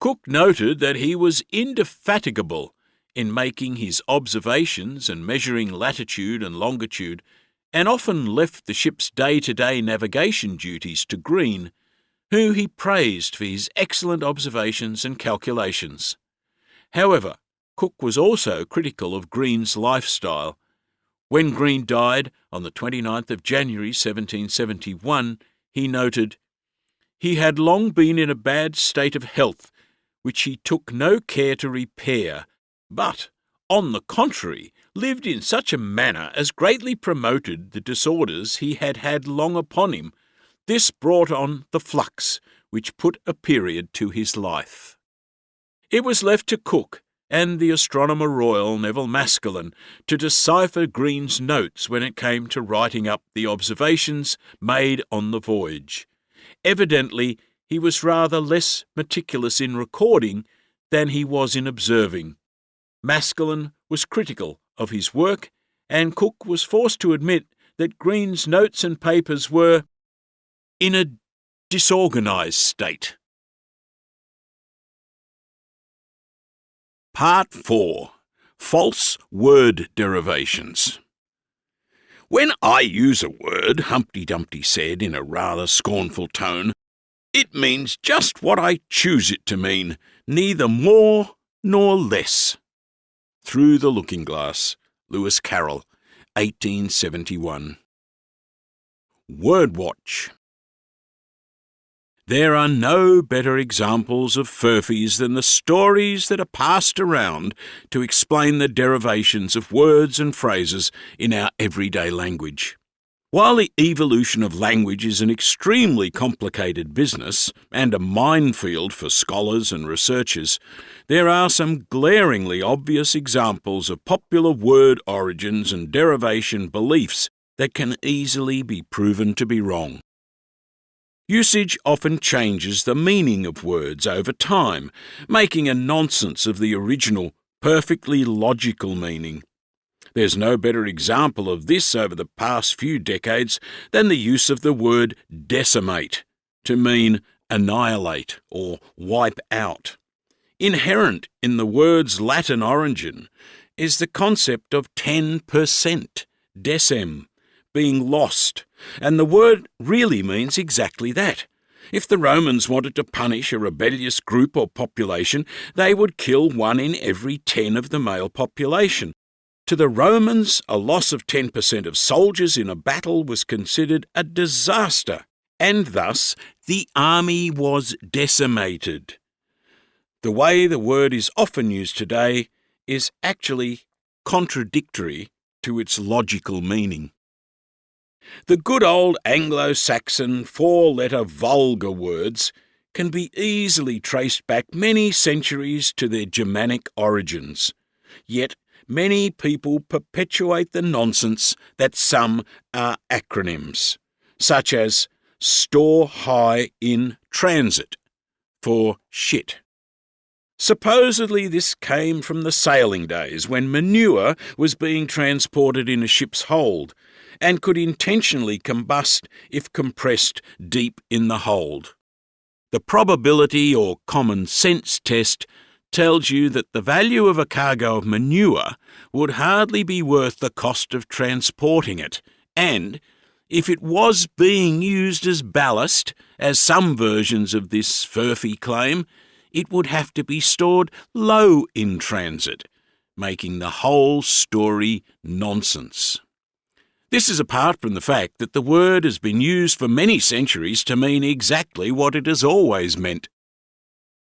Cook noted that he was indefatigable in making his observations and measuring latitude and longitude, and often left the ship's day-to-day navigation duties to Green, who he praised for his excellent observations and calculations. However, Cook was also critical of Green's lifestyle. When Green died on the 29th of January 1771, he noted, "He had long been in a bad state of health, which he took no care to repair, but, on the contrary, lived in such a manner as greatly promoted the disorders he had had long upon him. This brought on the flux, which put a period to his life." It was left to Cook and the Astronomer Royal, Neville Maskelyne, to decipher Green's notes when it came to writing up the observations made on the voyage. Evidently, he was rather less meticulous in recording than he was in observing. Maskelyne was critical of his work, and Cook was forced to admit that Green's notes and papers were in a disorganised state. Part 4. False word derivations. "When I use a word," Humpty Dumpty said in a rather scornful tone, "it means just what I choose it to mean, neither more nor less." Through the Looking Glass, Lewis Carroll, 1871. Word watch. There are no better examples of Furphies than the stories that are passed around to explain the derivations of words and phrases in our everyday language. While the evolution of language is an extremely complicated business and a minefield for scholars and researchers, there are some glaringly obvious examples of popular word origins and derivation beliefs that can easily be proven to be wrong. Usage often changes the meaning of words over time, making a nonsense of the original, perfectly logical meaning. There's no better example of this over the past few decades than the use of the word decimate to mean annihilate or wipe out. Inherent in the word's Latin origin is the concept of 10%, decem, being lost, and the word really means exactly that. If the Romans wanted to punish a rebellious group or population, they would kill 1 in every 10 of the male population. To the Romans, a loss of 10% of soldiers in a battle was considered a disaster, and thus the army was decimated. The way the word is often used today is actually contradictory to its logical meaning. The good old Anglo-Saxon four-letter vulgar words can be easily traced back many centuries to their Germanic origins. Yet many people perpetuate the nonsense that some are acronyms, such as store high in transit for shit. Supposedly this came from the sailing days when manure was being transported in a ship's hold and could intentionally combust if compressed deep in the hold. The probability or common sense test tells you that the value of a cargo of manure would hardly be worth the cost of transporting it, and if it was being used as ballast, as some versions of this Furphy claim, it would have to be stored low in transit, making the whole story nonsense. This is apart from the fact that the word has been used for many centuries to mean exactly what it has always meant.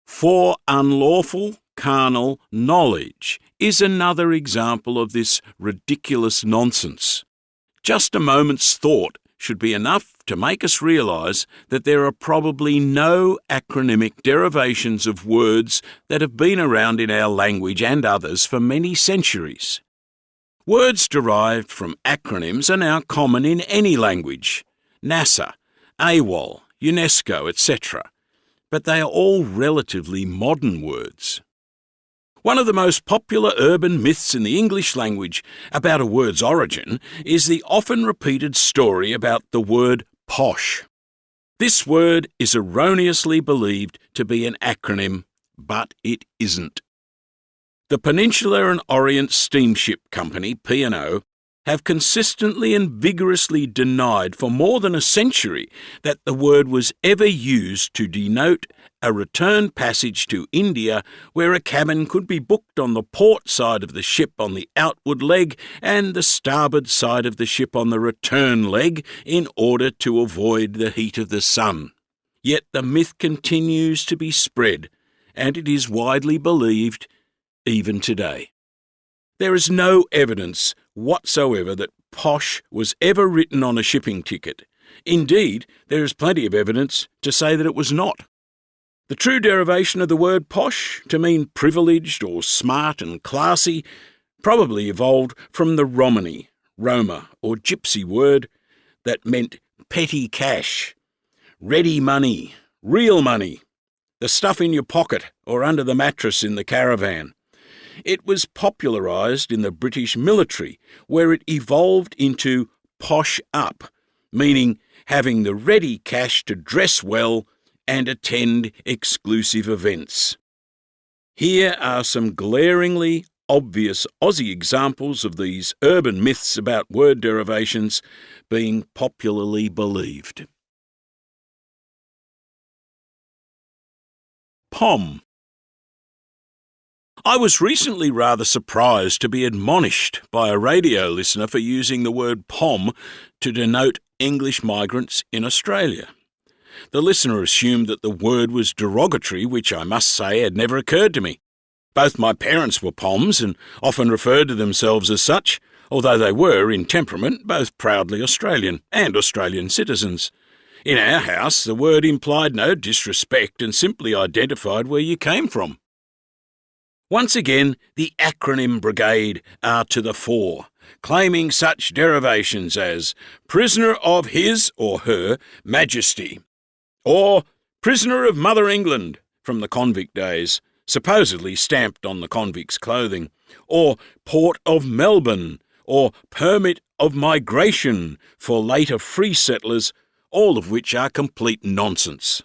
For unlawful carnal knowledge is another example of this ridiculous nonsense. Just a moment's thought should be enough to make us realise that there are probably no acronymic derivations of words that have been around in our language and others for many centuries. Words derived from acronyms are now common in any language, NASA, AWOL, UNESCO, etc., but they are all relatively modern words. One of the most popular urban myths in the English language about a word's origin is the often repeated story about the word posh. This word is erroneously believed to be an acronym, but it isn't. The Peninsula and Orient Steamship Company, P&O, have consistently and vigorously denied for more than a century that the word was ever used to denote a return passage to India where a cabin could be booked on the port side of the ship on the outward leg and the starboard side of the ship on the return leg in order to avoid the heat of the sun. Yet the myth continues to be spread, and it is widely believed even today. There is no evidence whatsoever that posh was ever written on a shipping ticket. Indeed, there is plenty of evidence to say that it was not. The true derivation of the word posh, to mean privileged or smart and classy, probably evolved from the Romany, Roma, or Gypsy word that meant petty cash, ready money, real money, the stuff in your pocket or under the mattress in the caravan. It was popularised in the British military, where it evolved into posh up, meaning having the ready cash to dress well and attend exclusive events. Here are some glaringly obvious Aussie examples of these urban myths about word derivations being popularly believed. POM. I was recently rather surprised to be admonished by a radio listener for using the word POM to denote English migrants in Australia. The listener assumed that the word was derogatory, which I must say had never occurred to me. Both my parents were POMs and often referred to themselves as such, although they were, in temperament, both proudly Australian and Australian citizens. In our house, the word implied no disrespect and simply identified where you came from. Once again, the acronym brigade are to the fore, claiming such derivations as prisoner of His or Her Majesty, or prisoner of Mother England from the convict days, supposedly stamped on the convicts' clothing, or Port of Melbourne, or Permit of Migration for later free settlers, all of which are complete nonsense.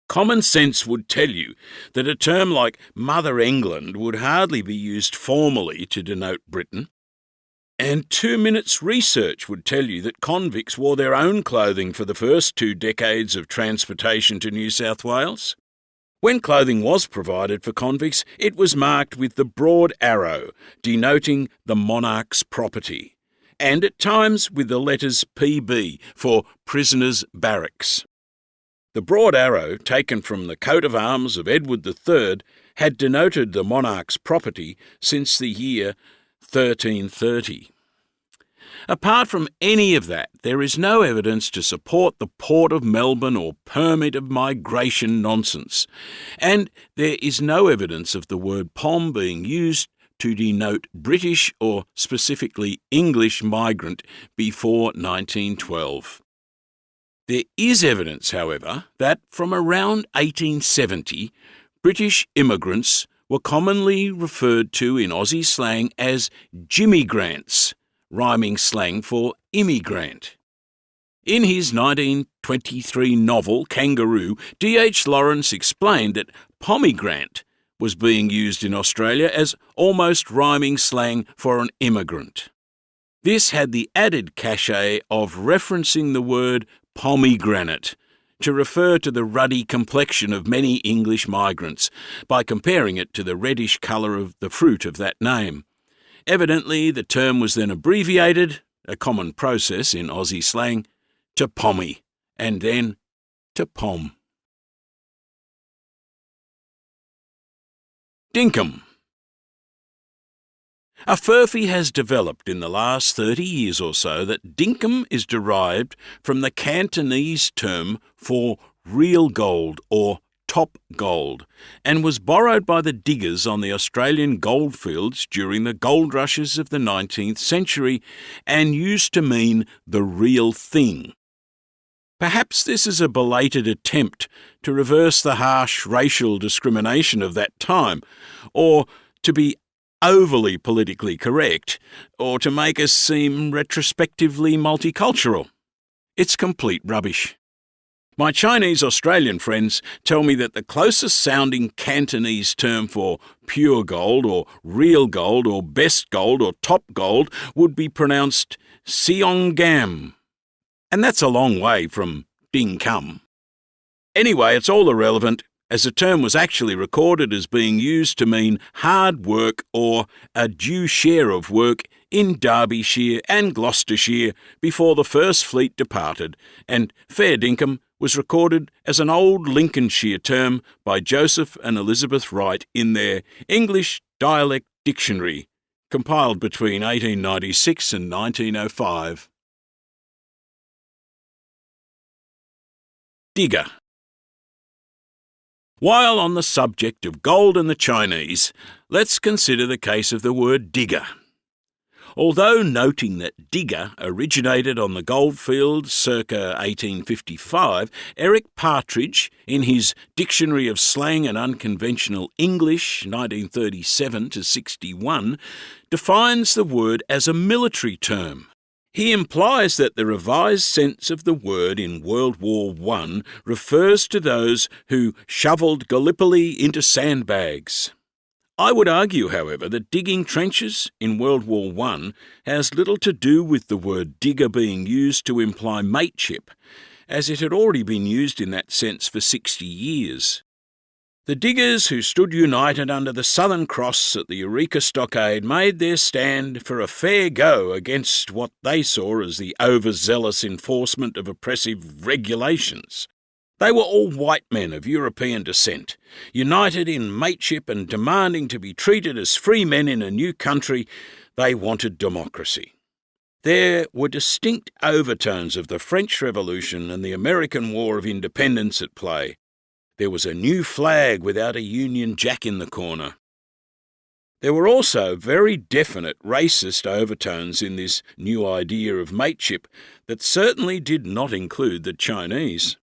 Common sense would tell you that a term like Mother England would hardly be used formally to denote Britain, and 2 minutes research would tell you that convicts wore their own clothing for the first 2 decades of transportation to New South Wales. When clothing was provided for convicts, it was marked with the broad arrow, denoting the monarch's property, and at times with the letters PB for prisoners' barracks. The broad arrow, taken from the coat of arms of Edward III, had denoted the monarch's property since the year 1330. Apart from any of that, there is no evidence to support the Port of Melbourne or permit of migration nonsense. And there is no evidence of the word POM being used to denote British or specifically English migrant before 1912. There is evidence, however, that from around 1870, British immigrants were commonly referred to in Aussie slang as Jimmigrants, rhyming slang for immigrant. In his 1923 novel Kangaroo, D.H. Lawrence explained that pomegranate was being used in Australia as almost rhyming slang for an immigrant. This had the added cachet of referencing the word pomegranate to refer to the ruddy complexion of many English migrants by comparing it to the reddish colour of the fruit of that name. Evidently, the term was then abbreviated, a common process in Aussie slang, to pommy, and then to pom. Dinkum. A furphy has developed in the last 30 years or so that dinkum is derived from the Cantonese term for real gold or top gold, and was borrowed by the diggers on the Australian goldfields during the gold rushes of the 19th century and used to mean the real thing. Perhaps this is a belated attempt to reverse the harsh racial discrimination of that time, or to be overly politically correct, or to make us seem retrospectively multicultural. It's complete rubbish. My Chinese Australian friends tell me that the closest sounding Cantonese term for pure gold or real gold or best gold or top gold would be pronounced Siongam. And that's a long way from dinkum. Anyway, it's all irrelevant, as the term was actually recorded as being used to mean hard work or a due share of work in Derbyshire and Gloucestershire before the First Fleet departed, and fair dinkum was recorded as an old Lincolnshire term by Joseph and Elizabeth Wright in their English Dialect Dictionary, compiled between 1896 and 1905. Digger. While on the subject of gold and the Chinese, let's consider the case of the word digger. Although noting that digger originated on the goldfields circa 1855, Eric Partridge, in his Dictionary of Slang and Unconventional English, 1937-61, defines the word as a military term. He implies that the revised sense of the word in World War I refers to those who shovelled Gallipoli into sandbags. I would argue, however, that digging trenches in World War I has little to do with the word digger being used to imply mateship, as it had already been used in that sense for 60 years. The diggers who stood united under the Southern Cross at the Eureka Stockade made their stand for a fair go against what they saw as the overzealous enforcement of oppressive regulations. They were all white men of European descent, united in mateship and demanding to be treated as free men in a new country. They wanted democracy. There were distinct overtones of the French Revolution and the American War of Independence at play. There was a new flag without a Union Jack in the corner. There were also very definite racist overtones in this new idea of mateship that certainly did not include the Chinese.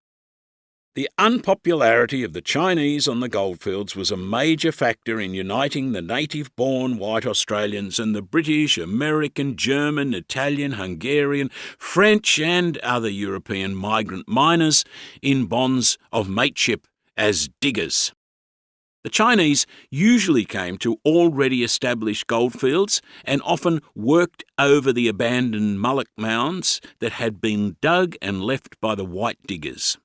The unpopularity of the Chinese on the goldfields was a major factor in uniting the native-born white Australians and the British, American, German, Italian, Hungarian, French and other European migrant miners in bonds of mateship as diggers. The Chinese usually came to already established goldfields and often worked over the abandoned mullock mounds that had been dug and left by the white diggers.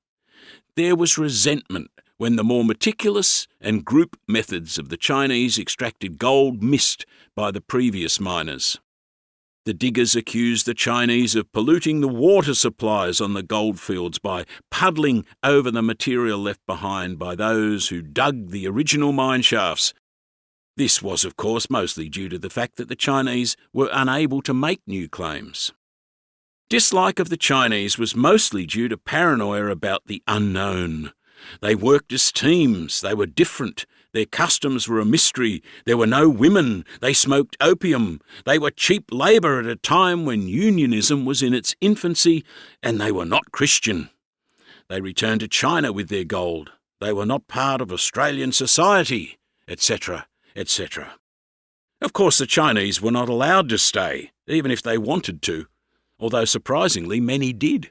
There was resentment when the more meticulous and group methods of the Chinese extracted gold missed by the previous miners. The diggers accused the Chinese of polluting the water supplies on the goldfields by puddling over the material left behind by those who dug the original mine shafts. This was, of course, mostly due to the fact that the Chinese were unable to make new claims. Dislike of the Chinese was mostly due to paranoia about the unknown. They worked as teams, they were different, their customs were a mystery, there were no women, they smoked opium, they were cheap labour at a time when unionism was in its infancy, and they were not Christian. They returned to China with their gold, they were not part of Australian society, etc., etc. Of course, the Chinese were not allowed to stay, even if they wanted to, although surprisingly many did.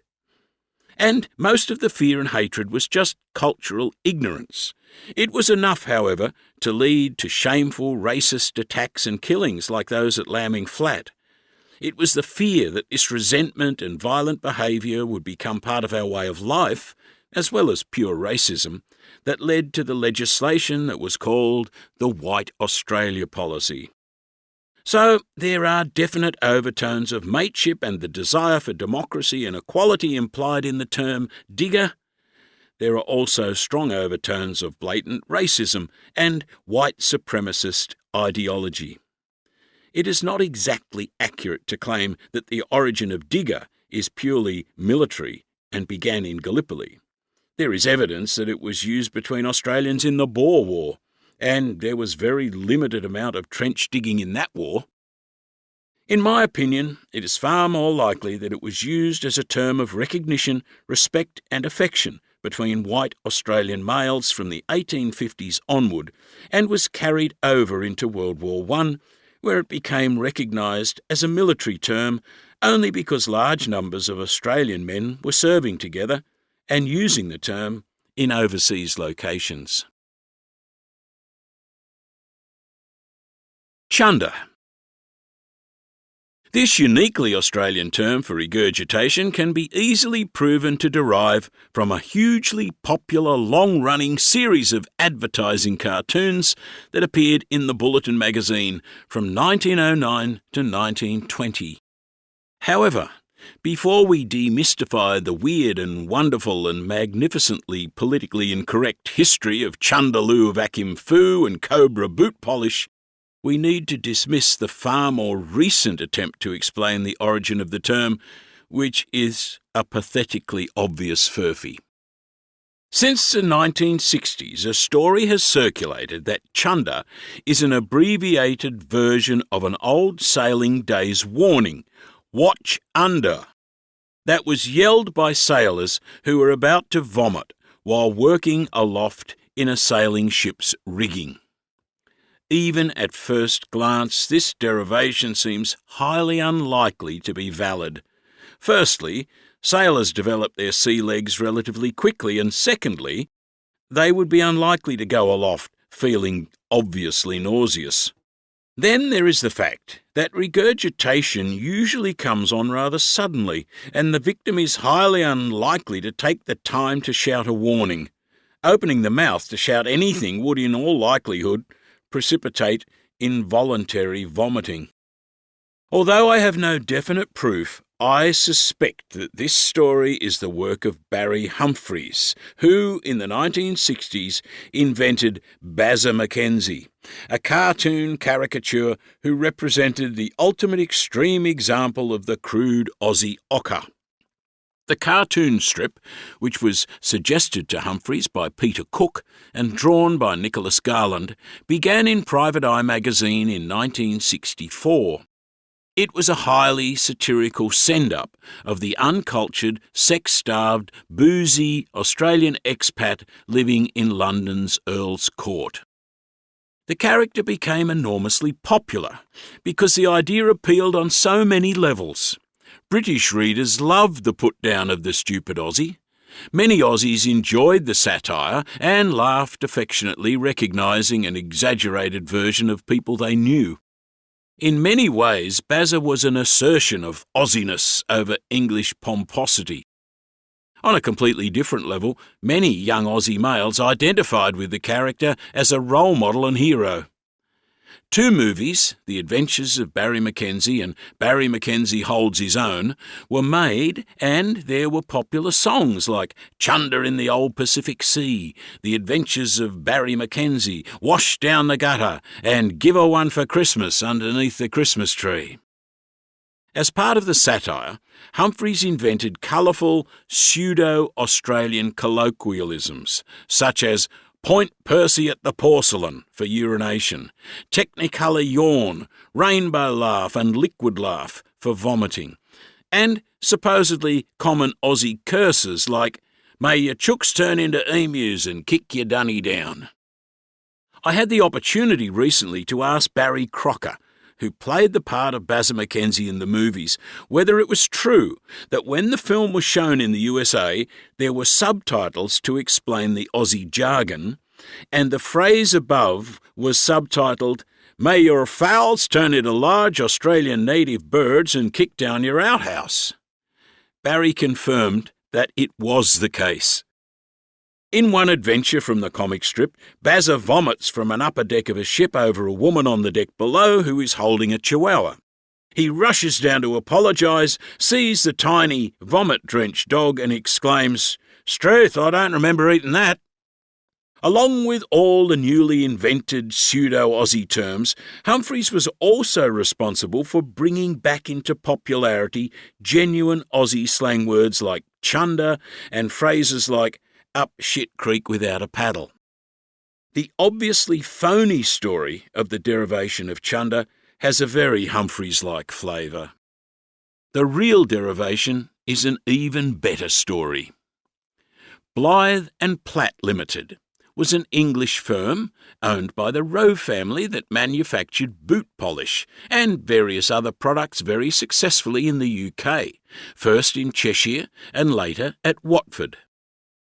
And most of the fear and hatred was just cultural ignorance. It was enough, however, to lead to shameful racist attacks and killings like those at Lambing Flat. It was the fear that this resentment and violent behaviour would become part of our way of life, as well as pure racism, that led to the legislation that was called the White Australia Policy. So there are definite overtones of mateship and the desire for democracy and equality implied in the term digger. There are also strong overtones of blatant racism and white supremacist ideology. It is not exactly accurate to claim that the origin of digger is purely military and began in Gallipoli. There is evidence that it was used between Australians in the Boer War, and there was very limited amount of trench digging in that war. In my opinion, it is far more likely that it was used as a term of recognition, respect and affection between white Australian males from the 1850s onward, and was carried over into World War I, where it became recognised as a military term only because large numbers of Australian men were serving together and using the term in overseas locations. Chunder. This uniquely Australian term for regurgitation can be easily proven to derive from a hugely popular long-running series of advertising cartoons that appeared in the Bulletin magazine from 1909 to 1920. However, before we demystify the weird and wonderful and magnificently politically incorrect history of Chundaloo Vacuum Foo and Cobra Boot Polish, we need to dismiss the far more recent attempt to explain the origin of the term, which is a pathetically obvious furphy. Since the 1960s, a story has circulated that chunder is an abbreviated version of an old sailing day's warning, watch under, that was yelled by sailors who were about to vomit while working aloft in a sailing ship's rigging. Even at first glance, this derivation seems highly unlikely to be valid. Firstly, sailors develop their sea legs relatively quickly, and secondly, they would be unlikely to go aloft feeling obviously nauseous. Then there is the fact that regurgitation usually comes on rather suddenly, and the victim is highly unlikely to take the time to shout a warning. Opening the mouth to shout anything would, in all likelihood, precipitate involuntary vomiting. Although I have no definite proof, I suspect that this story is the work of Barry Humphries, who, in the 1960s, invented Bazza Mackenzie, a cartoon caricature who represented the ultimate extreme example of the crude Aussie ochre. The cartoon strip, which was suggested to Humphries by Peter Cook and drawn by Nicholas Garland, began in Private Eye magazine in 1964. It was a highly satirical send-up of the uncultured, sex-starved, boozy Australian expat living in London's Earl's Court. The character became enormously popular because the idea appealed on so many levels. British readers loved the put-down of the stupid Aussie. Many Aussies enjoyed the satire and laughed affectionately, recognising an exaggerated version of people they knew. In many ways, Bazza was an assertion of Aussiness over English pomposity. On a completely different level, many young Aussie males identified with the character as a role model and hero. Two movies, The Adventures of Barry Mackenzie and Barry Mackenzie Holds His Own, were made, and there were popular songs like Chunder in the Old Pacific Sea, The Adventures of Barry Mackenzie, Wash Down the Gutter, and Give Her One for Christmas Underneath the Christmas Tree. As part of the satire, Humphreys invented colourful pseudo-Australian colloquialisms, such as Point Percy at the porcelain for urination, Technicolor yawn, rainbow laugh and liquid laugh for vomiting, and supposedly common Aussie curses like may your chooks turn into emus and kick your dunny down. I had the opportunity recently to ask Barry Crocker, who played the part of Bazza McKenzie in the movies, whether it was true that when the film was shown in the USA, there were subtitles to explain the Aussie jargon, and the phrase above was subtitled, "May your fowls turn into large Australian native birds and kick down your outhouse." Barry confirmed that it was the case. In one adventure from the comic strip, Bazza vomits from an upper deck of a ship over a woman on the deck below who is holding a chihuahua. He rushes down to apologise, sees the tiny, vomit-drenched dog and exclaims, "Struth, I don't remember eating that." Along with all the newly invented pseudo-Aussie terms, Humphreys was also responsible for bringing back into popularity genuine Aussie slang words like chunder and phrases like up shit creek without a paddle. The obviously phony story of the derivation of chunder has a very Humphreys-like flavour. The real derivation is an even better story. Blythe and Platt Limited was an English firm owned by the Rowe family that manufactured boot polish and various other products very successfully in the UK, first in Cheshire and later at Watford.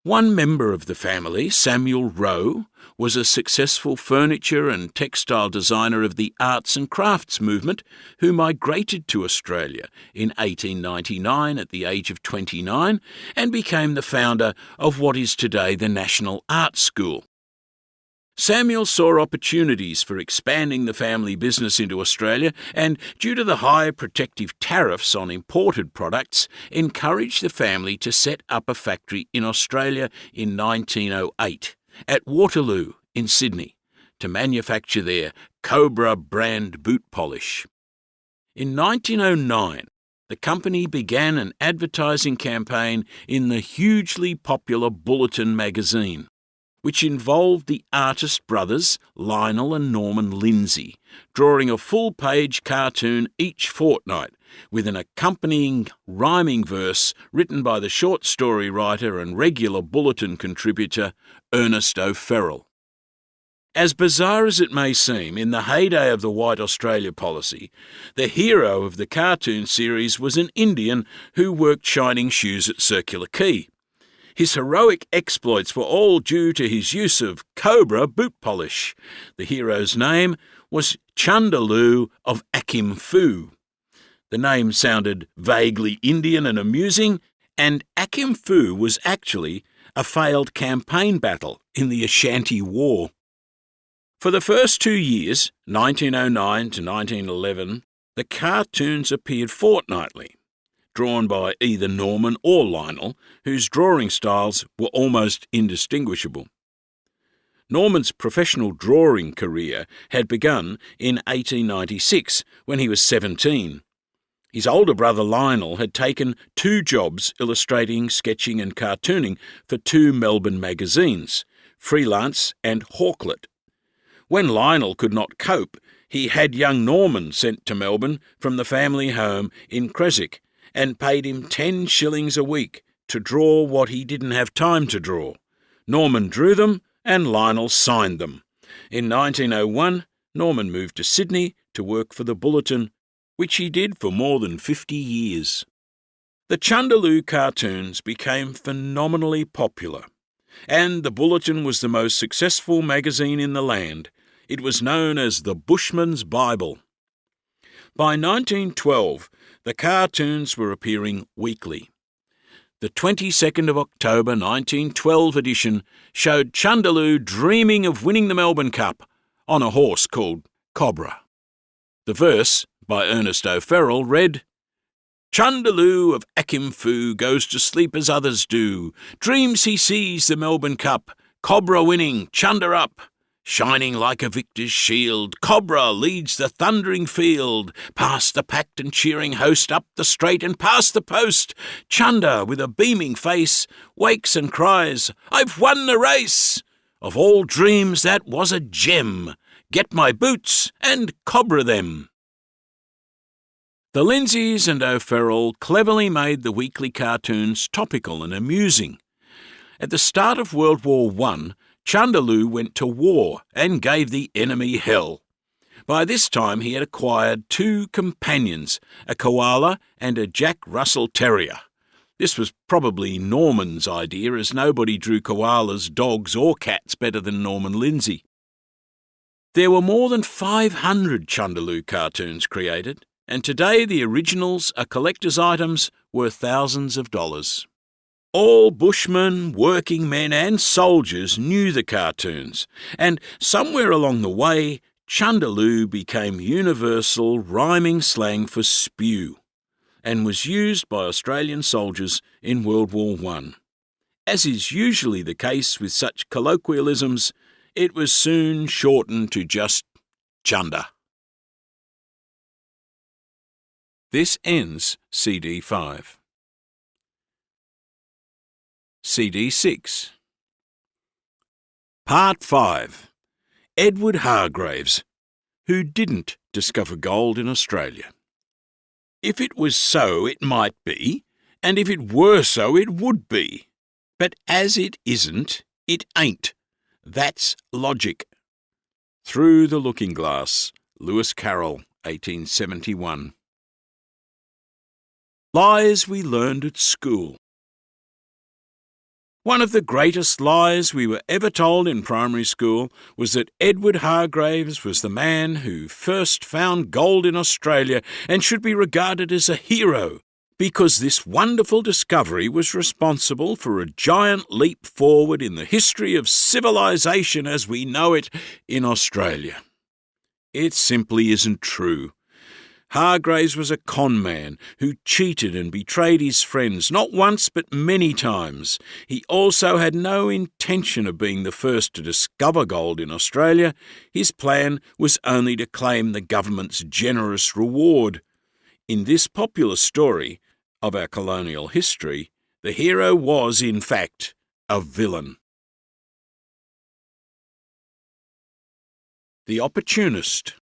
One member of the family, Samuel Rowe, was a successful furniture and textile designer of the arts and crafts movement who migrated to Australia in 1899 at the age of 29 and became the founder of what is today the National Art School. Samuel saw opportunities for expanding the family business into Australia and, due to the high protective tariffs on imported products, encouraged the family to set up a factory in Australia in 1908 at Waterloo in Sydney to manufacture their Cobra brand boot polish. In 1909, the company began an advertising campaign in the hugely popular Bulletin magazine, which involved the artist brothers Lionel and Norman Lindsay, drawing a full-page cartoon each fortnight with an accompanying rhyming verse written by the short story writer and regular Bulletin contributor Ernest O'Farrell. As bizarre as it may seem, in the heyday of the White Australia policy, the hero of the cartoon series was an Indian who worked shining shoes at Circular Quay. His heroic exploits were all due to his use of Cobra boot polish. The hero's name was Chundaloo of Akim-Fu. The name sounded vaguely Indian and amusing, and Akim-Fu was actually a failed campaign battle in the Ashanti War. For the first 2 years, 1909 to 1911, the cartoons appeared fortnightly, drawn by either Norman or Lionel, whose drawing styles were almost indistinguishable. Norman's professional drawing career had begun in 1896 when he was 17. His older brother Lionel had taken 2 jobs illustrating, sketching and cartooning for 2 Melbourne magazines, Freelance and Hawklet. When Lionel could not cope, he had young Norman sent to Melbourne from the family home in Creswick and paid him 10 shillings a week to draw what he didn't have time to draw. Norman drew them and Lionel signed them. In 1901, Norman moved to Sydney to work for the Bulletin, which he did for more than 50 years. The Chundaloo cartoons became phenomenally popular, and the Bulletin was the most successful magazine in the land. It was known as the Bushman's Bible. By 1912, the cartoons were appearing weekly. The 22nd of October 1912 edition showed Chundaloo dreaming of winning the Melbourne Cup on a horse called Cobra. The verse, by Ernest O'Farrell, read, "Chundaloo of Akim-Fu goes to sleep as others do. Dreams he sees the Melbourne Cup. Cobra winning, chunder up. Shining like a victor's shield, Cobra leads the thundering field. Past the packed and cheering host, up the straight and past the post. Chunder, with a beaming face, wakes and cries, "I've won the race!" Of all dreams that was a gem. Get my boots and Cobra them. The Lindsays and O'Farrell cleverly made the weekly cartoons topical and amusing. At the start of World War I, Chundaloo went to war and gave the enemy hell. By this time he had acquired 2 companions, a koala and a Jack Russell Terrier. This was probably Norman's idea, as nobody drew koalas, dogs or cats better than Norman Lindsay. There were more than 500 Chundaloo cartoons created, and today the originals are collector's items worth thousands of dollars. All bushmen, working men and soldiers knew the cartoons, and somewhere along the way, Chundaloo became universal rhyming slang for spew, and was used by Australian soldiers in World War I. As is usually the case with such colloquialisms, it was soon shortened to just Chunder. This ends CD 5. CD 6. Part 5. Edward Hargreaves, who didn't discover gold in Australia. If it was so, it might be, and if it were so, it would be. But as it isn't, it ain't. That's logic. Through the Looking Glass, Lewis Carroll, 1871. Lies we learned at school. One of the greatest lies we were ever told in primary school was that Edward Hargreaves was the man who first found gold in Australia and should be regarded as a hero, because this wonderful discovery was responsible for a giant leap forward in the history of civilization as we know it in Australia. It simply isn't true. Hargreaves was a con man who cheated and betrayed his friends not once but many times. He also had no intention of being the first to discover gold in Australia. His plan was only to claim the government's generous reward. In this popular story of our colonial history, the hero was, in fact, a villain. The Opportunist.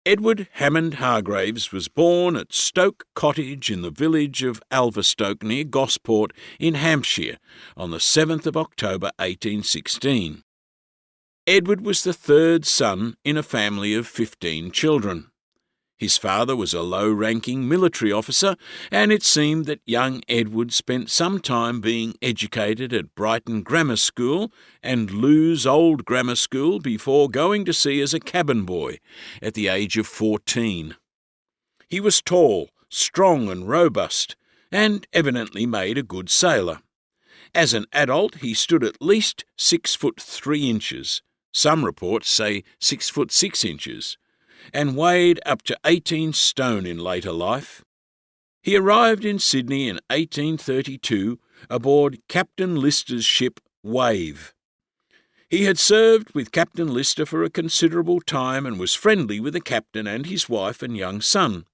Edward Hammond Hargreaves was born at Stoke Cottage in the village of Alverstoke near Gosport in Hampshire on the 7th of October 1816. Edward was the 3rd son in a family of 15 children. His father was a low-ranking military officer, and it seemed that young Edward spent some time being educated at Brighton Grammar School and Lewes Old Grammar School before going to sea as a cabin boy at the age of 14. He was tall, strong and robust, and evidently made a good sailor. As an adult, he stood at least 6 foot 3 inches, some reports say 6 foot 6 inches, and weighed up to 18 stone in later life. He arrived in Sydney in 1832 aboard Captain Lister's ship Wave. He had served with Captain Lister for a considerable time and was friendly with the captain and his wife and young son.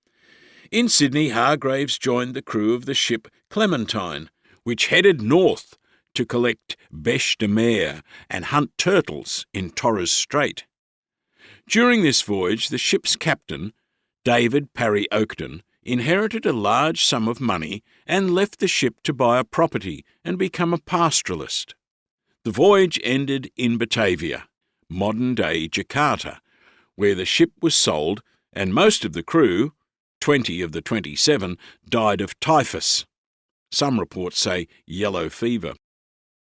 In Sydney, Hargreaves joined the crew of the ship Clementine, which headed north to collect bêche de mer and hunt turtles in Torres Strait. During this voyage, the ship's captain, David Parry Oakton, inherited a large sum of money and left the ship to buy a property and become a pastoralist. The voyage ended in Batavia, modern-day Jakarta, where the ship was sold and most of the crew, 20 of the 27, died of typhus. Some reports say yellow fever.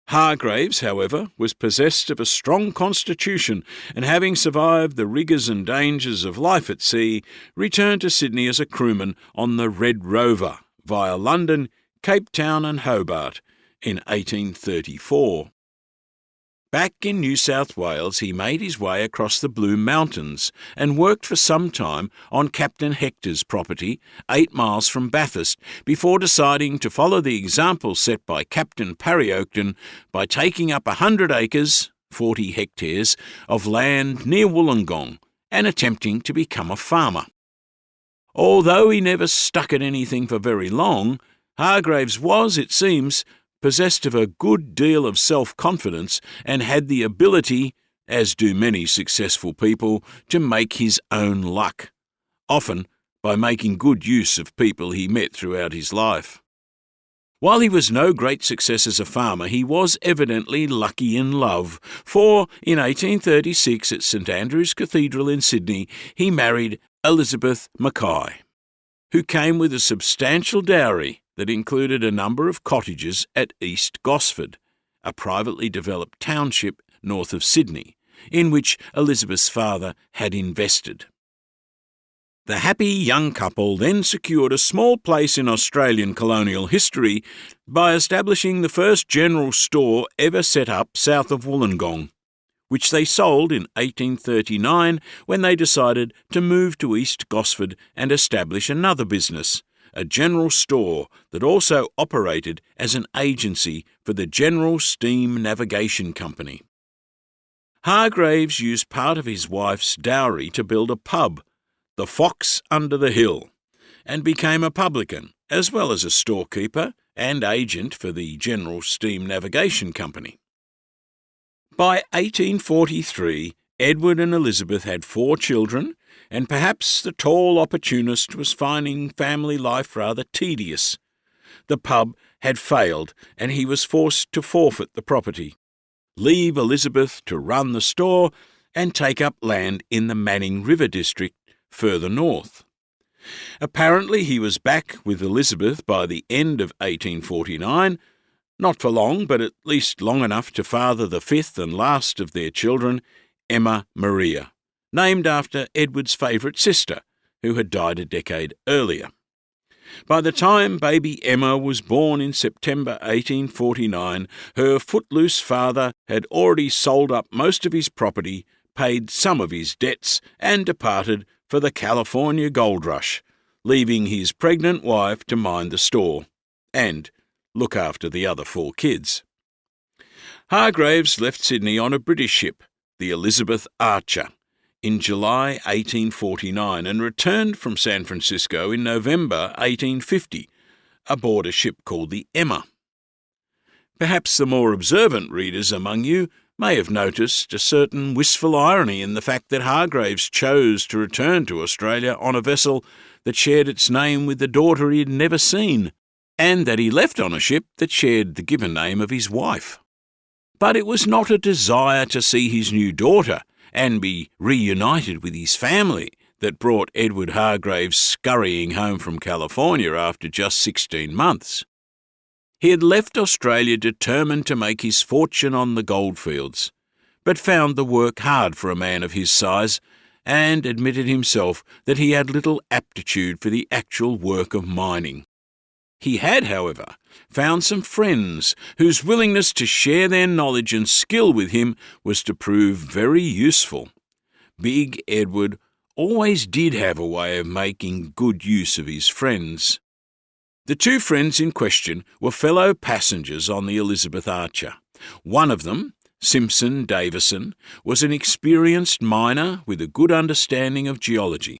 Hargreaves, however, was possessed of a strong constitution and, having survived the rigours and dangers of life at sea, returned to Sydney as a crewman on the Red Rover via London, Cape Town and Hobart in 1834. Back in New South Wales, he made his way across the Blue Mountains and worked for some time on Captain Hector's property, 8 miles from Bathurst, before deciding to follow the example set by Captain Parry Oakton by taking up 100 acres, 40 hectares of land near Wollongong and attempting to become a farmer. Although he never stuck at anything for very long, Hargreaves was, it seems, possessed of a good deal of self-confidence and had the ability, as do many successful people, to make his own luck, often by making good use of people he met throughout his life. While he was no great success as a farmer, he was evidently lucky in love, for in 1836 at St Andrew's Cathedral in Sydney he married Elizabeth Mackay, who came with a substantial dowry that included a number of cottages at East Gosford, a privately developed township north of Sydney, in which Elizabeth's father had invested. The happy young couple then secured a small place in Australian colonial history by establishing the first general store ever set up south of Wollongong, which they sold in 1839 when they decided to move to East Gosford and establish another business, a general store that also operated as an agency for the General Steam Navigation Company. Hargreaves used part of his wife's dowry to build a pub, the Fox Under the Hill, and became a publican, as well as a storekeeper and agent for the General Steam Navigation Company. By 1843, Edward and Elizabeth had 4 children, and perhaps the tall opportunist was finding family life rather tedious. The pub had failed, and he was forced to forfeit the property, leave Elizabeth to run the store, and take up land in the Manning River district further north. Apparently he was back with Elizabeth by the end of 1849, not for long, but at least long enough to father the 5th and last of their children, Emma Maria, named after Edward's favourite sister, who had died a decade earlier. By the time baby Emma was born in September 1849, her footloose father had already sold up most of his property, paid some of his debts, and departed for the California gold rush, leaving his pregnant wife to mind the store and look after the other 4 kids. Hargreaves left Sydney on a British ship, the Elizabeth Archer, in July 1849 and returned from San Francisco in November 1850, aboard a ship called the Emma. Perhaps the more observant readers among you may have noticed a certain wistful irony in the fact that Hargreaves chose to return to Australia on a vessel that shared its name with the daughter he had never seen, and that he left on a ship that shared the given name of his wife. But it was not a desire to see his new daughter and be reunited with his family that brought Edward Hargreaves scurrying home from California after just 16 months. He had left Australia determined to make his fortune on the goldfields, but found the work hard for a man of his size, and admitted himself that he had little aptitude for the actual work of mining. He had, however, found some friends whose willingness to share their knowledge and skill with him was to prove very useful. Big Edward always did have a way of making good use of his friends. The 2 friends in question were fellow passengers on the Elizabeth Archer. One of them, Simpson Davison, was an experienced miner with a good understanding of geology.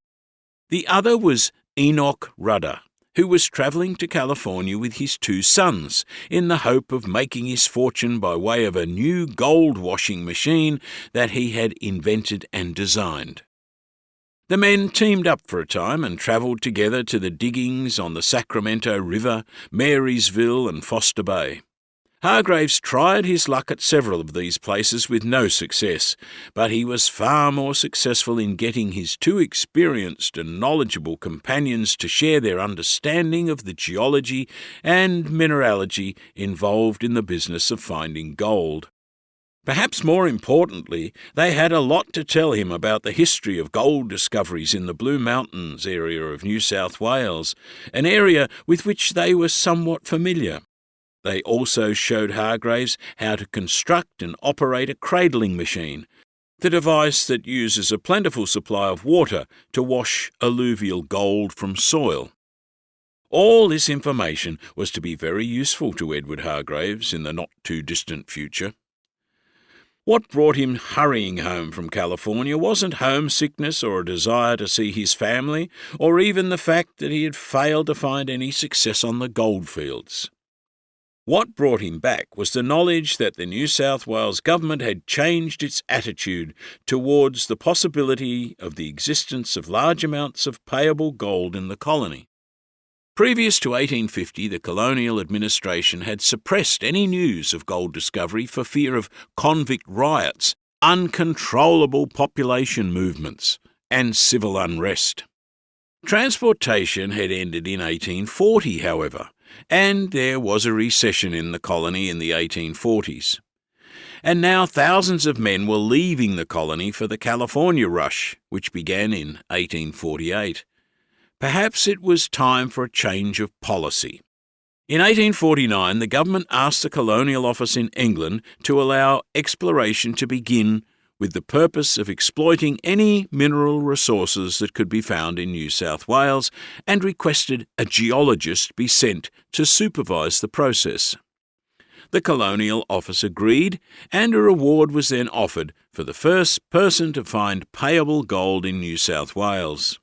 The other was Enoch Rudder, who was travelling to California with his 2 sons in the hope of making his fortune by way of a new gold washing machine that he had invented and designed. The men teamed up for a time and travelled together to the diggings on the Sacramento River, Marysville and Foster Bay. Hargreaves tried his luck at several of these places with no success, but he was far more successful in getting his 2 experienced and knowledgeable companions to share their understanding of the geology and mineralogy involved in the business of finding gold. Perhaps more importantly, they had a lot to tell him about the history of gold discoveries in the Blue Mountains area of New South Wales, an area with which they were somewhat familiar. They also showed Hargreaves how to construct and operate a cradling machine, the device that uses a plentiful supply of water to wash alluvial gold from soil. All this information was to be very useful to Edward Hargreaves in the not-too-distant future. What brought him hurrying home from California wasn't homesickness or a desire to see his family, or even the fact that he had failed to find any success on the goldfields. What brought him back was the knowledge that the New South Wales government had changed its attitude towards the possibility of the existence of large amounts of payable gold in the colony. Previous to 1850, the colonial administration had suppressed any news of gold discovery for fear of convict riots, uncontrollable population movements, and civil unrest. Transportation had ended in 1840, however, and there was a recession in the colony in the 1840s. And now thousands of men were leaving the colony for the California rush, which began in 1848. Perhaps it was time for a change of policy. In 1849, the government asked the Colonial Office in England to allow exploration to begin with the purpose of exploiting any mineral resources that could be found in New South Wales, and requested a geologist be sent to supervise the process. The Colonial Office agreed, and a reward was then offered for the first person to find payable gold in New South Wales.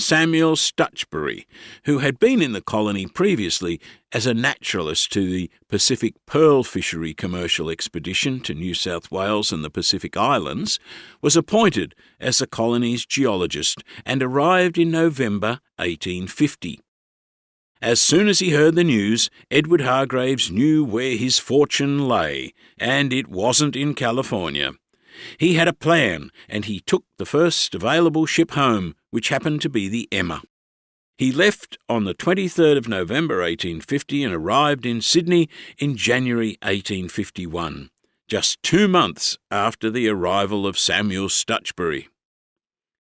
Samuel Stutchbury, who had been in the colony previously as a naturalist to the Pacific Pearl Fishery Commercial Expedition to New South Wales and the Pacific Islands, was appointed as the colony's geologist and arrived in November 1850. As soon as he heard the news, Edward Hargreaves knew where his fortune lay, and it wasn't in California. He had a plan, and he took the first available ship home, which happened to be the Emma. He left on the 23rd of November 1850 and arrived in Sydney in January 1851, just 2 months after the arrival of Samuel Stutchbury.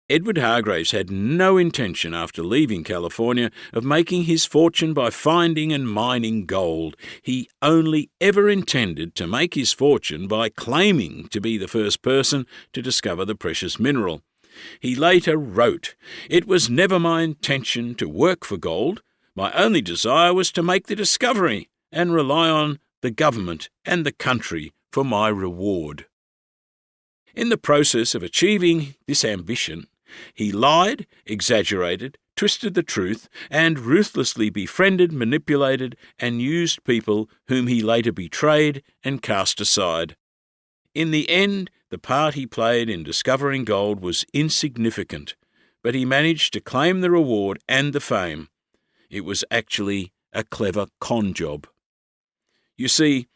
Edward Hargreaves had no intention after leaving California of making his fortune by finding and mining gold. He only ever intended to make his fortune by claiming to be the first person to discover the precious mineral. He later wrote, "It was never my intention to work for gold. My only desire was to make the discovery and rely on the government and the country for my reward." In the process of achieving this ambition, he lied, exaggerated, twisted the truth, and ruthlessly befriended, manipulated, and used people whom he later betrayed and cast aside. In the end, the part he played in discovering gold was insignificant, but he managed to claim the reward and the fame. It was actually a clever con job. You see,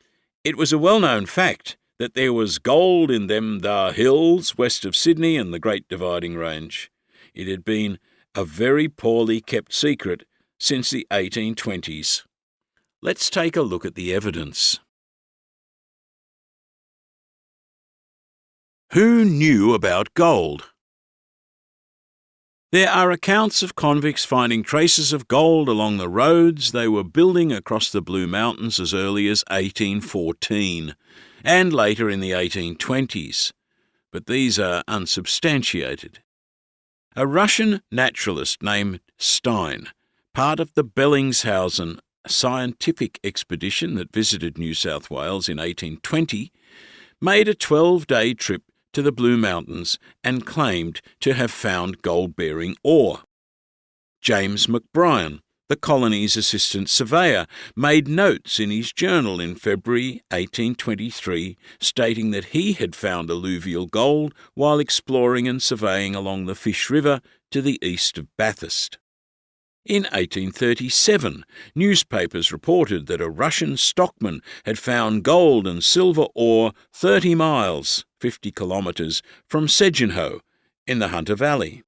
it was a well-known fact that there was gold in them thar hills west of Sydney and the Great Dividing Range. It had been a very poorly kept secret since the 1820s. Let's take a look at the evidence. Who knew about gold? There are accounts of convicts finding traces of gold along the roads they were building across the Blue Mountains as early as 1814, and later in the 1820s, but these are unsubstantiated. A Russian naturalist named Stein, part of the Bellingshausen scientific expedition that visited New South Wales in 1820, made a 12-day trip to the Blue Mountains and claimed to have found gold-bearing ore. James McBrien, the colony's assistant surveyor, made notes in his journal in February 1823 stating that he had found alluvial gold while exploring and surveying along the Fish River to the east of Bathurst. In 1837, newspapers reported that a Russian stockman had found gold and silver ore 30 miles, 50 kilometres, from Sejinho in the Hunter Valley.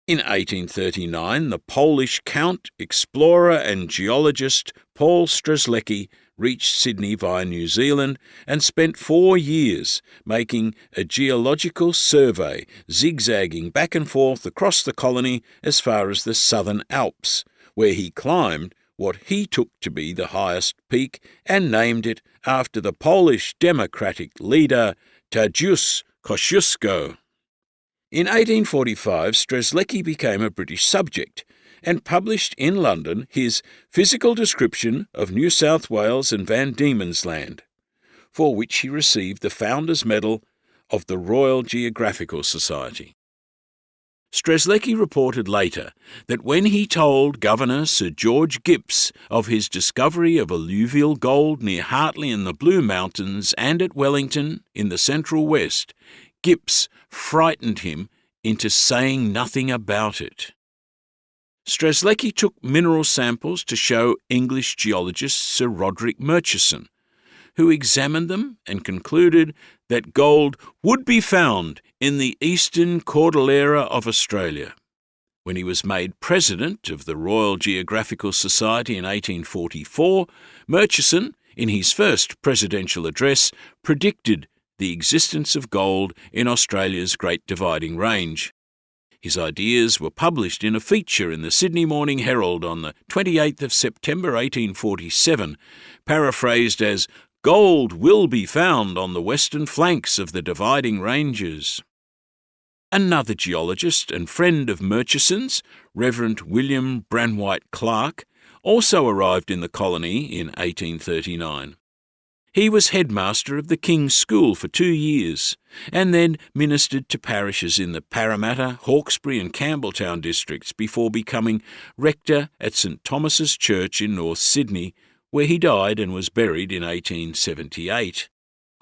In 1839, the Polish count, explorer and geologist Paul Strzelecki reached Sydney via New Zealand and spent 4 years making a geological survey, zigzagging back and forth across the colony as far as the Southern Alps, where he climbed what he took to be the highest peak and named it after the Polish Democratic leader Tadeusz Kościuszko. In 1845, Strzelecki became a British subject and published in London his Physical Description of New South Wales and Van Diemen's Land. for which he received the Founders Medal of the Royal Geographical Society. Strzelecki reported later that when he told Governor Sir George Gipps of his discovery of alluvial gold near Hartley in the Blue Mountains and at Wellington in the Central West, Gipps frightened him into saying nothing about it. Strzelecki took mineral samples to show English geologist Sir Roderick Murchison, who examined them and concluded that gold would be found in the Eastern Cordillera of Australia. When he was made President of the Royal Geographical Society in 1844, Murchison, in his first presidential address, predicted the existence of gold in Australia's Great Dividing Range. His ideas were published in a feature in the Sydney Morning Herald on the 28th of September 1847, paraphrased as "Gold will be found on the western flanks of the Dividing Ranges." Another geologist and friend of Murchison's, Reverend William Branwhite Clark, also arrived in the colony in 1839. He was headmaster of the King's School for 2 years, and then ministered to parishes in the Parramatta, Hawkesbury and Campbelltown districts before becoming rector at St Thomas's Church in North Sydney, where he died and was buried in 1878.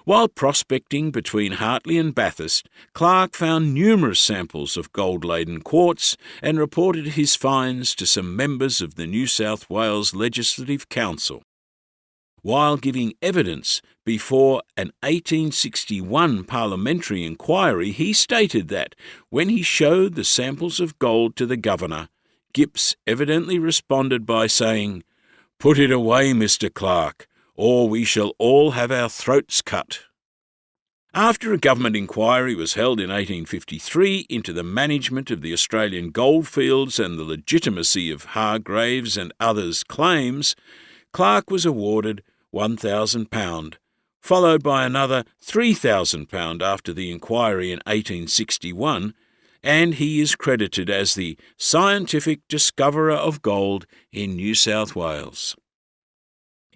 While prospecting between Hartley and Bathurst, Clark found numerous samples of gold-laden quartz and reported his finds to some members of the New South Wales Legislative Council. While giving evidence before an 1861 parliamentary inquiry, he stated that, when he showed the samples of gold to the governor, Gipps evidently responded by saying, "Put it away, Mr. Clark, or we shall all have our throats cut." After a government inquiry was held in 1853 into the management of the Australian goldfields and the legitimacy of Hargraves and others' claims, Clark was awarded £1,000, followed by another £3,000 after the inquiry in 1861, and he is credited as the scientific discoverer of gold in New South Wales.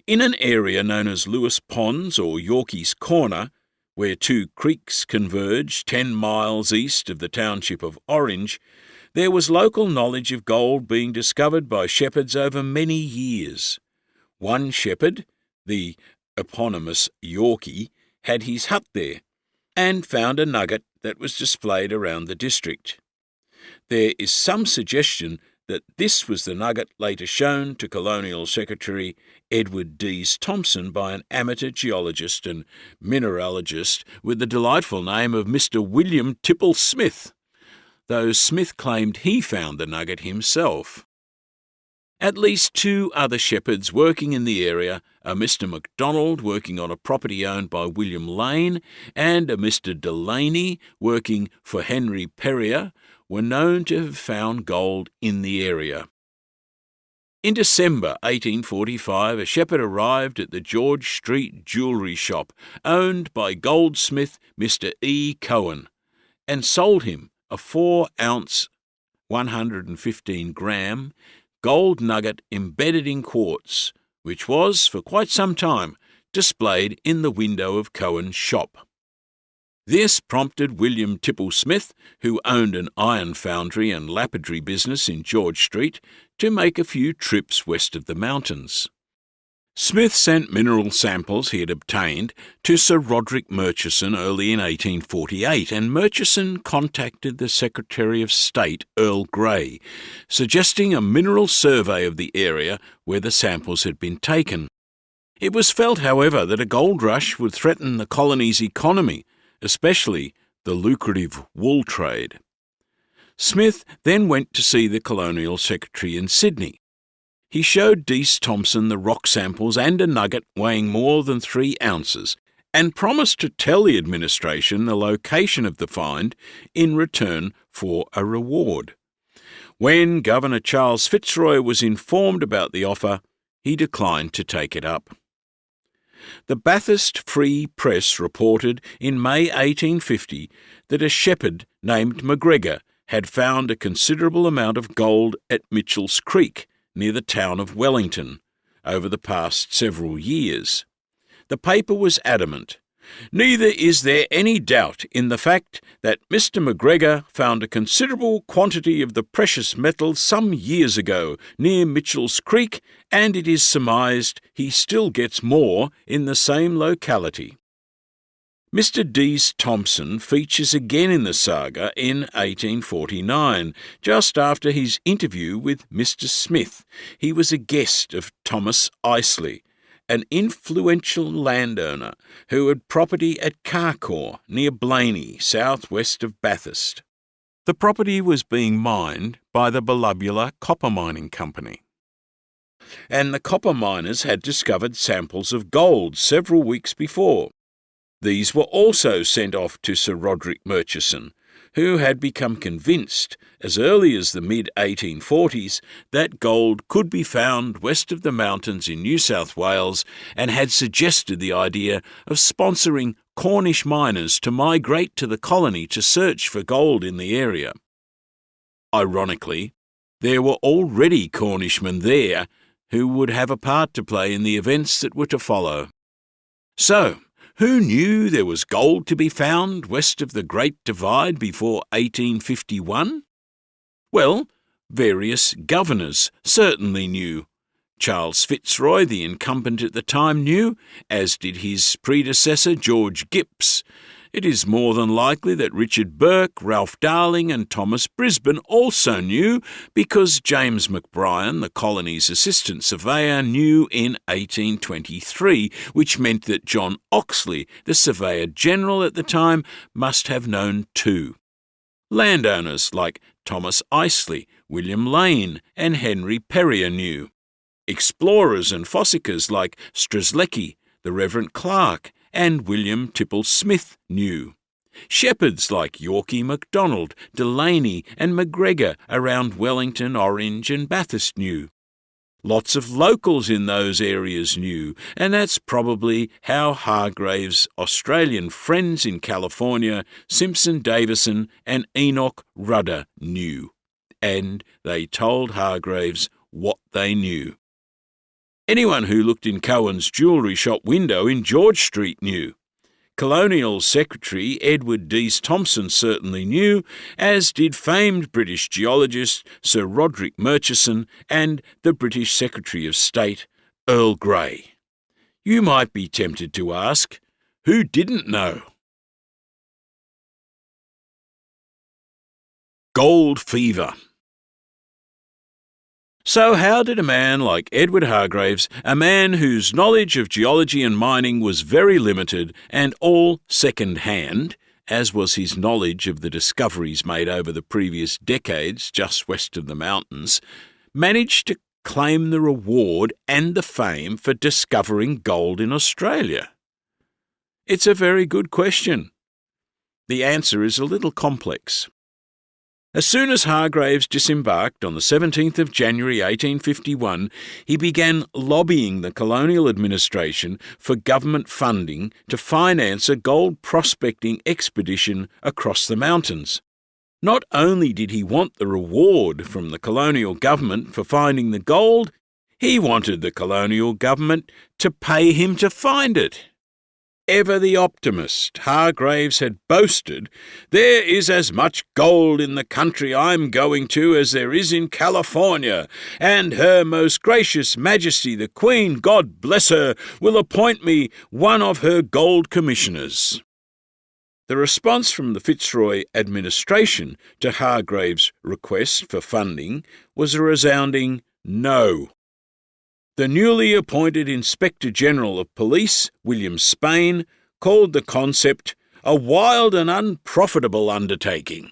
In an area known as Lewis Ponds or Yorkie's Corner, where two creeks converge 10 miles east of the township of Orange, there was local knowledge of gold being discovered by shepherds over many years. One shepherd, the eponymous Yorkie, had his hut there, and found a nugget that was displayed around the district. There is some suggestion that this was the nugget later shown to Colonial Secretary Edward Dease Thompson by an amateur geologist and mineralogist with the delightful name of Mr. William Tipple Smith, though Smith claimed he found the nugget himself. At least 2 other shepherds working in the area, a Mr. MacDonald working on a property owned by William Lane and a Mr. Delaney working for Henry Perrier, were known to have found gold in the area. In December 1845, a shepherd arrived at the George Street jewellery shop owned by goldsmith Mr. E. Cohen and sold him a 4-ounce, 115-gram gold nugget embedded in quartz, which was, for quite some time, displayed in the window of Cohen's shop. This prompted William Tipple Smith, who owned an iron foundry and lapidary business in George Street, to make a few trips west of the mountains. Smith sent mineral samples he had obtained to Sir Roderick Murchison early in 1848, and Murchison contacted the Secretary of State, Earl Grey, suggesting a mineral survey of the area where the samples had been taken. It was felt, however, that a gold rush would threaten the colony's economy, especially the lucrative wool trade. Smith then went to see the Colonial Secretary in Sydney. He showed Dease Thompson the rock samples and a nugget weighing more than 3 ounces and promised to tell the administration the location of the find in return for a reward. When Governor Charles Fitzroy was informed about the offer, he declined to take it up. The Bathurst Free Press reported in May 1850 that a shepherd named McGregor had found a considerable amount of gold at Mitchell's Creek, near the town of Wellington, over the past several years. the paper was adamant. Neither is there any doubt in the fact that Mr. McGregor found a considerable quantity of the precious metal some years ago near Mitchell's Creek, and it is surmised he still gets more in the same locality. Mr. Dees Thompson features again in the saga in 1849, just after his interview with Mr. Smith. He was a guest of Thomas Isley, an influential landowner who had property at Carcoar near Blaney, southwest of Bathurst. The property was being mined by the Belubula Copper Mining Company, and the copper miners had discovered samples of gold several weeks before. These were also sent off to Sir Roderick Murchison, who had become convinced as early as the mid-1840s that gold could be found west of the mountains in New South Wales, and had suggested the idea of sponsoring Cornish miners to migrate to the colony to search for gold in the area. Ironically, there were already Cornishmen there who would have a part to play in the events that were to follow. So, who knew there was gold to be found west of the Great Divide before 1851? Well, various governors certainly knew. Charles Fitzroy, the incumbent at the time, knew, as did his predecessor George Gipps. It is more than likely that Richard Burke, Ralph Darling and Thomas Brisbane also knew, because James McBrien, the colony's assistant surveyor, knew in 1823, which meant that John Oxley, the Surveyor-General at the time, must have known too. Landowners like Thomas Isley, William Lane and Henry Perrier knew. Explorers and fossickers like Strzelecki, the Reverend Clark, and William Tipple Smith knew. Shepherds like Yorkie MacDonald, Delaney and McGregor around Wellington, Orange and Bathurst knew. Lots of locals in those areas knew, and that's probably how Hargraves' Australian friends in California, Simpson Davison and Enoch Rudder, knew. And they told Hargraves what they knew. Anyone who looked in Cohen's jewellery shop window in George Street knew. Colonial Secretary Edward Dees Thompson certainly knew, as did famed British geologist Sir Roderick Murchison and the British Secretary of State Earl Grey. You might be tempted to ask, who didn't know? Gold fever. So how did a man like Edward Hargraves, a man whose knowledge of geology and mining was very limited and all second-hand, as was his knowledge of the discoveries made over the previous decades just west of the mountains, manage to claim the reward and the fame for discovering gold in Australia? It's a very good question. The answer is a little complex. As soon as Hargraves disembarked on the 17th of January 1851, he began lobbying the colonial administration for government funding to finance a gold prospecting expedition across the mountains. Not only did he want the reward from the colonial government for finding the gold, he wanted the colonial government to pay him to find it. Ever the optimist, Hargraves had boasted, "There is as much gold in the country I'm going to as there is in California, and Her Most Gracious Majesty the Queen, God bless her, will appoint me one of her gold commissioners." The response from the Fitzroy administration to Hargraves' request for funding was a resounding no. The newly appointed Inspector General of Police, William Spain, called the concept a wild and unprofitable undertaking.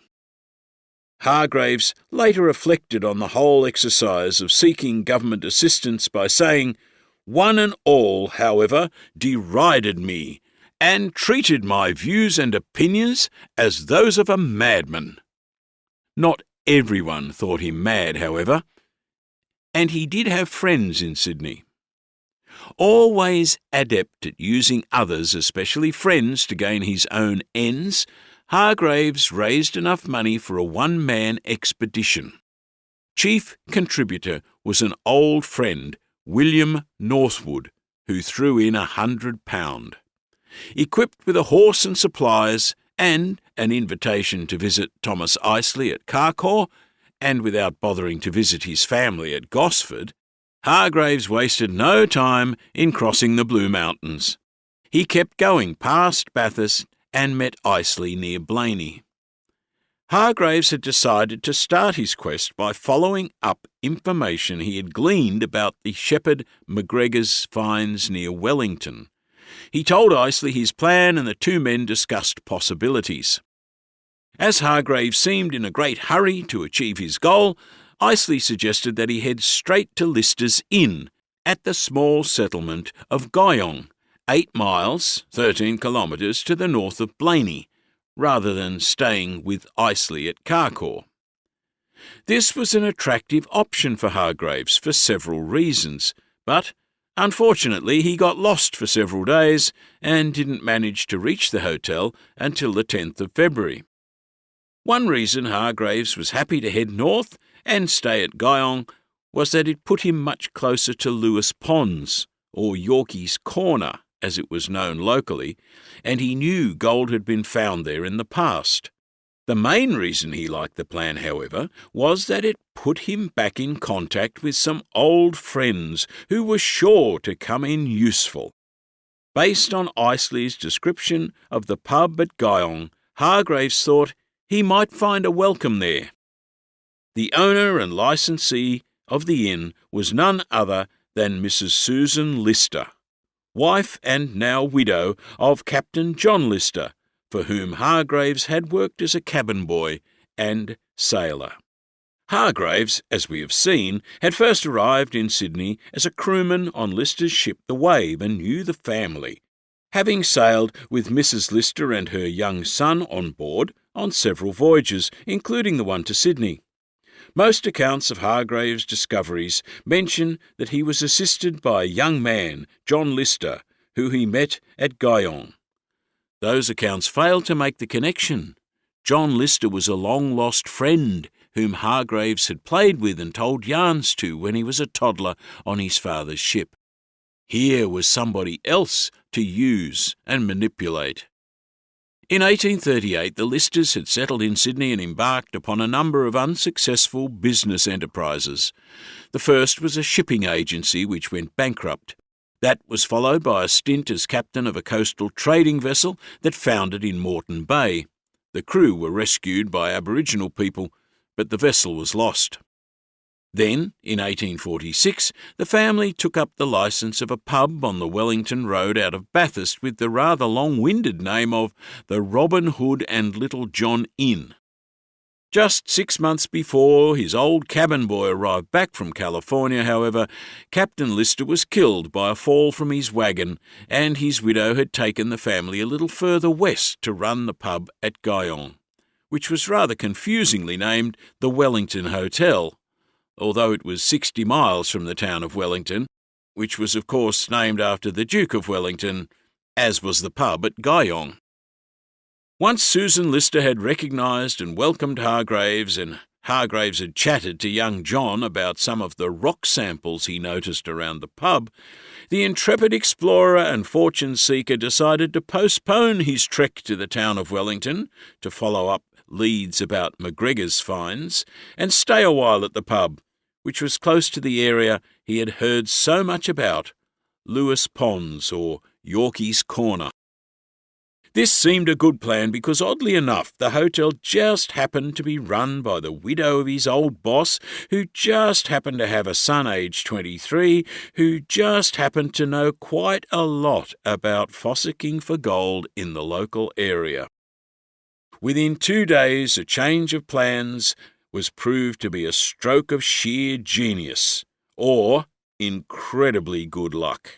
Hargraves later reflected on the whole exercise of seeking government assistance by saying, "One and all, however, derided me, and treated my views and opinions as those of a madman." Not everyone thought him mad, however, and he did have friends in Sydney. Always adept at using others, especially friends, to gain his own ends, Hargraves raised enough money for a one-man expedition. Chief contributor was an old friend, William Northwood, who threw in £100. Equipped with a horse and supplies and an invitation to visit Thomas Isley at Carcoar, and without bothering to visit his family at Gosford, Hargreaves wasted no time in crossing the Blue Mountains. He kept going past Bathurst and met Isley near Blaney. Hargreaves had decided to start his quest by following up information he had gleaned about the Shepherd McGregor's finds near Wellington. He told Isley his plan, and the two men discussed possibilities. As Hargreaves seemed in a great hurry to achieve his goal, Isley suggested that he head straight to Lister's Inn at the small settlement of Guyong, 8 miles, 13 kilometres to the north of Blaney, rather than staying with Isley at Carcoar. This was an attractive option for Hargreaves for several reasons, but unfortunately he got lost for several days and didn't manage to reach the hotel until the 10th of February. One reason Hargreaves was happy to head north and stay at Guyong was that it put him much closer to Lewis Ponds, or Yorkie's Corner, as it was known locally, and he knew gold had been found there in the past. The main reason he liked the plan, however, was that it put him back in contact with some old friends who were sure to come in useful. Based on Isley's description of the pub at Guyong, Hargreaves thought he might find a welcome there. The owner and licensee of the inn was none other than Mrs. Susan Lister, wife and now widow of Captain John Lister, for whom Hargreaves had worked as a cabin boy and sailor. Hargreaves, as we have seen, had first arrived in Sydney as a crewman on Lister's ship the Wave and knew the family, having sailed with Mrs. Lister and her young son on board on several voyages, including the one to Sydney. Most accounts of Hargreaves' discoveries mention that he was assisted by a young man, John Lister, who he met at Guyong. Those accounts fail to make the connection. John Lister was a long-lost friend whom Hargreaves had played with and told yarns to when he was a toddler on his father's ship. Here was somebody else to use and manipulate. In 1838, the Listers had settled in Sydney and embarked upon a number of unsuccessful business enterprises. The first was a shipping agency which went bankrupt. That was followed by a stint as captain of a coastal trading vessel that foundered in Moreton Bay. The crew were rescued by Aboriginal people, but the vessel was lost. Then, in 1846, the family took up the licence of a pub on the Wellington Road out of Bathurst with the rather long-winded name of the Robin Hood and Little John Inn. Just 6 months before his old cabin boy arrived back from California, however, Captain Lister was killed by a fall from his wagon, and his widow had taken the family a little further west to run the pub at Guyong, which was rather confusingly named the Wellington Hotel, although it was 60 miles from the town of Wellington, which was of course named after the Duke of Wellington, as was the pub at Guyong. Once Susan Lister had recognised and welcomed Hargreaves, and Hargreaves had chatted to young John about some of the rock samples he noticed around the pub, the intrepid explorer and fortune-seeker decided to postpone his trek to the town of Wellington to follow up leads about McGregor's finds and stay a while at the pub, which was close to the area he had heard so much about, Lewis Ponds or Yorkie's Corner. This seemed a good plan because, oddly enough, the hotel just happened to be run by the widow of his old boss, who just happened to have a son aged 23, who just happened to know quite a lot about fossicking for gold in the local area. Within 2 days, a change of plans was proved to be a stroke of sheer genius, or incredibly good luck.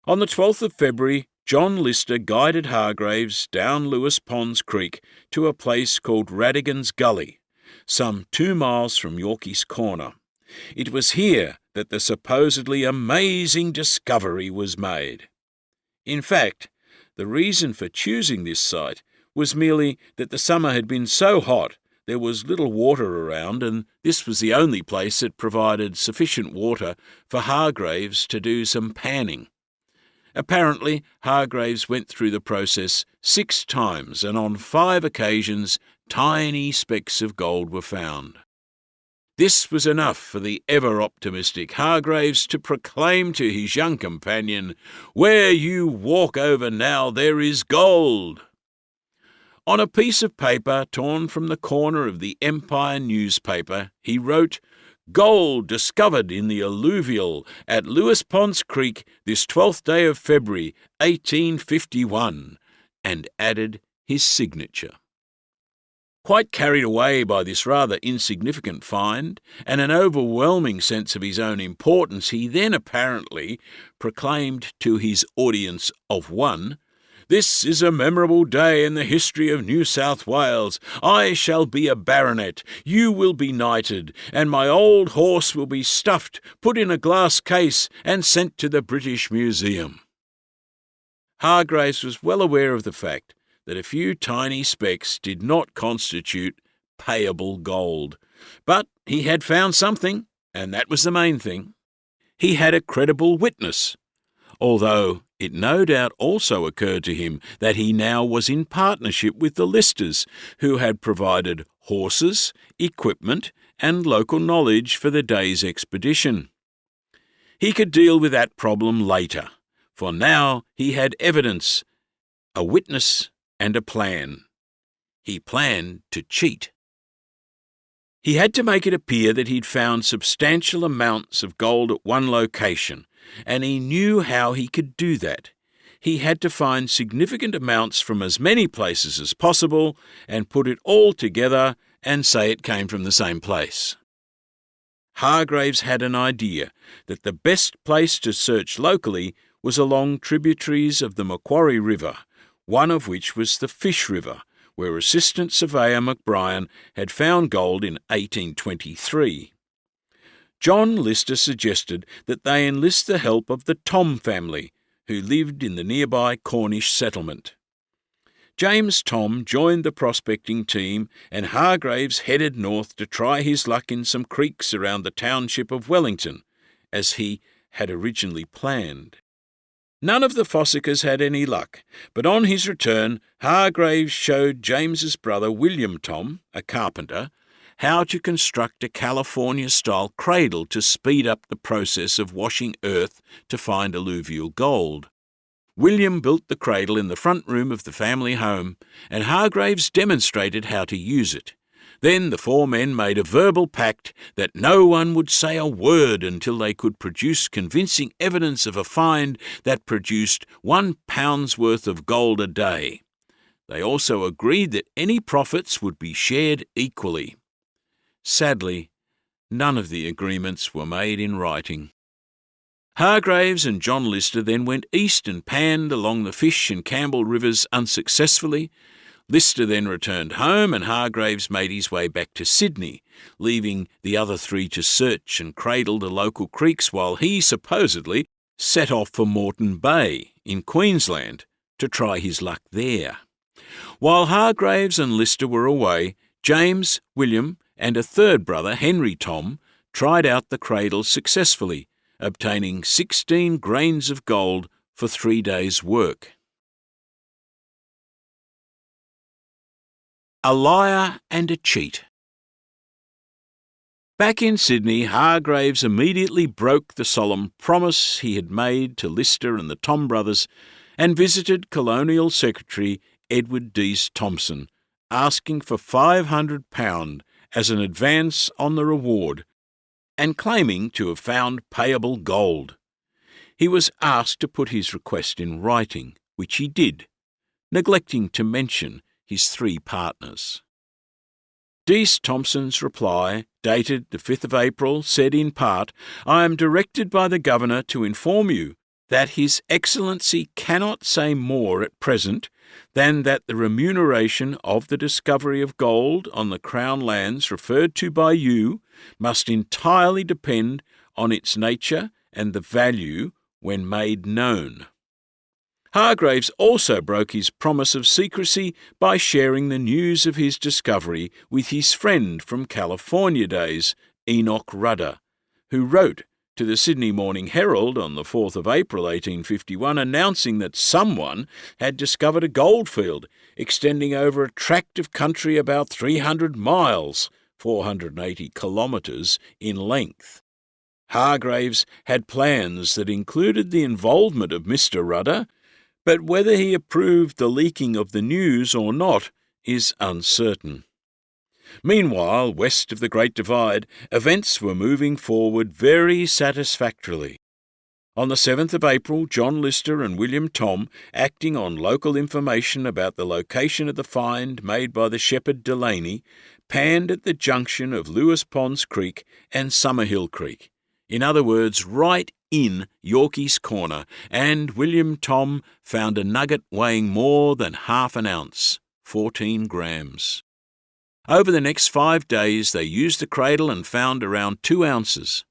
On the 12th of February, John Lister guided Hargreaves down Lewis Ponds Creek to a place called Radigan's Gully, some 2 miles from Yorkie's Corner. It was here that the supposedly amazing discovery was made. In fact, the reason for choosing this site was merely that the summer had been so hot there was little water around, and this was the only place that provided sufficient water for Hargreaves to do some panning. Apparently, Hargreaves went through the process 6 times, and on 5 occasions tiny specks of gold were found. This was enough for the ever-optimistic Hargreaves to proclaim to his young companion, "Where you walk over now there is gold." On a piece of paper torn from the corner of the Empire newspaper, he wrote, "Gold discovered in the alluvial at Lewis Ponds Creek this 12th day of February, 1851, and added his signature. Quite carried away by this rather insignificant find and an overwhelming sense of his own importance, he then apparently proclaimed to his audience of one, "This is a memorable day in the history of New South Wales. I shall be a baronet, you will be knighted, and my old horse will be stuffed, put in a glass case, and sent to the British Museum." Hargreaves was well aware of the fact that a few tiny specks did not constitute payable gold, but he had found something, and that was the main thing. He had a credible witness, although it no doubt also occurred to him that he now was in partnership with the Listers, who had provided horses, equipment, and local knowledge for the day's expedition. He could deal with that problem later, for now he had evidence, a witness, and a plan. He planned to cheat. He had to make it appear that he'd found substantial amounts of gold at one location, and he knew how he could do that. He had to find significant amounts from as many places as possible and put it all together and say it came from the same place. Hargreaves had an idea that the best place to search locally was along tributaries of the Macquarie River, one of which was the Fish River, where Assistant Surveyor McBrien had found gold in 1823. John Lister suggested that they enlist the help of the Thom family, who lived in the nearby Cornish settlement. James Thom joined the prospecting team, and Hargreaves headed north to try his luck in some creeks around the township of Wellington, as he had originally planned. None of the Fossicers had any luck, but on his return, Hargreaves showed James's brother William Thom, a carpenter, how to construct a California-style cradle to speed up the process of washing earth to find alluvial gold. William built the cradle in the front room of the family home, and Hargreaves demonstrated how to use it. Then the 4 men made a verbal pact that no one would say a word until they could produce convincing evidence of a find that produced 1 pound's worth of gold a day. They also agreed that any profits would be shared equally. Sadly, none of the agreements were made in writing. Hargreaves and John Lister then went east and panned along the Fish and Campbell rivers unsuccessfully. Lister then returned home, and Hargreaves made his way back to Sydney, leaving the other 3 to search and cradle the local creeks while he supposedly set off for Moreton Bay in Queensland to try his luck there. While Hargreaves and Lister were away, James, William, and a 3rd brother, Henry Thom, tried out the cradle successfully, obtaining 16 grains of gold for 3 days' work. A liar and a cheat. Back in Sydney, Hargreaves immediately broke the solemn promise he had made to Lister and the Thom brothers and visited Colonial Secretary Edward Dease Thompson, asking for £500 as an advance on the reward and claiming to have found payable gold. He was asked to put his request in writing, which he did, neglecting to mention his 3 partners. Dease Thompson's reply, dated the 5th of April, said in part, "I am directed by the Governor to inform you that His Excellency cannot say more at present than that the remuneration of the discovery of gold on the Crown lands referred to by you must entirely depend on its nature and the value when made known." Hargreaves also broke his promise of secrecy by sharing the news of his discovery with his friend from California days, Enoch Rudder, who wrote to the Sydney Morning Herald on the 4th of April 1851 announcing that someone had discovered a goldfield extending over a tract of country about 300 miles, 480 kilometres, in length. Hargreaves had plans that included the involvement of Mr. Rudder, but whether he approved the leaking of the news or not is uncertain. Meanwhile, west of the Great Divide, events were moving forward very satisfactorily. On the 7th of April, John Lister and William Thom, acting on local information about the location of the find made by the shepherd Delaney, panned at the junction of Lewis Ponds Creek and Summerhill Creek, in other words, right in Yorkie's Corner, and William Thom found a nugget weighing more than half an ounce, 14 grams. Over the next 5 days they used the cradle and found around 2 ounces.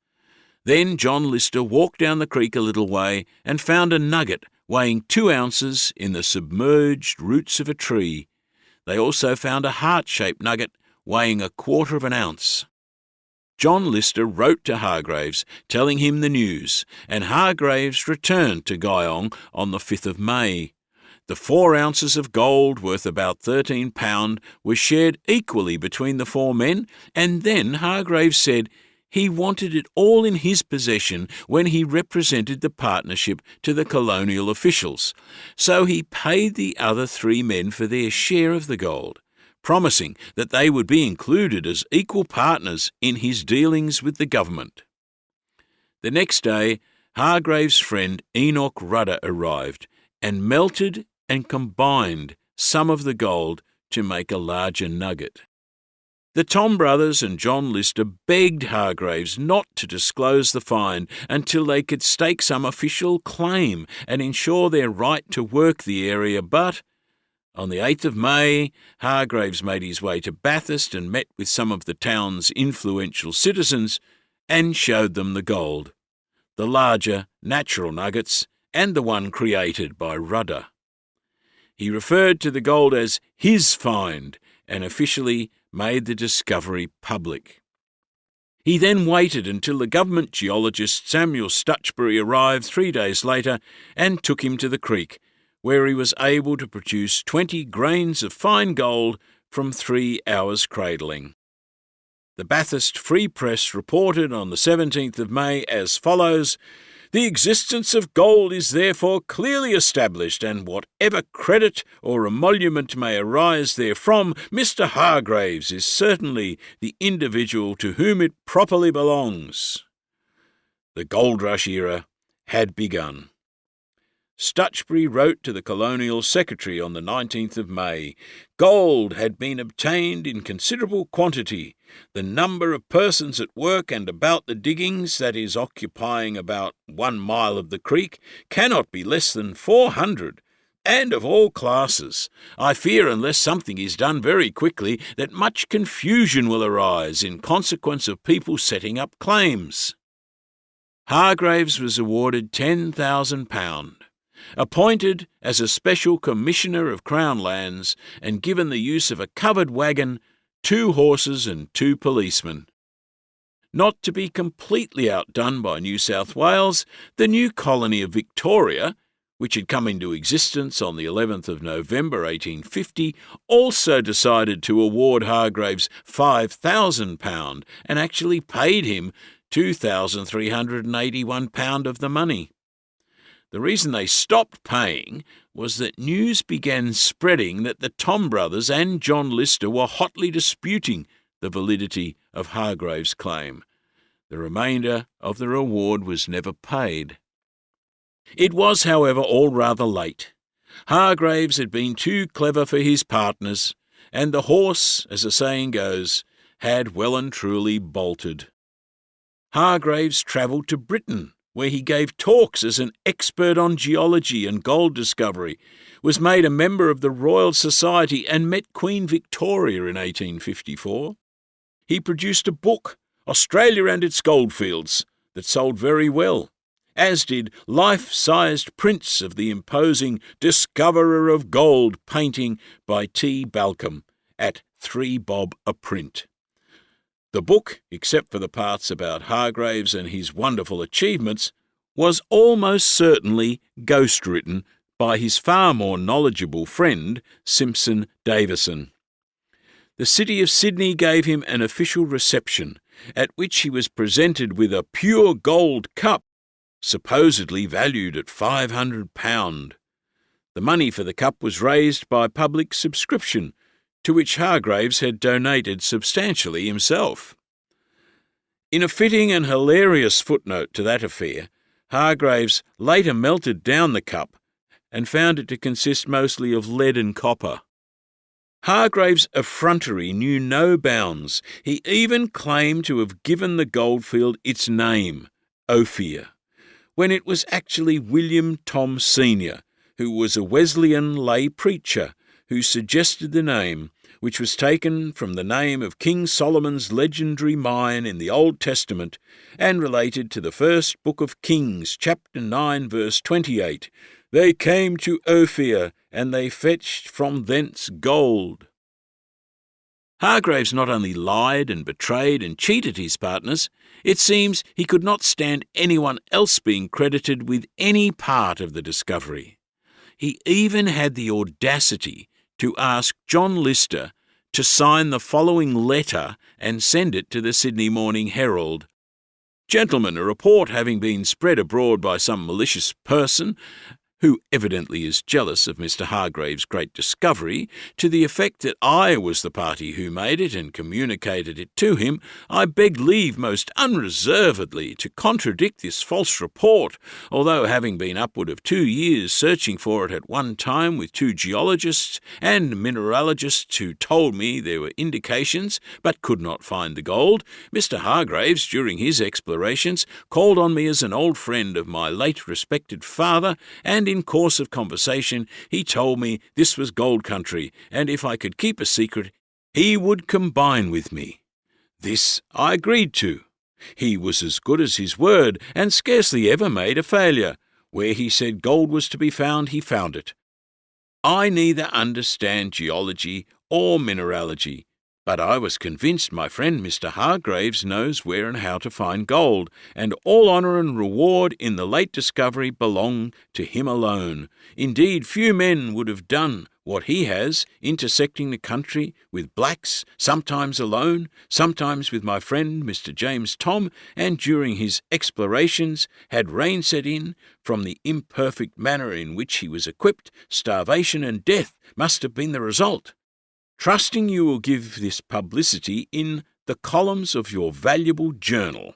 Then John Lister walked down the creek a little way and found a nugget weighing 2 ounces in the submerged roots of a tree. They also found a heart-shaped nugget weighing 1/4 of an ounce. John Lister wrote to Hargreaves telling him the news, and Hargreaves returned to Guyong on the 5th of May. The 4 ounces of gold, worth about £13, was shared equally between the 4 men, and then Hargreaves said he wanted it all in his possession when he represented the partnership to the colonial officials, so he paid the other 3 men for their share of the gold, promising that they would be included as equal partners in his dealings with the government. The next day, Hargreaves' friend Enoch Rudder arrived and melted and combined some of the gold to make a larger nugget. The Thom brothers and John Lister begged Hargreaves not to disclose the find until they could stake some official claim and ensure their right to work the area, but on the 8th of May, Hargreaves made his way to Bathurst and met with some of the town's influential citizens and showed them the gold, the larger natural nuggets and the one created by Rudder. He referred to the gold as his find and officially made the discovery public. He then waited until the government geologist Samuel Stutchbury arrived 3 days later and took him to the creek, where he was able to produce 20 grains of fine gold from 3 hours cradling. The Bathurst Free Press reported on the 17th of May as follows: "The existence of gold is therefore clearly established, and whatever credit or emolument may arise therefrom, Mr. Hargreaves is certainly the individual to whom it properly belongs." The gold rush era had begun. Stutchbury wrote to the Colonial Secretary on the 19th of May. Gold had been obtained in considerable quantity. The number of persons at work and about the diggings, that is, occupying about 1 mile of the creek, cannot be less than 400, and of all classes. I fear, unless something is done very quickly, that much confusion will arise in consequence of people setting up claims. Hargreaves was awarded £10,000. Appointed as a special commissioner of Crown lands and given the use of a covered wagon, 2 horses and 2 policemen. Not to be completely outdone by New South Wales, the new colony of Victoria, which had come into existence on the 11th of November 1850, also decided to award Hargreaves £5,000 and actually paid him £2,381 of the money. The reason they stopped paying was that news began spreading that the Thom brothers and John Lister were hotly disputing the validity of Hargreaves' claim. The remainder of the reward was never paid. It was, however, all rather late. Hargreaves had been too clever for his partners, and the horse, as the saying goes, had well and truly bolted. Hargreaves travelled to Britain, where he gave talks as an expert on geology and gold discovery, was made a member of the Royal Society and met Queen Victoria in 1854. He produced a book, Australia and its Goldfields, that sold very well, as did life-sized prints of the imposing Discoverer of Gold painting by T. Balcombe at 3 bob a print. The book, except for the parts about Hargreaves and his wonderful achievements, was almost certainly ghost-written by his far more knowledgeable friend, Simpson Davison. The city of Sydney gave him an official reception, at which he was presented with a pure gold cup, supposedly valued at £500. The money for the cup was raised by public subscription, to which Hargreaves had donated substantially himself. In a fitting and hilarious footnote to that affair, Hargreaves later melted down the cup and found it to consist mostly of lead and copper. Hargreaves' effrontery knew no bounds. He even claimed to have given the goldfield its name, Ophir, when it was actually William Tom Sr., who was a Wesleyan lay preacher, who suggested the name, which was taken from the name of King Solomon's legendary mine in the Old Testament and related to the first book of Kings, chapter 9, verse 28. They came to Ophir, and they fetched from thence gold. Hargreaves not only lied and betrayed and cheated his partners, it seems he could not stand anyone else being credited with any part of the discovery. He even had the audacity to ask John Lister to sign the following letter and send it to the Sydney Morning Herald. Gentlemen, a report having been spread abroad by some malicious person, who evidently is jealous of Mr. Hargreaves' great discovery, to the effect that I was the party who made it and communicated it to him, I beg leave most unreservedly to contradict this false report, although having been upward of 2 years searching for it at one time with 2 geologists and mineralogists who told me there were indications but could not find the gold, Mr. Hargreaves, during his explorations, called on me as an old friend of my late respected father, and in course of conversation he told me this was gold country, and if I could keep a secret, he would combine with me. This I agreed to. He was as good as his word, and scarcely ever made a failure. Where he said gold was to be found, he found it. I neither understand geology or mineralogy, but I was convinced my friend Mr. Hargreaves knows where and how to find gold, and all honour and reward in the late discovery belong to him alone. Indeed, few men would have done what he has, intersecting the country with blacks, sometimes alone, sometimes with my friend Mr. James Thom, and during his explorations, had rain set in, from the imperfect manner in which he was equipped, starvation and death must have been the result. Trusting you will give this publicity in the columns of your valuable journal.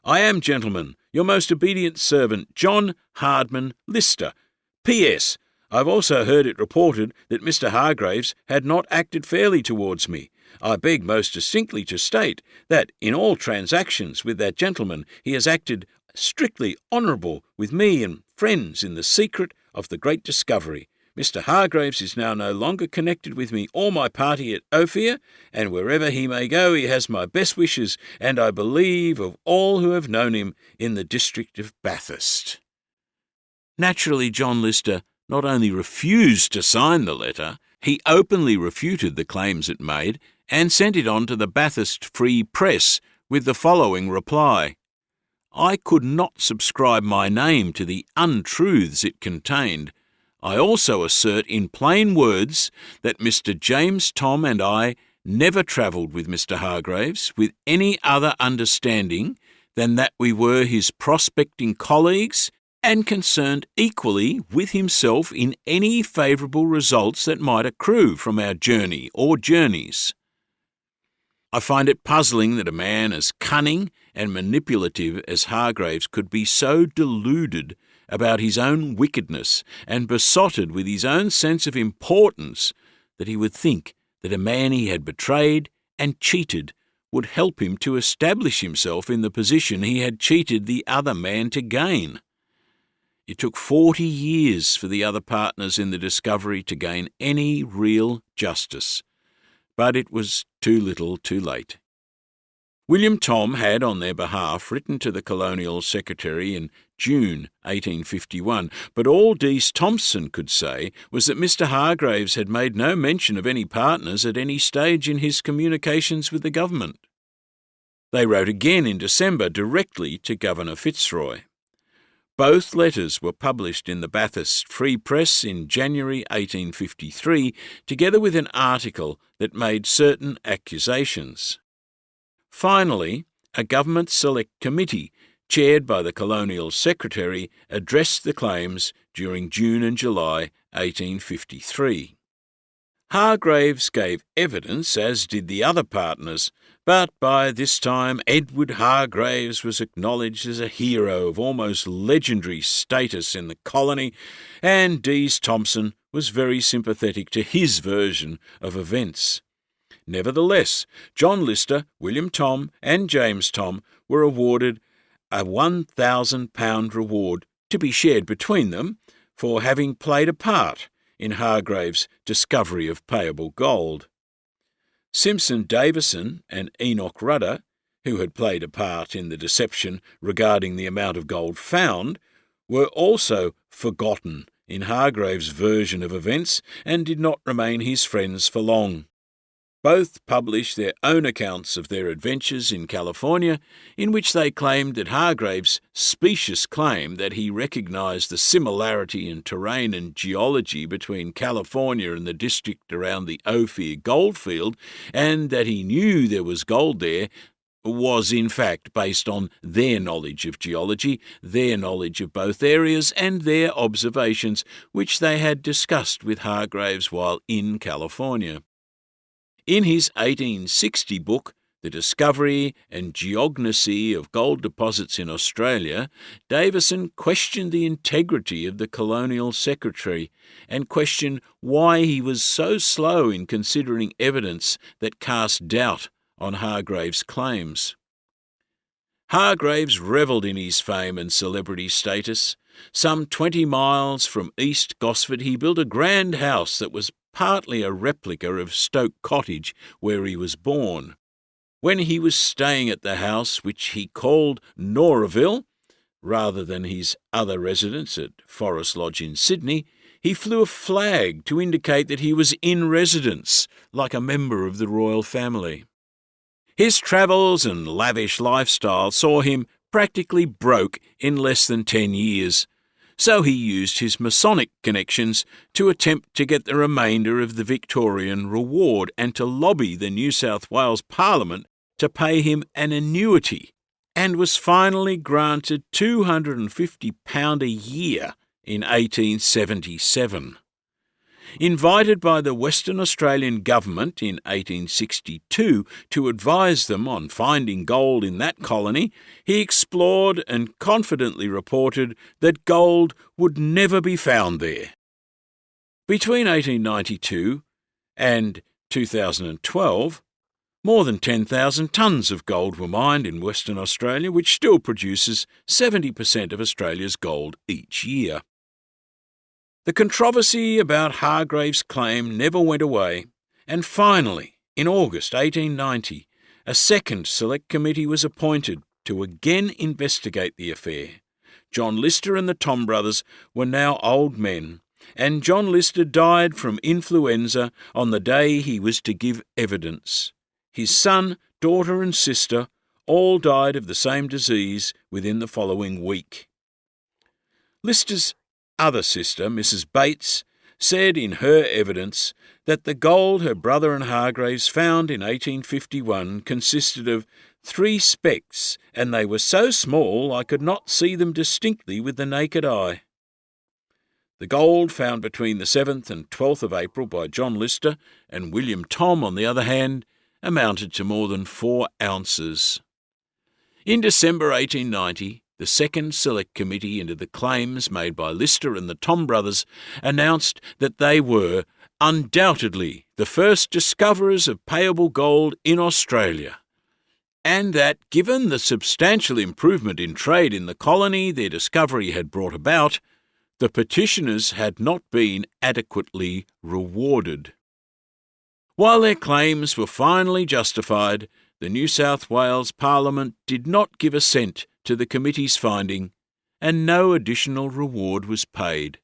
I am, gentlemen, your most obedient servant, John Hardman Lister. P.S. I've also heard it reported that Mr. Hargreaves had not acted fairly towards me. I beg most distinctly to state that in all transactions with that gentleman he has acted strictly honourable with me and friends in the secret of the great discovery. Mr. Hargreaves is now no longer connected with me or my party at Ophir, and wherever he may go he has my best wishes, and I believe of all who have known him in the district of Bathurst. Naturally, John Lister not only refused to sign the letter, he openly refuted the claims it made and sent it on to the Bathurst Free Press with the following reply. I could not subscribe my name to the untruths it contained. I also assert in plain words that Mr. James Thom and I never travelled with Mr. Hargreaves with any other understanding than that we were his prospecting colleagues and concerned equally with himself in any favourable results that might accrue from our journey or journeys. I find it puzzling that a man as cunning and manipulative as Hargreaves could be so deluded about his own wickedness and besotted with his own sense of importance that he would think that a man he had betrayed and cheated would help him to establish himself in the position he had cheated the other man to gain. It took 40 years for the other partners in the discovery to gain any real justice, but it was too little too late. William Thom had, on their behalf, written to the Colonial Secretary in June 1851, but all Dease Thompson could say was that Mr. Hargreaves had made no mention of any partners at any stage in his communications with the government. They wrote again in December directly to Governor Fitzroy. Both letters were published in the Bathurst Free Press in January 1853, together with an article that made certain accusations. Finally, a government select committee, chaired by the Colonial Secretary, addressed the claims during June and July 1853. Hargraves gave evidence, as did the other partners, but by this time Edward Hargraves was acknowledged as a hero of almost legendary status in the colony, and Dees Thompson was very sympathetic to his version of events. Nevertheless, John Lister, William Tom, and James Tom were awarded a £1,000 reward to be shared between them for having played a part in Hargraves' discovery of payable gold. Simpson Davison and Enoch Rudder, who had played a part in the deception regarding the amount of gold found, were also forgotten in Hargraves' version of events and did not remain his friends for long. Both published their own accounts of their adventures in California, in which they claimed that Hargraves' specious claim that he recognised the similarity in terrain and geology between California and the district around the Ophir goldfield, and that he knew there was gold there, was in fact based on their knowledge of geology, their knowledge of both areas, and their observations, which they had discussed with Hargraves while in California. In his 1860 book, The Discovery and Geognosy of Gold Deposits in Australia, Davison questioned the integrity of the Colonial Secretary and questioned why he was so slow in considering evidence that cast doubt on Hargraves' claims. Hargraves revelled in his fame and celebrity status. Some 20 miles from East Gosford he built a grand house that was partly a replica of Stoke Cottage, where he was born. When he was staying at the house, which he called Noraville, rather than his other residence at Forest Lodge in Sydney, he flew a flag to indicate that he was in residence, like a member of the royal family. His travels and lavish lifestyle saw him practically broke in less than 10 years, so he used his Masonic connections to attempt to get the remainder of the Victorian reward and to lobby the New South Wales Parliament to pay him an annuity, and was finally granted £250 a year in 1877. Invited by the Western Australian Government in 1862 to advise them on finding gold in that colony, he explored and confidently reported that gold would never be found there. Between 1892 and 2012, more than 10,000 tonnes of gold were mined in Western Australia, which still produces 70% of Australia's gold each year. The controversy about Hargraves' claim never went away, and finally, in August 1890, a second select committee was appointed to again investigate the affair. John Lister and the Tom brothers were now old men, and John Lister died from influenza on the day he was to give evidence. His son, daughter and sister all died of the same disease within the following week. Lister's other sister, Mrs. Bates, said in her evidence that the gold her brother and Hargraves found in 1851 consisted of 3 specks, and they were so small I could not see them distinctly with the naked eye. The gold found between the 7th and 12th of April by John Lister and William Tom, on the other hand, amounted to more than 4 ounces. In December 1890, the second select committee into the claims made by Lister and the Tom brothers announced that they were undoubtedly the first discoverers of payable gold in Australia, and that, given the substantial improvement in trade in the colony their discovery had brought about, the petitioners had not been adequately rewarded. While their claims were finally justified, the New South Wales Parliament did not give assent to the committee's finding, and no additional reward was paid.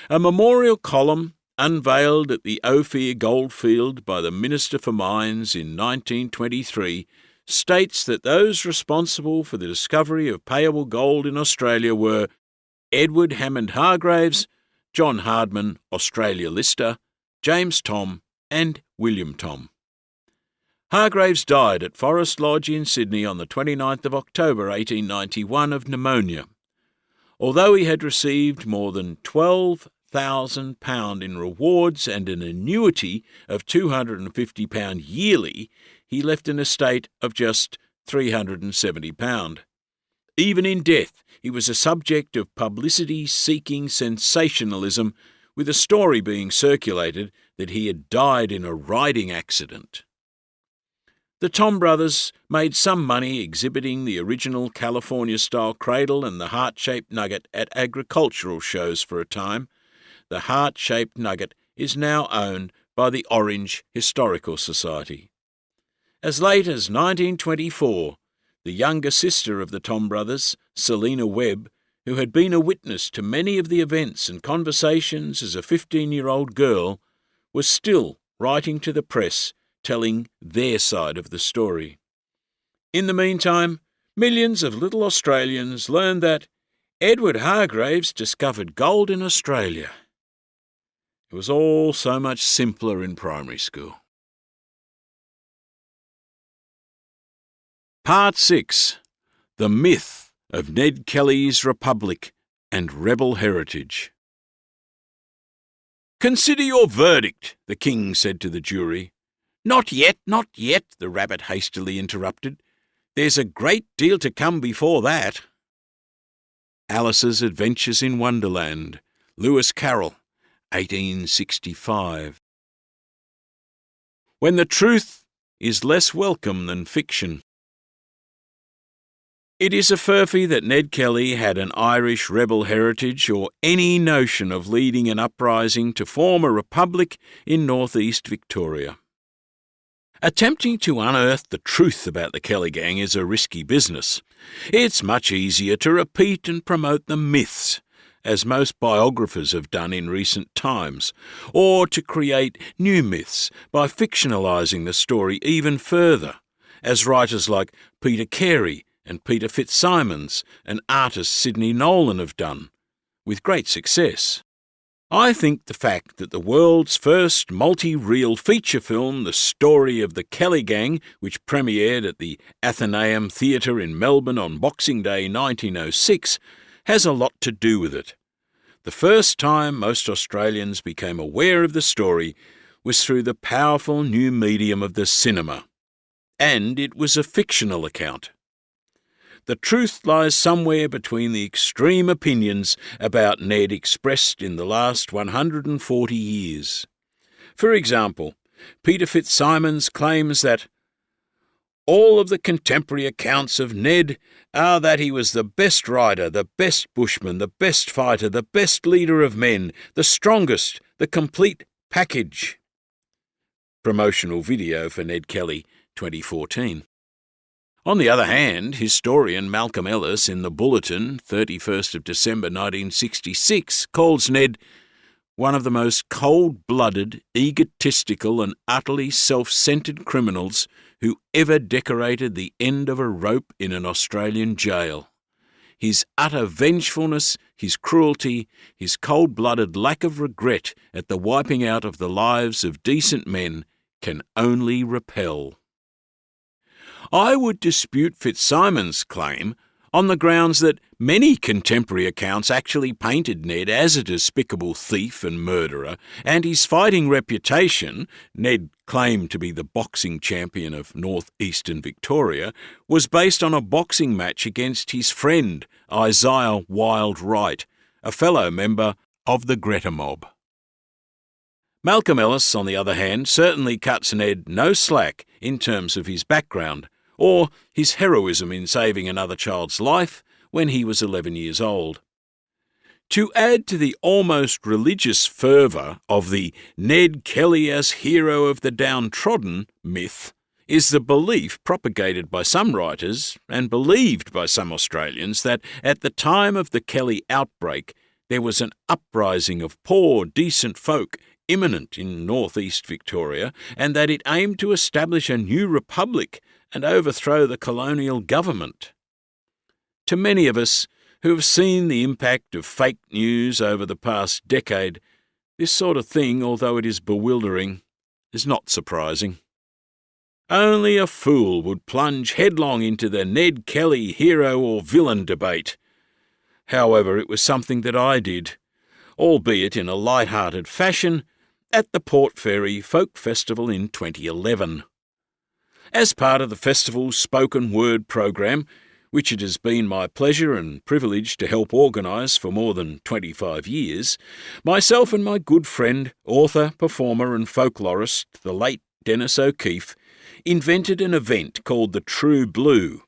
A memorial column unveiled at the Ophir goldfield by the Minister for Mines in 1923 states that those responsible for the discovery of payable gold in Australia were Edward Hammond Hargraves, John Hardman, Australia Lister, James Thom, and William Thom. Hargraves died at Forest Lodge in Sydney on the 29th of October 1891 of pneumonia. Although he had received more than £12,000 in rewards and an annuity of £250 yearly, he left an estate of just £370. Even in death, he was a subject of publicity-seeking sensationalism, with a story being circulated that he had died in a riding accident. The Thom brothers made some money exhibiting the original California-style cradle and the heart-shaped nugget at agricultural shows for a time. The heart-shaped nugget is now owned by the Orange Historical Society. As late as 1924, the younger sister of the Thom brothers, Selina Webb, who had been a witness to many of the events and conversations as a 15-year-old girl, was still writing to the press telling their side of the story. In the meantime, millions of little Australians learned that Edward Hargraves discovered gold in Australia. It was all so much simpler in primary school. Part 6. The Myth of Ned Kelly's Republic and Rebel Heritage. "Consider your verdict," the King said to the jury. "Not yet, not yet," the Rabbit hastily interrupted. "There's a great deal to come before that." Alice's Adventures in Wonderland, Lewis Carroll, 1865. When the truth is less welcome than fiction. It is a furphy that Ned Kelly had an Irish rebel heritage or any notion of leading an uprising to form a republic in northeast Victoria. Attempting to unearth the truth about the Kelly gang is a risky business. It's much easier to repeat and promote the myths, as most biographers have done in recent times, or to create new myths by fictionalising the story even further, as writers like Peter Carey and Peter Fitzsimons and artist Sidney Nolan have done, with great success. I think the fact that the world's first multi-reel feature film, The Story of the Kelly Gang, which premiered at the Athenaeum Theatre in Melbourne on Boxing Day 1906, has a lot to do with it. The first time most Australians became aware of the story was through the powerful new medium of the cinema, and it was a fictional account. The truth lies somewhere between the extreme opinions about Ned expressed in the last 140 years. For example, Peter Fitzsimons claims that all of the contemporary accounts of Ned are that he was the best rider, the best bushman, the best fighter, the best leader of men, the strongest, the complete package. Promotional video for Ned Kelly, 2014. On the other hand, historian Malcolm Ellis in the Bulletin, 31st of December 1966, calls Ned one of the most cold-blooded, egotistical and utterly self-centred criminals who ever decorated the end of a rope in an Australian jail. His utter vengefulness, his cruelty, his cold-blooded lack of regret at the wiping out of the lives of decent men can only repel. I would dispute Fitzsimons' claim on the grounds that many contemporary accounts actually painted Ned as a despicable thief and murderer, and his fighting reputation, Ned claimed to be the boxing champion of northeastern Victoria, was based on a boxing match against his friend Isaiah Wild Wright, a fellow member of the Greta Mob. Malcolm Ellis, on the other hand, certainly cuts Ned no slack in terms of his background, or his heroism in saving another child's life when he was 11 years old. To add to the almost religious fervour of the Ned Kelly as hero of the downtrodden myth is the belief propagated by some writers and believed by some Australians that at the time of the Kelly outbreak there was an uprising of poor, decent folk imminent in northeast Victoria and that it aimed to establish a new republic and overthrow the colonial government. To many of us who have seen the impact of fake news over the past decade, this sort of thing, although it is bewildering, is not surprising. Only a fool would plunge headlong into the Ned Kelly hero or villain debate. However, it was something that I did, albeit in a light-hearted fashion, at the Port Fairy Folk Festival in 2011. As part of the festival's spoken word program, which it has been my pleasure and privilege to help organise for more than 25 years, myself and my good friend, author, performer and folklorist, the late Dennis O'Keefe, invented an event called the True Blue.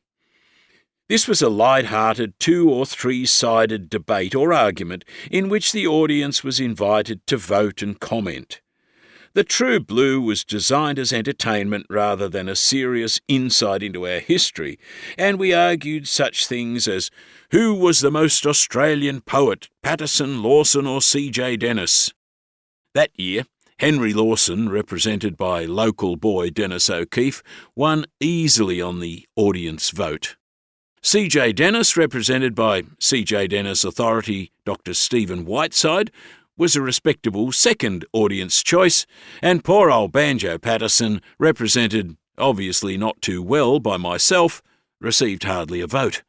This was a light-hearted 2- or 3-sided debate or argument in which the audience was invited to vote and comment. The True Blue was designed as entertainment rather than a serious insight into our history, and we argued such things as who was the most Australian poet, Patterson, Lawson or C.J. Dennis? That year, Henry Lawson, represented by local boy Dennis O'Keefe, won easily on the audience vote. C.J. Dennis, represented by C.J. Dennis authority Dr. Stephen Whiteside, was a respectable second audience choice, and poor old Banjo Patterson, represented obviously not too well by myself, received hardly a vote.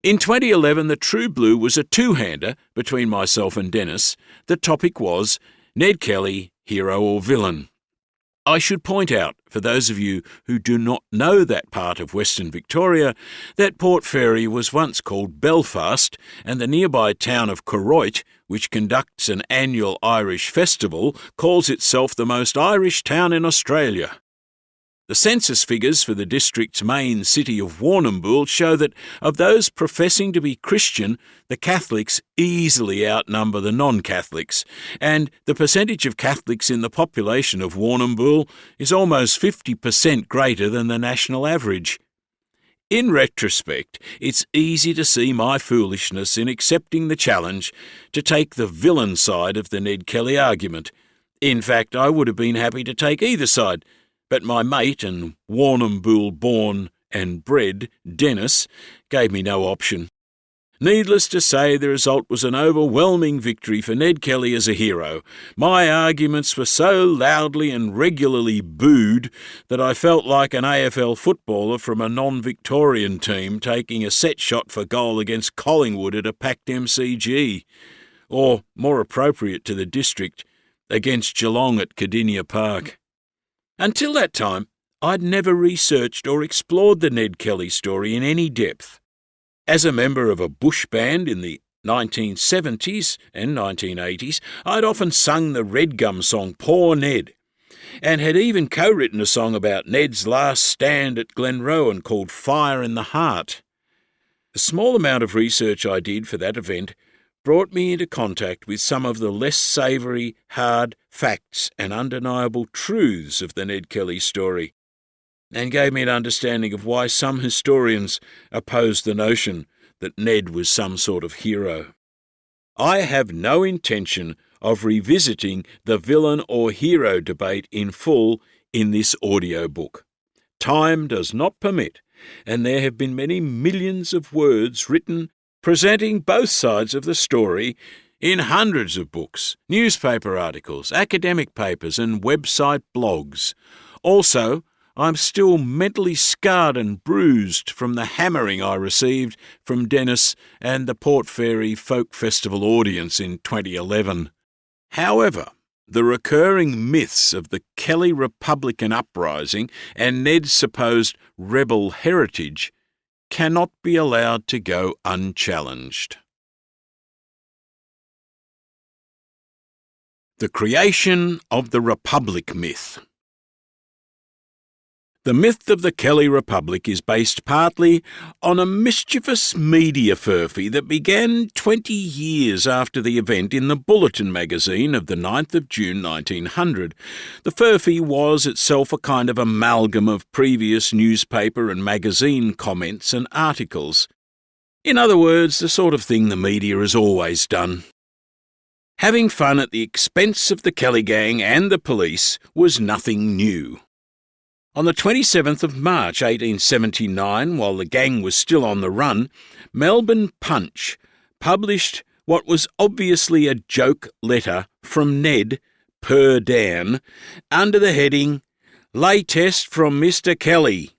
In 2011, the True Blue was a two-hander between myself and Dennis. The topic was Ned Kelly, hero or villain. I should point out, for those of you who do not know that part of Western Victoria, that Port Fairy was once called Belfast, and the nearby town of Koroit, which conducts an annual Irish festival, calls itself the most Irish town in Australia. The census figures for the district's main city of Warrnambool show that of those professing to be Christian, the Catholics easily outnumber the non-Catholics, and the percentage of Catholics in the population of Warrnambool is almost 50% greater than the national average. In retrospect, it's easy to see my foolishness in accepting the challenge to take the villain side of the Ned Kelly argument. In fact, I would have been happy to take either side, but my mate and Warrnambool-born and bred Dennis gave me no option. Needless to say, the result was an overwhelming victory for Ned Kelly as a hero. My arguments were so loudly and regularly booed that I felt like an AFL footballer from a non-Victorian team taking a set shot for goal against Collingwood at a packed MCG, or, more appropriate to the district, against Geelong at Cardinia Park. Until that time, I'd never researched or explored the Ned Kelly story in any depth. As a member of a bush band in the 1970s and 1980s, I'd often sung the Red Gum song Poor Ned, and had even co-written a song about Ned's last stand at Glenrowan called Fire in the Heart. The small amount of research I did for that event brought me into contact with some of the less savoury, hard facts and undeniable truths of the Ned Kelly story, and gave me an understanding of why some historians opposed the notion that Ned was some sort of hero. I have no intention of revisiting the villain or hero debate in full in this audiobook. Time does not permit, and there have been many millions of words written presenting both sides of the story in hundreds of books, newspaper articles, academic papers and website blogs. Also, I'm still mentally scarred and bruised from the hammering I received from Dennis and the Port Fairy Folk Festival audience in 2011. However, the recurring myths of the Kelly Republican uprising and Ned's supposed rebel heritage cannot be allowed to go unchallenged. The creation of the Republic myth. The myth of the Kelly Republic is based partly on a mischievous media furphy that began 20 years after the event in the Bulletin magazine of the 9th of June 1900. The furphy was itself a kind of amalgam of previous newspaper and magazine comments and articles. In other words, the sort of thing the media has always done. Having fun at the expense of the Kelly gang and the police was nothing new. On the 27th of March 1879, while the gang was still on the run, Melbourne Punch published what was obviously a joke letter from Ned, per Dan, under the heading, "Latest from Mr. Kelly."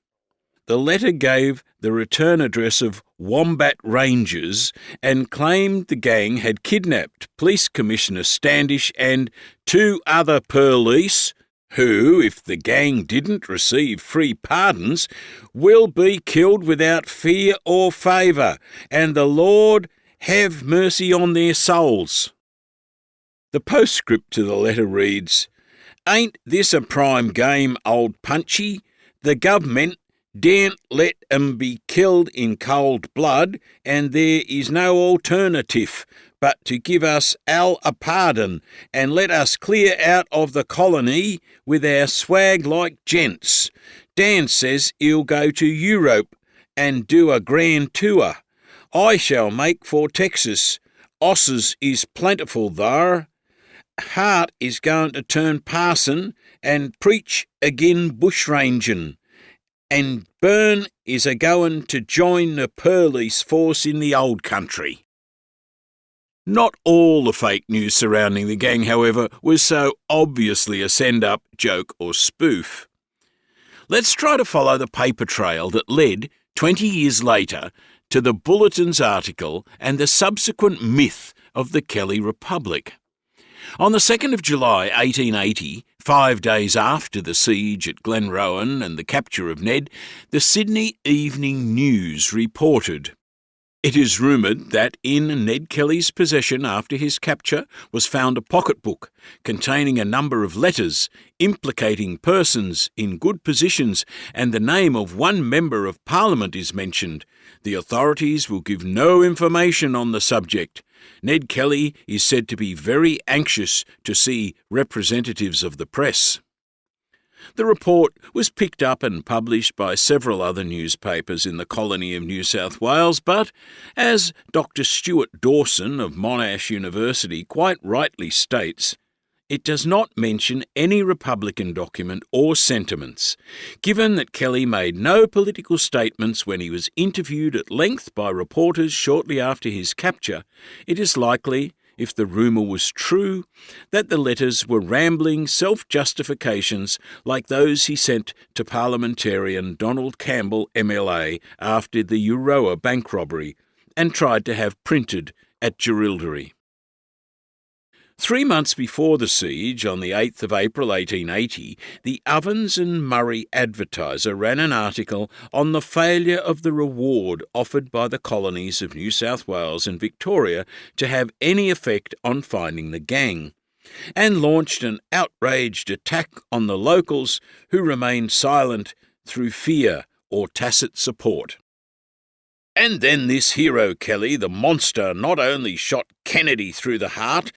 The letter gave the return address of Wombat Rangers and claimed the gang had kidnapped Police Commissioner Standish and 2 other police who, if the gang didn't receive free pardons, will be killed without fear or favour, and the Lord have mercy on their souls. The postscript to the letter reads, "Ain't this a prime game, old Punchy? The government daren't let 'em be killed in cold blood, and there is no alternative but to give us all a pardon and let us clear out of the colony with our swag like gents. Dan says he'll go to Europe and do a grand tour. I shall make for Texas. Osses is plentiful thar. Hart is going to turn parson and preach agin bushrangin', and Byrne is a-goin' to join the police force in the old country." Not all the fake news surrounding the gang, however, was so obviously a send-up, joke or spoof. Let's try to follow the paper trail that led, 20 years later, to the Bulletin's article and the subsequent myth of the Kelly Republic. On the 2nd of July 1880, 5 days after the siege at Glenrowan and the capture of Ned, the Sydney Evening News reported, "It is rumoured that in Ned Kelly's possession after his capture was found a pocketbook containing a number of letters implicating persons in good positions, and the name of one member of Parliament is mentioned. The authorities will give no information on the subject. Ned Kelly is said to be very anxious to see representatives of the press." The report was picked up and published by several other newspapers in the colony of New South Wales, but, as Dr. Stuart Dawson of Monash University quite rightly states, it does not mention any Republican document or sentiments. Given that Kelly made no political statements when he was interviewed at length by reporters shortly after his capture, it is likely, if the rumour was true, that the letters were rambling self-justifications like those he sent to parliamentarian Donald Campbell MLA after the Euroa bank robbery and tried to have printed at Jerilderie. 3 months before the siege, on the 8th of April 1880, the Ovens and Murray Advertiser ran an article on the failure of the reward offered by the colonies of New South Wales and Victoria to have any effect on finding the gang, and launched an outraged attack on the locals who remained silent through fear or tacit support. And then this hero Kelly, the monster, not only shot Kennedy through the heart,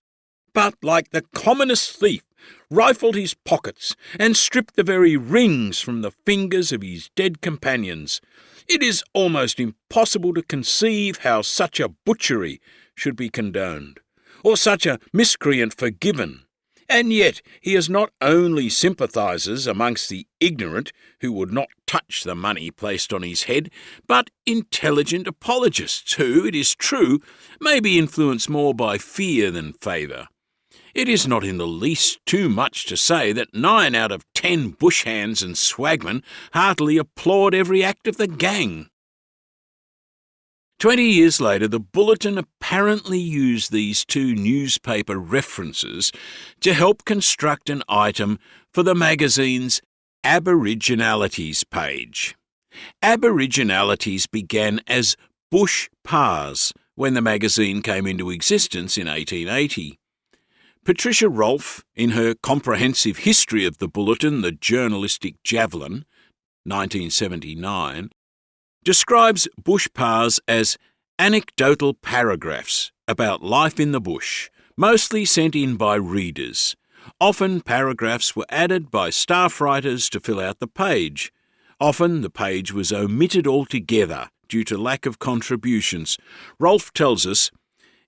but, like the commonest thief, rifled his pockets and stripped the very rings from the fingers of his dead companions. It is almost impossible to conceive how such a butchery should be condoned, or such a miscreant forgiven. And yet he has not only sympathisers amongst the ignorant who would not touch the money placed on his head, but intelligent apologists who, it is true, may be influenced more by fear than favour. It is not in the least too much to say that 9 out of 10 bush hands and swagmen heartily applaud every act of the gang. 20 years later, the Bulletin apparently used these 2 newspaper references to help construct an item for the magazine's Aboriginalities page. Aboriginalities began as Bush Pars when the magazine came into existence in 1880. Patricia Rolfe, in her comprehensive history of the Bulletin, The Journalistic Javelin, 1979, describes bush pars as anecdotal paragraphs about life in the bush, mostly sent in by readers. Often paragraphs were added by staff writers to fill out the page. Often the page was omitted altogether due to lack of contributions. Rolfe tells us,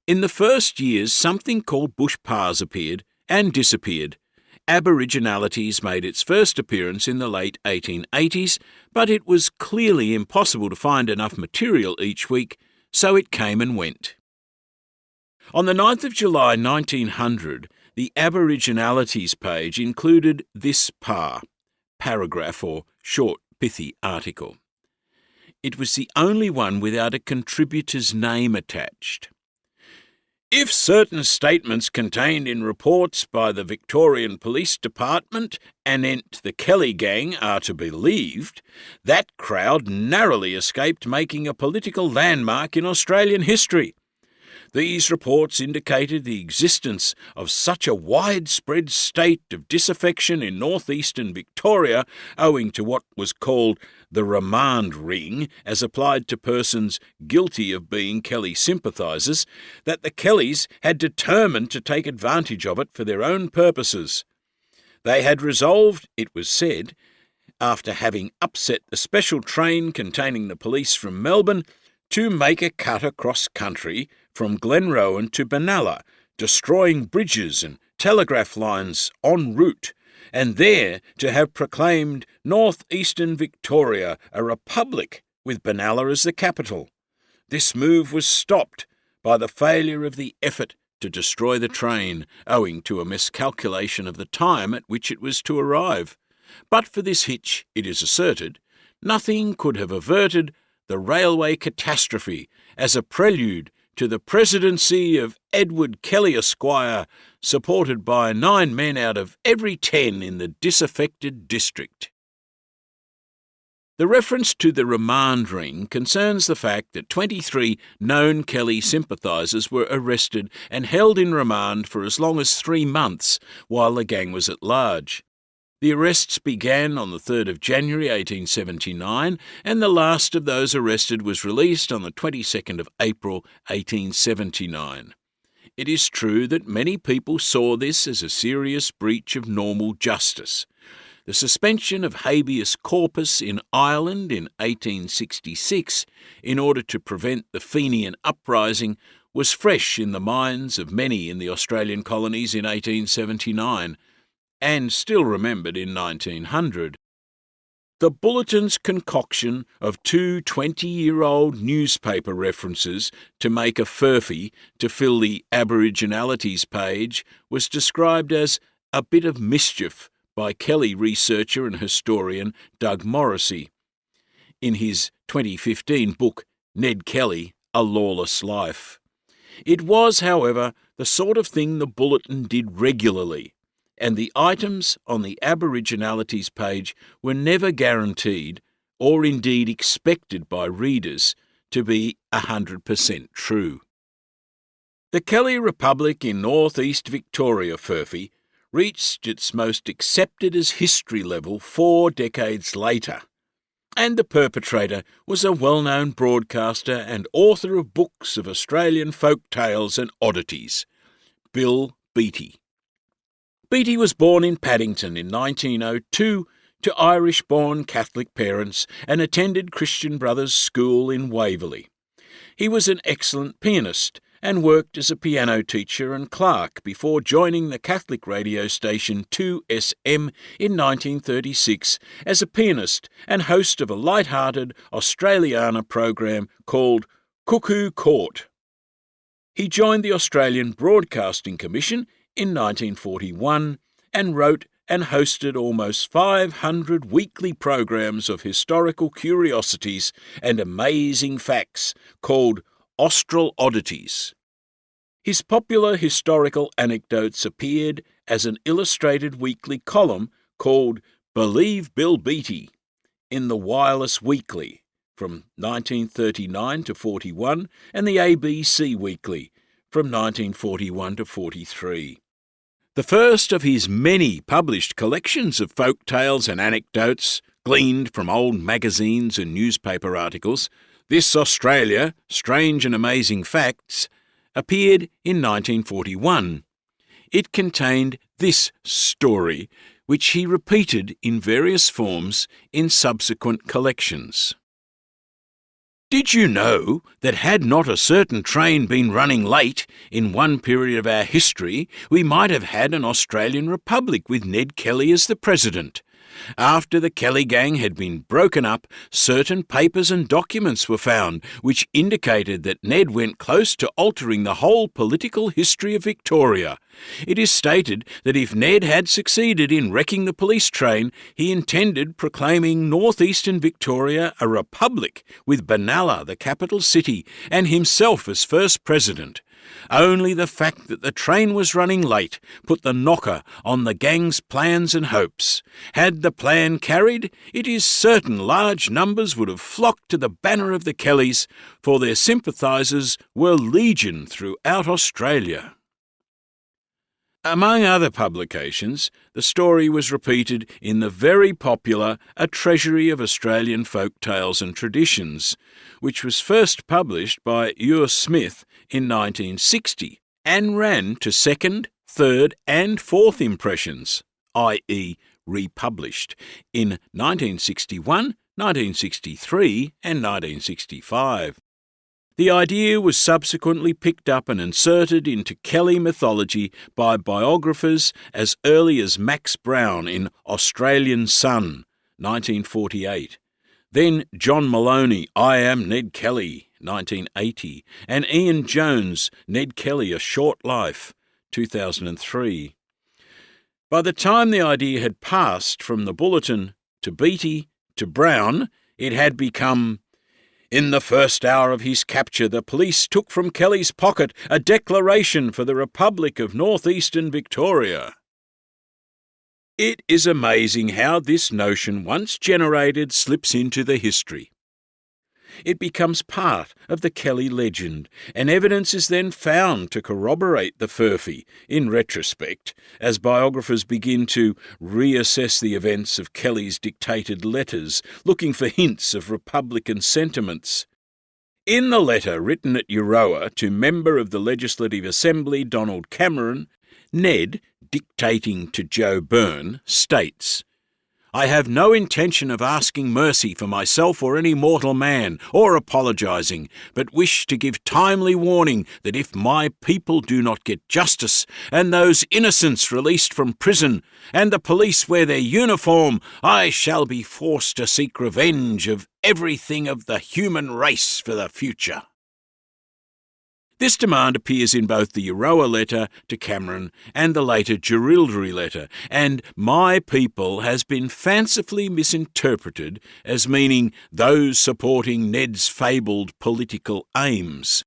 In the first years, something called bush paas appeared and disappeared. Aboriginalities made its first appearance in the late 1880s, but it was clearly impossible to find enough material each week, so it came and went. On the 9th of July 1900, the Aboriginalities page included this paragraph or short pithy article. It was the only one without a contributor's name attached. If certain statements contained in reports by the Victorian Police Department anent the Kelly gang are to be believed, that crowd narrowly escaped making a political landmark in Australian history. These reports indicated the existence of such a widespread state of disaffection in northeastern Victoria owing to what was called the remand ring as applied to persons guilty of being Kelly sympathisers, that the Kellys had determined to take advantage of it for their own purposes. They had resolved, it was said, after having upset the special train containing the police from Melbourne, to make a cut across country from Glenrowan to Benalla, destroying bridges and telegraph lines en route, and there to have proclaimed north-eastern Victoria a republic with Benalla as the capital. This move was stopped by the failure of the effort to destroy the train, owing to a miscalculation of the time at which it was to arrive. But for this hitch, it is asserted, nothing could have averted the railway catastrophe as a prelude to the presidency of Edward Kelly Esquire, supported by 9 men out of every 10 in the disaffected district. The reference to the remand ring concerns the fact that 23 known Kelly sympathisers were arrested and held in remand for as long as 3 months while the gang was at large. The arrests began on the 3rd of January 1879, and the last of those arrested was released on the 22nd of April 1879. It is true that many people saw this as a serious breach of normal justice. The suspension of habeas corpus in Ireland in 1866, in order to prevent the Fenian uprising, was fresh in the minds of many in the Australian colonies in 1879, and still remembered in 1900. The Bulletin's concoction of 2 20-year-old newspaper references to make a Furphy to fill the Aboriginalities page was described as a bit of mischief by Kelly researcher and historian Doug Morrissey in his 2015 book Ned Kelly, A Lawless Life. It was, however, the sort of thing the Bulletin did regularly, and the items on the Aboriginalities page were never guaranteed, or indeed expected by readers, to be 100% true. The Kelly Republic in northeast Victoria Furphy reached its most accepted as history level 4 decades later, and the perpetrator was a well-known broadcaster and author of books of Australian folk tales and oddities, Bill Beattie. Beattie was born in Paddington in 1902 to Irish-born Catholic parents and attended Christian Brothers School in Waverley. He was an excellent pianist and worked as a piano teacher and clerk before joining the Catholic radio station 2SM in 1936 as a pianist and host of a light-hearted Australiana program called Cuckoo Court. He joined the Australian Broadcasting Commission in 1941 and wrote and hosted almost 500 weekly programs of historical curiosities and amazing facts called Austral Oddities. His popular historical anecdotes appeared as an illustrated weekly column called Believe Bill Beattie in the Wireless Weekly from 1939 to 41 and the ABC Weekly from 1941 to 43. The first of his many published collections of folk tales and anecdotes gleaned from old magazines and newspaper articles, This Australia, Strange and Amazing Facts, appeared in 1941. It contained this story, which he repeated in various forms in subsequent collections. Did you know that had not a certain train been running late in one period of our history, we might have had an Australian Republic with Ned Kelly as the president? After the Kelly gang had been broken up, certain papers and documents were found which indicated that Ned went close to altering the whole political history of Victoria. It is stated that if Ned had succeeded in wrecking the police train, he intended proclaiming northeastern Victoria a republic with Benalla, the capital city, and himself as first president. Only the fact that the train was running late put the knocker on the gang's plans and hopes. Had the plan carried, it is certain large numbers would have flocked to the banner of the Kellys, for their sympathisers were legion throughout Australia. Among other publications, the story was repeated in the very popular A Treasury of Australian Folk Tales and Traditions, which was first published by Ure Smith in 1960 and ran to second, third and fourth impressions, i.e. republished, in 1961, 1963 and 1965. The idea was subsequently picked up and inserted into Kelly mythology by biographers as early as Max Brown in Australian Sun, 1948. Then John Maloney, I Am Ned Kelly, 1980, and Ian Jones, Ned Kelly, A Short Life, 2003. By the time the idea had passed from the Bulletin to Beattie to Brown, it had become, in the first hour of his capture, the police took from Kelly's pocket a declaration for the Republic of Northeastern Victoria. It is amazing how this notion, once generated, slips into the history. It becomes part of the Kelly legend, and evidence is then found to corroborate the Furphy, in retrospect, as biographers begin to reassess the events of Kelly's dictated letters, looking for hints of Republican sentiments. In the letter written at Euroa to Member of the Legislative Assembly Donald Cameron, Ned, dictating to Joe Byrne, states, I have no intention of asking mercy for myself or any mortal man, or apologising, but wish to give timely warning that if my people do not get justice, and those innocents released from prison, and the police wear their uniform, I shall be forced to seek revenge of everything of the human race for the future. This demand appears in both the Euroa letter to Cameron and the later Jerilderie letter, and my people has been fancifully misinterpreted as meaning those supporting Ned's fabled political aims.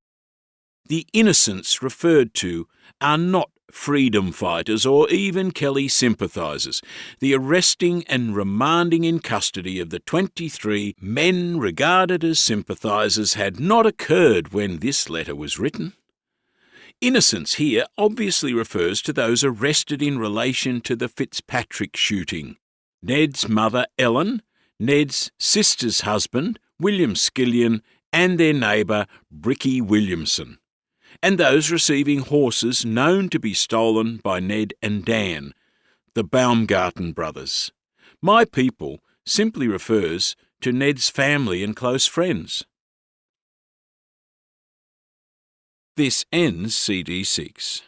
The innocents referred to are not freedom fighters or even Kelly sympathisers. The arresting and remanding in custody of the 23 men regarded as sympathisers had not occurred when this letter was written. Innocence here obviously refers to those arrested in relation to the Fitzpatrick shooting. Ned's mother Ellen, Ned's sister's husband William Skillion, and their neighbour Bricky Williamson, and those receiving horses known to be stolen by Ned and Dan, the Baumgarten brothers. My people simply refers to Ned's family and close friends. This ends CD 6.